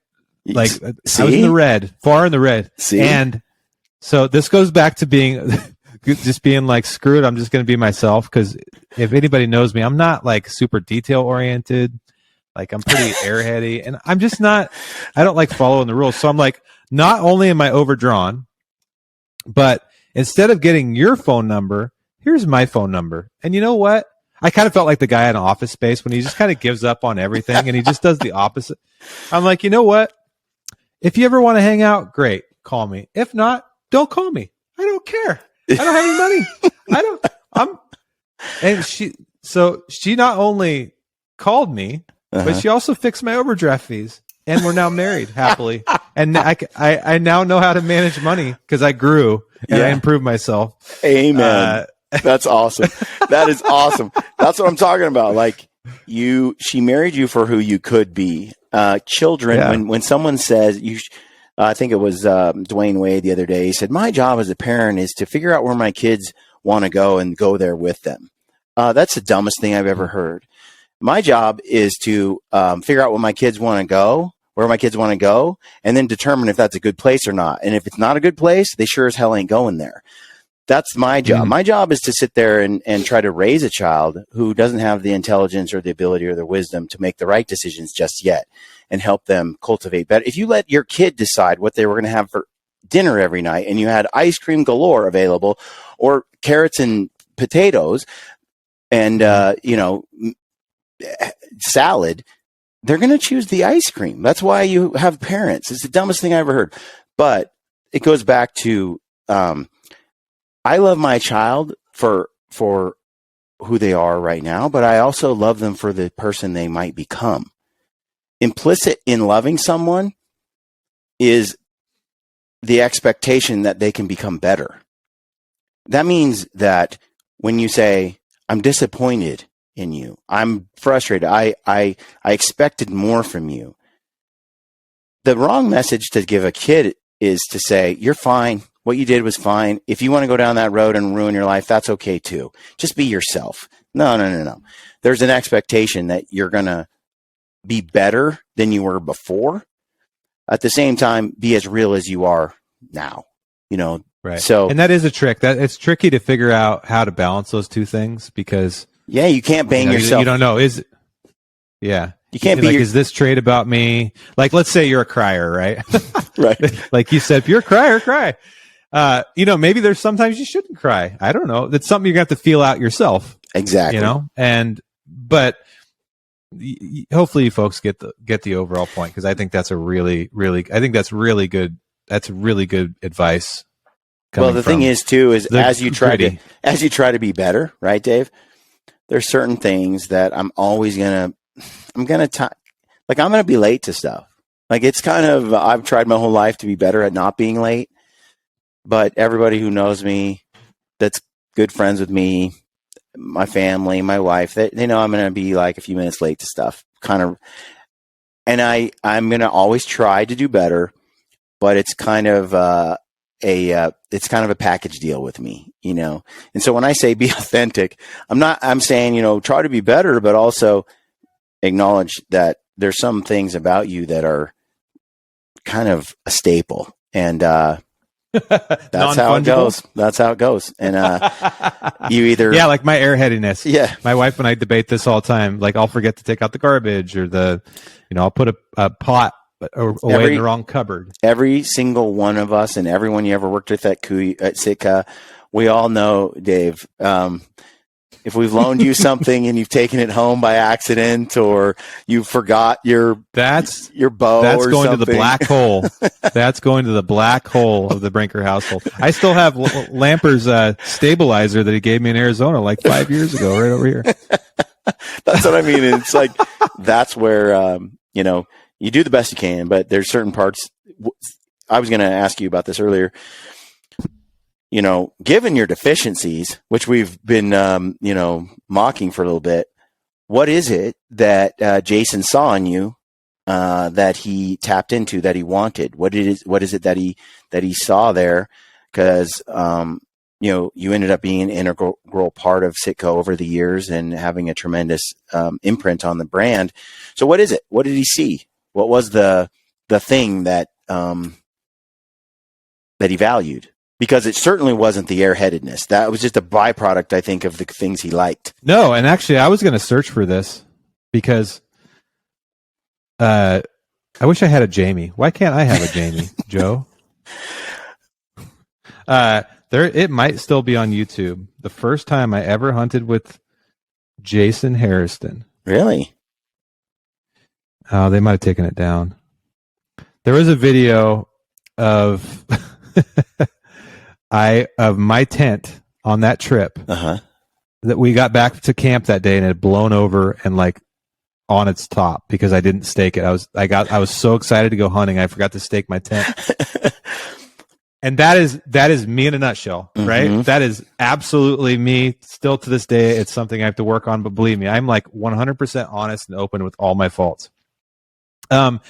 like, See? I was in the red, far in the red. See? And so this goes back to being just being like, screw it, I'm just going to be myself. Because if anybody knows me, I'm not like super detail oriented. Like, I'm pretty airheady, and I'm just not, I don't like following the rules. So I'm like, not only am I overdrawn, but instead of getting your phone number, here's my phone number. And you know what? I kind of felt like the guy in Office Space when he just kind of gives up on everything and he just does the opposite. I'm like, you know what? If you ever want to hang out, great, call me. If not, don't call me. I don't care. I don't have any money. And she not only called me, but she also fixed my overdraft fees, and we're now married happily. And I now know how to manage money because I grew and I improved myself. Amen. That's awesome. That is awesome. That's what I'm talking about. Like, she married you for who you could be. Children, when someone says I think it was Dwayne Wade the other day, he said, my job as a parent is to figure out where my kids want to go and go there with them. That's the dumbest thing I've ever heard. My job is to figure out where my kids want to go, and then determine if that's a good place or not. And if it's not a good place, they sure as hell ain't going there. That's my job. My job is to sit there and try to raise a child who doesn't have the intelligence or the ability or the wisdom to make the right decisions just yet, and help them cultivate better. If you let your kid decide what they were going to have for dinner every night, and you had ice cream galore available, or carrots and potatoes, and salad, they're going to choose the ice cream. That's why you have parents. It's the dumbest thing I ever heard. But it goes back to, I love my child for who they are right now, but I also love them for the person they might become. Implicit in loving someone is the expectation that they can become better. That means that when you say, I'm disappointed in you, I'm frustrated, I expected more from you. The wrong message to give a kid is to say, you're fine. What you did was fine. If you want to go down that road and ruin your life, that's okay too. Just be yourself. No. There's an expectation that you're going to be better than you were before. At the same time, be as real as you are now, Right. So, and that is a trick. That it's tricky to figure out how to balance those two things, because you can't bang yourself. You don't know. You can't be is this trait about me? Like, let's say you're a crier, right? Right. Like you said, if you're a crier, cry. Maybe there's sometimes you shouldn't cry. I don't know. That's something you're going to have to feel out yourself. Exactly. But hopefully you folks get the overall point, because I think that's really good. That's really good advice. Well, the thing is too, is as you try to be better, right, Dave? There's certain things that I'm going to be late to stuff. Like, it's kind of, I've tried my whole life to be better at not being late, but everybody who knows me, that's good friends with me, my family, my wife, they know I'm going to be like a few minutes late to stuff, kind of. And I'm going to always try to do better, but it's kind of it's kind of a package deal with me, And so when I say be authentic, I'm saying, try to be better, but also acknowledge that there's some things about you that are kind of a staple. And that's how it goes. That's how it goes. And you either like my airheadiness. Yeah, my wife and I debate this all the time. Like, I'll forget to take out the garbage, or I'll put a pot away in the wrong cupboard. Every single one of us, and everyone you ever worked with at Sitka, we all know, Dave. If we've loaned you something and you've taken it home by accident, or you forgot your bow, that's or going something. to the black hole. That's going to the black hole of the Brinker household. I still have Lamper's stabilizer that he gave me in Arizona like 5 years ago, right over here. That's what I mean. It's like, that's where you do the best you can, but there's certain parts. I was going to ask you about this earlier. Given your deficiencies, which we've been, mocking for a little bit, what is it that Jason saw in you that he tapped into, that he wanted? What is it that he saw there? Because you ended up being an integral part of Sitco over the years and having a tremendous imprint on the brand. So what is it? What did he see? What was the thing that he valued? Because it certainly wasn't the airheadedness. That was just a byproduct, I think, of the things he liked. No, and actually, I was going to search for this because I wish I had a Jamie. Why can't I have a Jamie, Joe? It might still be on YouTube. The first time I ever hunted with Jason Hairston. Really? Oh, they might have taken it down. There was a video of of my tent on that trip that we got back to camp that day and it had blown over and like on its top because I didn't stake it. I was so excited to go hunting I forgot to stake my tent. And that is me in a nutshell, right? Mm-hmm. That is absolutely me. Still to this day, it's something I have to work on, but believe me, I'm like 100% honest and open with all my faults. What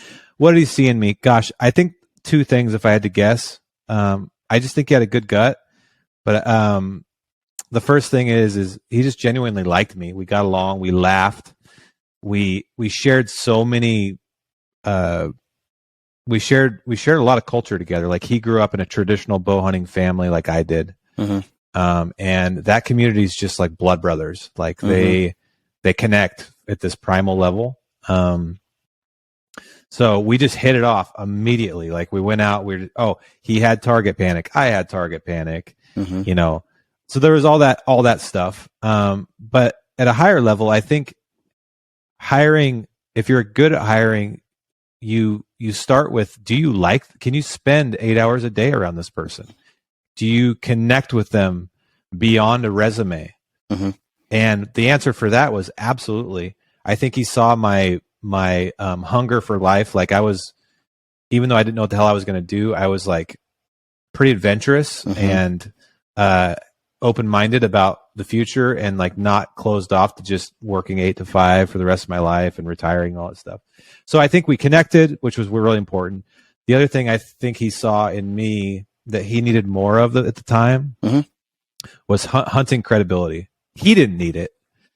did he see in me? Gosh, I think two things if I had to guess. I just think he had a good gut, but the first thing is he just genuinely liked me. We got along, we laughed, we shared so many. We shared a lot of culture together. Like he grew up in a traditional bow hunting family, like I did, and that community is just like blood brothers. Like they connect at this primal level. So we just hit it off immediately. Like we went out, he had target panic. I had target panic, so there was all that stuff. But at a higher level, I think hiring, if you're good at hiring, you start with, can you spend 8 hours a day around this person? Do you connect with them beyond a resume? And the answer for that was absolutely. I think he saw my hunger for life. Like I was, even though I didn't know what the hell I was going to do, I was like pretty adventurous and open-minded about the future and like not closed off to just working 8 to 5 for the rest of my life and retiring and all that stuff. So I think we connected, which was really important. The other thing I think he saw in me that he needed more of at the time was hunting credibility. He didn't need it,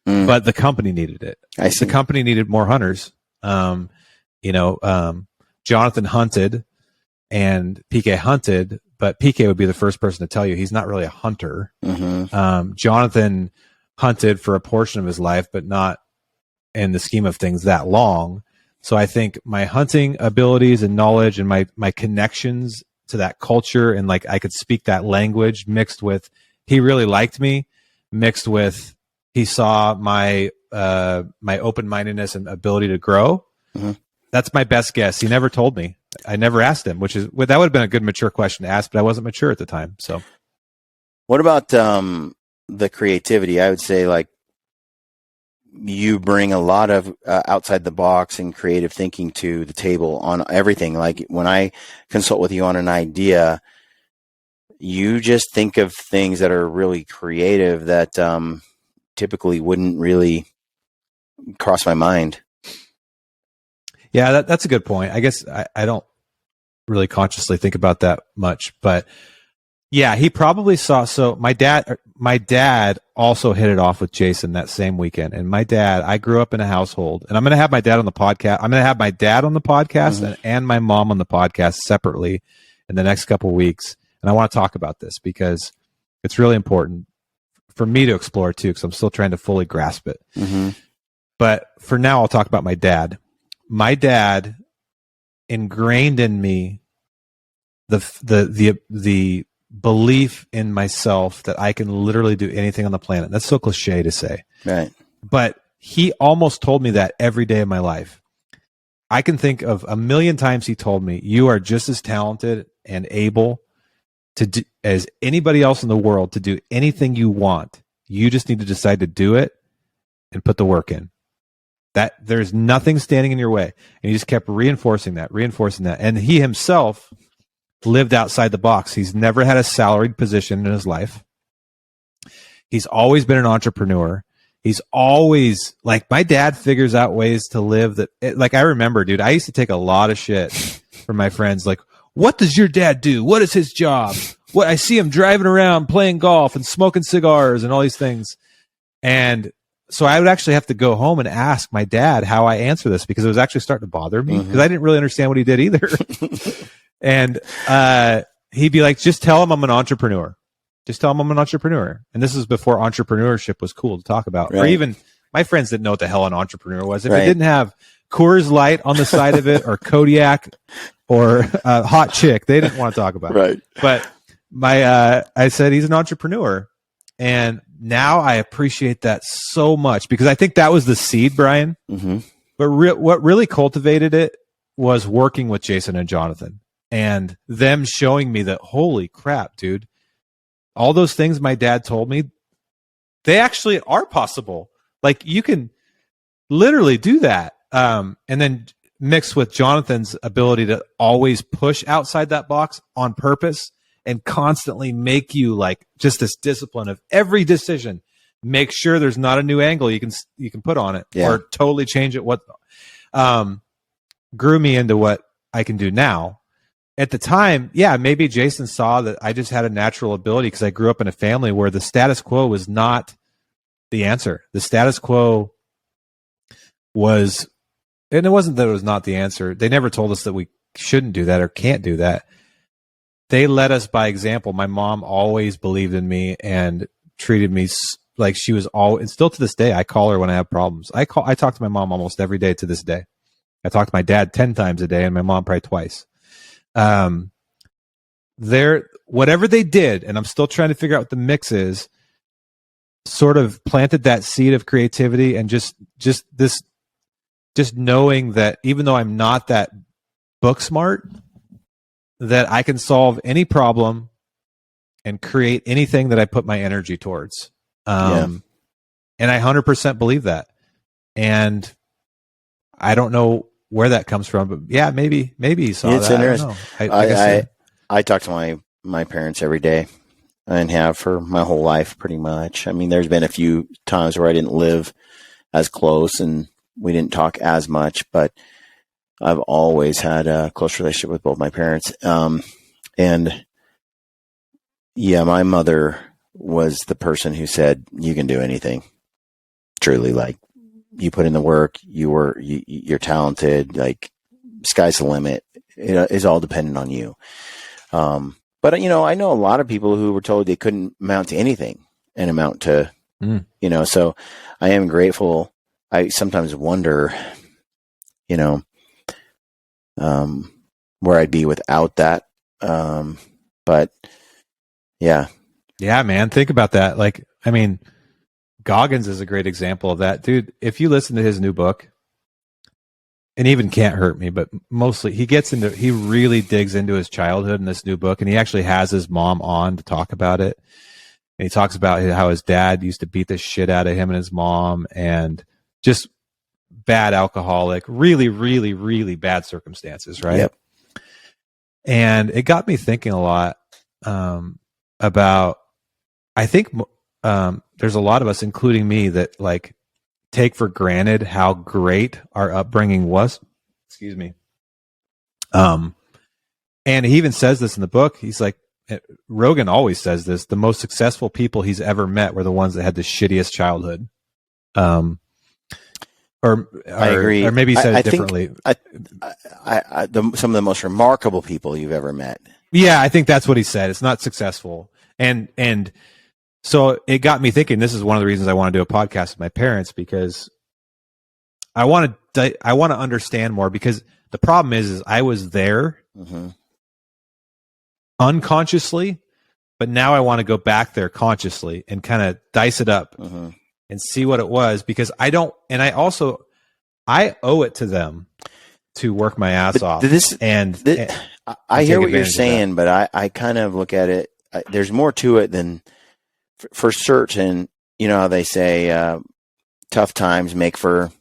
but the company needed it. The company needed more hunters. Jonathan hunted and PK hunted, but PK would be the first person to tell you he's not really a hunter. Jonathan hunted for a portion of his life, but not in the scheme of things that long. So I think my hunting abilities and knowledge and my connections to that culture and like I could speak that language mixed with he really liked me, mixed with he saw my open-mindedness and ability to grow. That's my best guess. He never told me. I never asked him, that would have been a good mature question to ask, but I wasn't mature at the time. So what about the creativity? I would say like you bring a lot of outside the box and creative thinking to the table on everything. Like when I consult with you on an idea, you just think of things that are really creative that typically wouldn't really cross my mind. Yeah, that's a good point. I guess I don't really consciously think about that much, but yeah, he probably saw. So my dad also hit it off with Jason that same weekend. And I grew up in a household, and I'm going to have my dad on the podcast. I'm going to have my dad on the podcast and my mom on the podcast separately in the next couple of weeks. And I want to talk about this because it's really important for me to explore too, because I'm still trying to fully grasp it. But for now, I'll talk about my dad. My dad ingrained in me the belief in myself that I can literally do anything on the planet. That's so cliche to say. Right. But he almost told me that every day of my life. I can think of a million times he told me, you are just as talented and able to do as anybody else in the world to do anything you want. You just need to decide to do it and put the work in. That there's nothing standing in your way. And he just kept reinforcing that. And he himself lived outside the box. He's never had a salaried position in his life. He's always been an entrepreneur. he's always like, my dad figures out ways to live like, I remember, dude, I used to take a lot of shit from my friends. Like, what does your dad do? What is his job? What, I see him driving around playing golf and smoking cigars and all these things. And so I would actually have to go home and ask my dad how I answer this, because it was actually starting to bother me, because I didn't really understand what he did either. And he'd be like, just tell him I'm an entrepreneur. Just tell him I'm an entrepreneur. And this is before entrepreneurship was cool to talk about. Right. Or even my friends didn't know what the hell an entrepreneur was. If it didn't have Coors Light on the side of it, or Kodiak, or Hot Chick, they didn't want to talk about it. But I said he's an entrepreneur. And now I appreciate that so much, because I think that was the seed, Brian. But what really cultivated it was working with Jason and Jonathan, and them showing me that, holy crap, dude, all those things my dad told me, they actually are possible. Like, you can literally do that. And then mixed with Jonathan's ability to always push outside that box on purpose and constantly make you like just this discipline of every decision, make sure there's not a new angle you can put on it, or totally change it. What grew me into what I can do now. At the time, maybe Jason saw that I just had a natural ability, because I grew up in a family where the status quo was not the answer. The status quo was, and it wasn't that it was not the answer. They never told us that we shouldn't do that or can't do that. They led us by example. My mom always believed in me and treated me like she was all, and still to this day, I call her when I have problems. I talk to my mom almost every day to this day. I talk to my dad 10 times a day, and my mom probably twice. Whatever they did, and I'm still trying to figure out what the mix is, sort of planted that seed of creativity, and just knowing that even though I'm not that book smart, that I can solve any problem and create anything that I put my energy towards. And I 100% believe that. And I don't know where that comes from, but maybe you saw it's that. Interesting. I talk to my parents every day, and have for my whole life, pretty much. I mean, there's been a few times where I didn't live as close and we didn't talk as much, but I've always had a close relationship with both my parents. And my mother was the person who said, you can do anything. Truly, like, you put in the work, you're talented, like, sky's the limit. It's all dependent on you. But I know a lot of people who were told they couldn't amount to anything and amount to, so I am grateful. I sometimes wonder, where I'd be without that. But yeah. Yeah, man. Think about that. Like, I mean, Goggins is a great example of that, dude. If you listen to his new book, and even Can't Hurt Me, but mostly he really digs into his childhood in this new book, and he actually has his mom on to talk about it. And he talks about how his dad used to beat the shit out of him and his mom, and just bad alcoholic, really, really, really bad circumstances, right? Yep. And it got me thinking a lot about, I think there's a lot of us, including me, that like take for granted how great our upbringing was. Excuse me. And he even says this in the book. He's like, Rogan always says this, the most successful people he's ever met were the ones that had the shittiest childhood. I agree. Or maybe he said it differently. Some of the most remarkable people you've ever met. Yeah, I think that's what he said. It's not successful. And so it got me thinking, this is one of the reasons I want to do a podcast with my parents, because I want to understand more, because the problem is I was there unconsciously, but now I want to go back there consciously and kind of dice it up and see what it was, because I owe it to them to work my ass off. I hear what you're saying, but I kind of look at it. There's more to it than, for certain, how they say, tough times make for,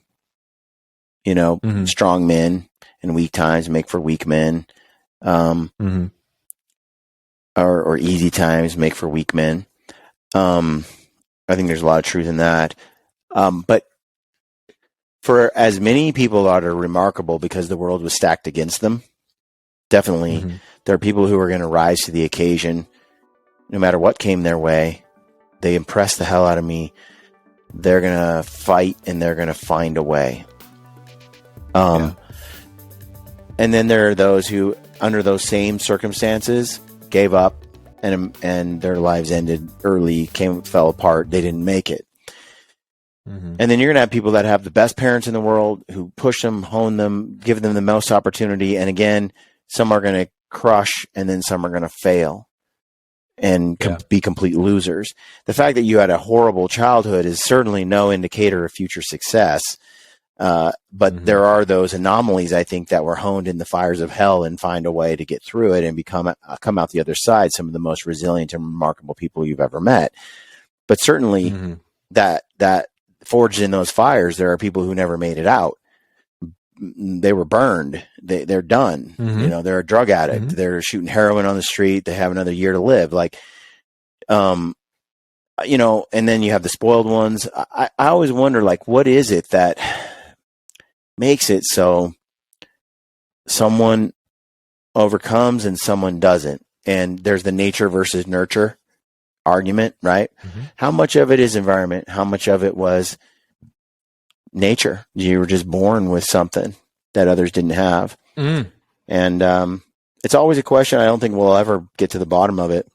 strong men, and weak times make for weak men. Or easy times make for weak men. I think there's a lot of truth in that. But for as many people that are remarkable because the world was stacked against them, definitely there are people who are going to rise to the occasion no matter what came their way. They impress the hell out of me. They're going to fight and they're going to find a way. And then there are those who, under those same circumstances, gave up and their lives ended early, fell apart. They didn't make it. And then you're going to have people that have the best parents in the world who push them, hone them, give them the most opportunity. And again, some are going to crush and then some are going to fail and be complete losers. The fact that you had a horrible childhood is certainly no indicator of future success. But there are those anomalies, I think, that were honed in the fires of hell and find a way to get through it and come out the other side, some of the most resilient and remarkable people you've ever met. But certainly that forged in those fires, there are people who never made it out. They were burned. They're done. You know, they're a drug addict. They're shooting heroin on the street. They have another year to live. Like, you know, and then you have the spoiled ones. I always wonder, like, what is it that makes it so someone overcomes and someone doesn't? And there's the nature versus nurture argument, right? How much of it is environment? How much of it was nature? You were just born with something that others didn't have. And it's always a question. I don't think we'll ever get to the bottom of it.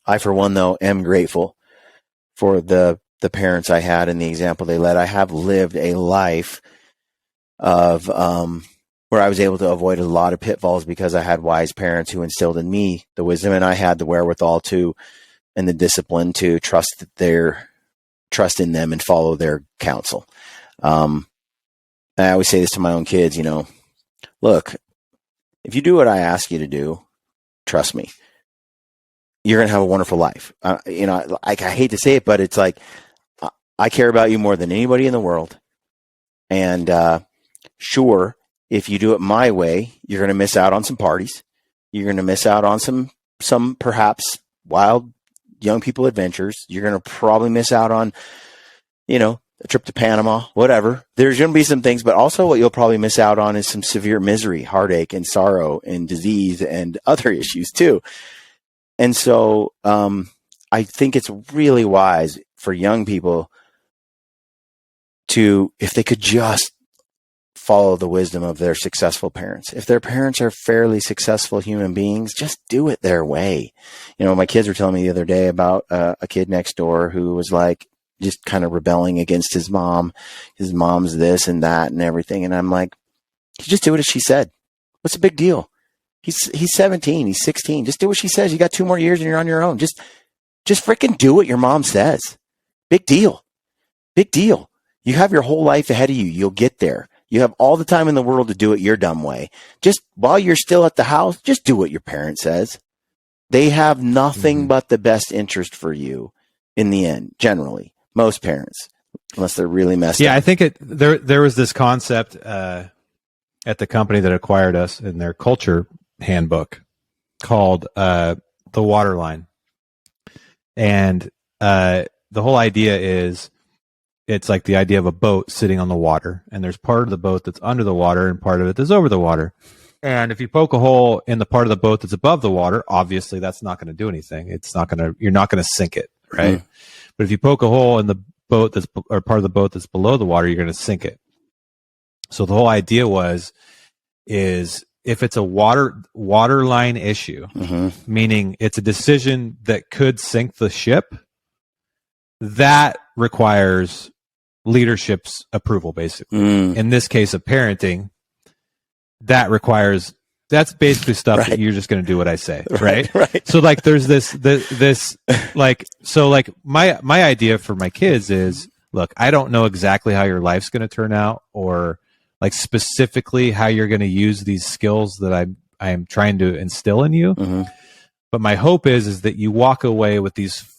I, for one, though, am grateful for the parents I had and the example they led. I have lived a life of where I was able to avoid a lot of pitfalls because I had wise parents who instilled in me the wisdom, and I had the wherewithal to, and the discipline to trust in them and follow their counsel. I always say this to my own kids, you know, look, if you do what I ask you to do, trust me, you're going to have a wonderful life. You know, I hate to say it, but it's like, I care about you more than anybody in the world. And, sure, if you do it my way, you're going to miss out on some parties. You're going to miss out on some perhaps wild young people adventures. You're going to probably miss out on, you know, a trip to Panama, whatever. There's going to be some things, but also what you'll probably miss out on is some severe misery, heartache, and sorrow, and disease, and other issues too. And so, I think it's really wise for young people to, if they could just follow the wisdom of their successful parents. If their parents are fairly successful human beings, just do it their way. You know, my kids were telling me the other day about a kid next door who was like just kind of rebelling against his mom. His mom's this and that and everything. And I'm like, you just do it as she said. What's the big deal? He's 17. He's 16. Just do what she says. You got 2 more years and you're on your own. Just freaking do what your mom says. Big deal. Big deal. You have your whole life ahead of you. You'll get there. You have all the time in the world to do it your dumb way. Just while you're still at the house, just do what your parent says. They have nothing but the best interest for you in the end, generally. Most parents, unless they're really messed up. Yeah, I think there was this concept at the company that acquired us in their culture handbook called the water line. And the whole idea is, it's like the idea of a boat sitting on the water, and there's part of the boat that's under the water and part of it that's over the water. And if you poke a hole in the part of the boat that's above the water, obviously that's not going to do anything. You're not going to sink it, right? But if you poke a hole in the boat or part of the boat that's below the water, you're going to sink it. So the whole idea is if it's a water line issue, meaning it's a decision that could sink the ship, that requires leadership's approval, basically. In this case of parenting, that's basically stuff that you're just going to do what I say, right? So like there's this like, so like my idea for my kids is, look, I don't know exactly how your life's going to turn out, or like specifically how you're going to use these skills that I am trying to instill in you. But my hope is that you walk away with these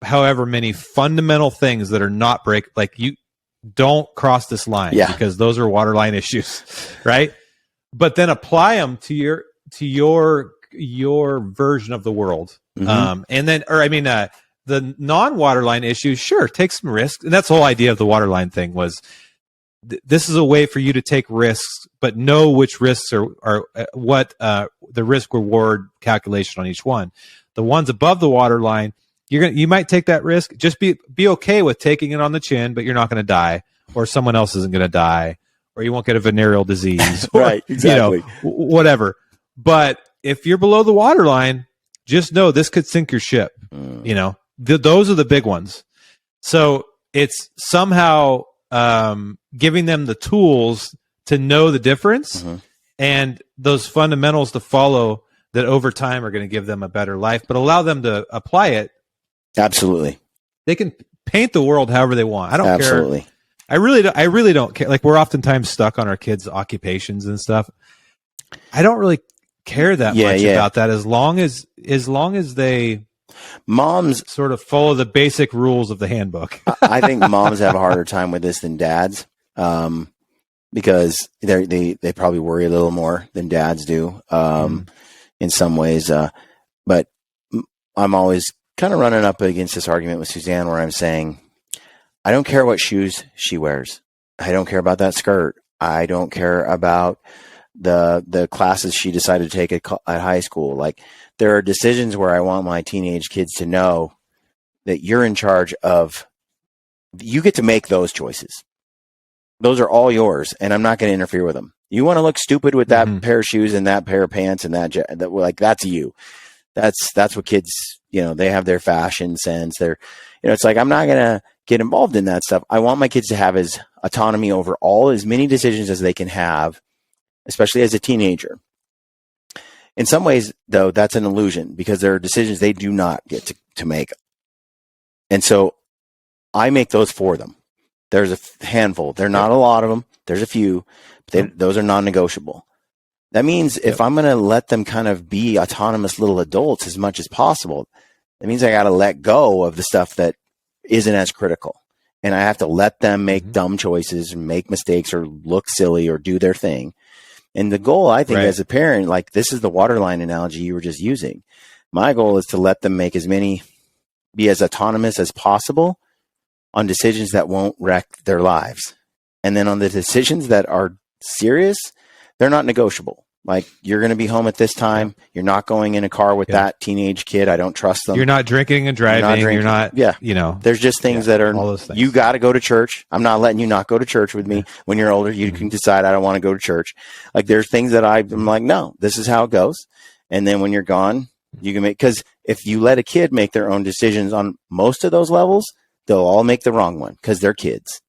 however many fundamental things that are not like you don't cross this line, because those are waterline issues, right? But then apply them to your version of the world. And then, the non-waterline issues, sure, take some risks. And that's the whole idea of the waterline thing was this is a way for you to take risks, but know which risks are what the risk reward calculation on each one. The ones above the waterline, you might take that risk. Just be okay with taking it on the chin, but you're not going to die, or someone else isn't going to die, or you won't get a venereal disease, or, right? Exactly. Whatever. But if you're below the waterline, just know this could sink your ship. Those are the big ones. So it's somehow giving them the tools to know the difference and those fundamentals to follow that over time are going to give them a better life, but allow them to apply it. Absolutely. They can paint the world however they want. I don't Absolutely. care. I really don't care. Like, we're oftentimes stuck on our kids' occupations and stuff. I don't really care that much about that as long as they moms sort of follow the basic rules of the handbook. I think moms have a harder time with this than dads, because they probably worry a little more than dads do in some ways. But I'm always kind of running up against this argument with Suzanne where I'm saying, I don't care what shoes she wears. I don't care about that skirt. I don't care about the classes she decided to take at high school. Like, there are decisions where I want my teenage kids to know that you're in charge of, you get to make those choices. Those are all yours, and I'm not going to interfere with them. You want to look stupid with that pair of shoes and that pair of pants and that like, that's you. That's what kids, they have their fashion sense. It's like, I'm not going to get involved in that stuff. I want my kids to have as autonomy over as many decisions as they can have, especially as a teenager. In some ways, though, that's an illusion, because there are decisions they do not get to make. And so I make those for them. There's a handful. There are not a lot of them. There's a few. But those are non-negotiable. That means if I'm going to let them kind of be autonomous little adults as much as possible, that means I got to let go of the stuff that isn't as critical. And I have to let them make dumb choices, make mistakes, or look silly, or do their thing. And the goal, I think, as a parent, like, this is the waterline analogy you were just using. My goal is to let them be as autonomous as possible on decisions that won't wreck their lives. And then on the decisions that are serious, they're not negotiable. Like, you're going to be home at this time. You're not going in a car with that teenage kid. I don't trust them. You're not drinking and driving. You're not, There's just things that are, all those things. You got to go to church. I'm not letting you not go to church with me. When you're older, you can decide, I don't want to go to church. Like, there's things that I'm like, no, this is how it goes. And then when you're gone, you can because if you let a kid make their own decisions on most of those levels, they'll all make the wrong one because they're kids.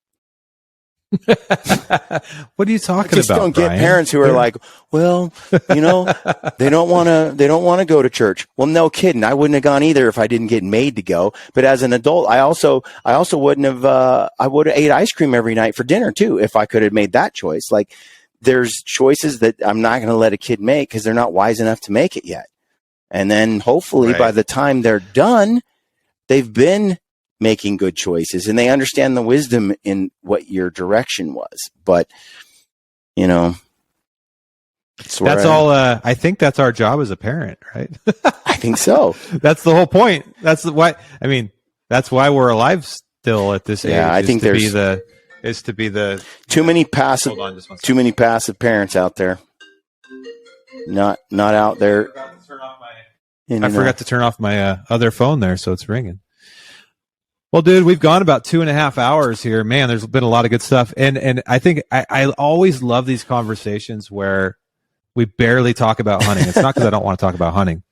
What are you talking I just about? Don't get Brian? Parents who are like, well, they don't want to go to church. Well, no kidding. I wouldn't have gone either if I didn't get made to go. But as an adult, I also wouldn't have. I would have ate ice cream every night for dinner too if I could have made that choice. Like, there's choices that I'm not going to let a kid make because they're not wise enough to make it yet. And then hopefully by the time they're done, they've been making good choices and they understand the wisdom in what your direction was. But that's all. I think that's our job as a parent, right? I think so. That's the whole point. That's why we're alive still at this age. I think to be the too many passive parents out there. Not out there. I forgot to turn off my other phone there, so it's ringing. Well, dude, we've gone about 2.5 hours here. Man, there's been a lot of good stuff. And I think I always love these conversations where we barely talk about hunting. It's not because I don't want to talk about hunting,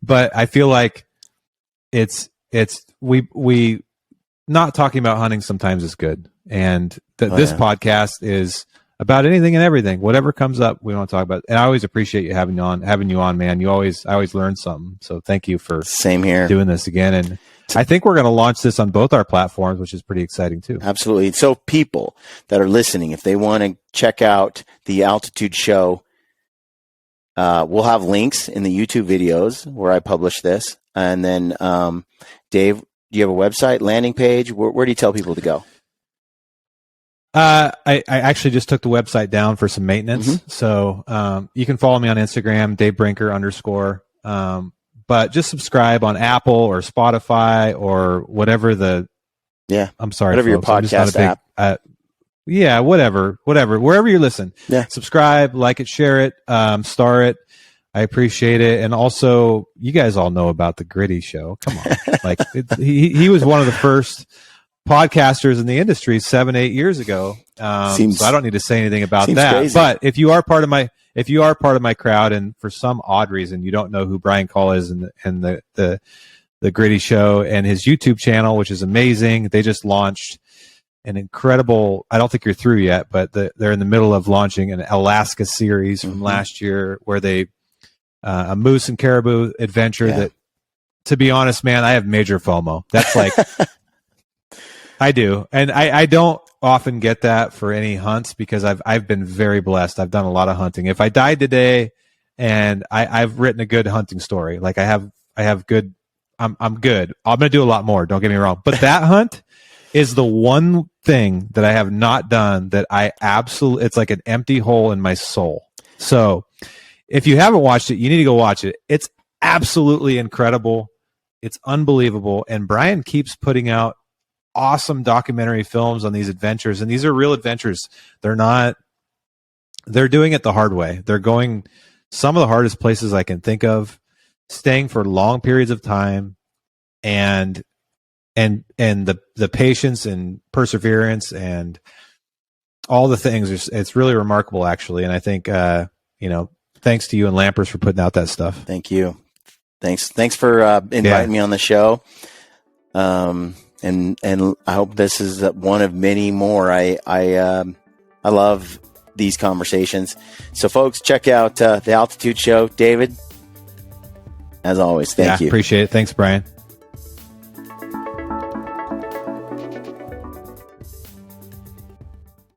but I feel like we not talking about hunting sometimes is good. And this podcast is about anything and everything. Whatever comes up, we want to talk about. And I always appreciate you having you on, man. I always learn something. So thank you for same here doing this again. And I think we're going to launch this on both our platforms, which is pretty exciting too. Absolutely. So people that are listening, if they want to check out the Altitude Show, we'll have links in the YouTube videos where I publish this. And then, Dave, do you have a website, landing page? Where do you tell people to go? I actually just took the website down for some maintenance. So you can follow me on Instagram, Dave Brinker _. but just subscribe on Apple or Spotify or whatever I'm sorry, whatever folks, your podcast app. Yeah, whatever, wherever you listen. Yeah. Subscribe, like it, share it, star it. I appreciate it. And also, you guys all know about the Gritty Show. Come on. Like, he was one of the first podcasters in the industry 7-8 years ago. So I don't need to say anything about that. Crazy. But if you are part of my crowd, and for some odd reason you don't know who Brian Call is and the Gritty Show and his YouTube channel, which is amazing, they just launched an incredible, I don't think you're through yet, but they're in the middle of launching an Alaska series from last year where they a moose and caribou adventure that, to be honest, man, I have major FOMO. That's like I do. And I don't often get that for any hunts because I've been very blessed. I've done a lot of hunting. If I died today and I've written a good hunting story, like I have good, I'm good. I'm going to do a lot more. Don't get me wrong. But that hunt is the one thing that I have not done that I absolutely, it's like an empty hole in my soul. So if you haven't watched it, you need to go watch it. It's absolutely incredible. It's unbelievable. And Brian keeps putting out awesome documentary films on these adventures. And these are real adventures. They're doing it the hard way. They're going some of the hardest places I can think of, staying for long periods of time, and the patience and perseverance and all the things. It's really remarkable, actually. And I think, thanks to you and Lampers for putting out that stuff. Thank you. Thanks for inviting me on the show. And I hope this is one of many more. I love these conversations. So folks, check out the Altitude Show. David, as always, thank you. Appreciate it. Thanks, Brian.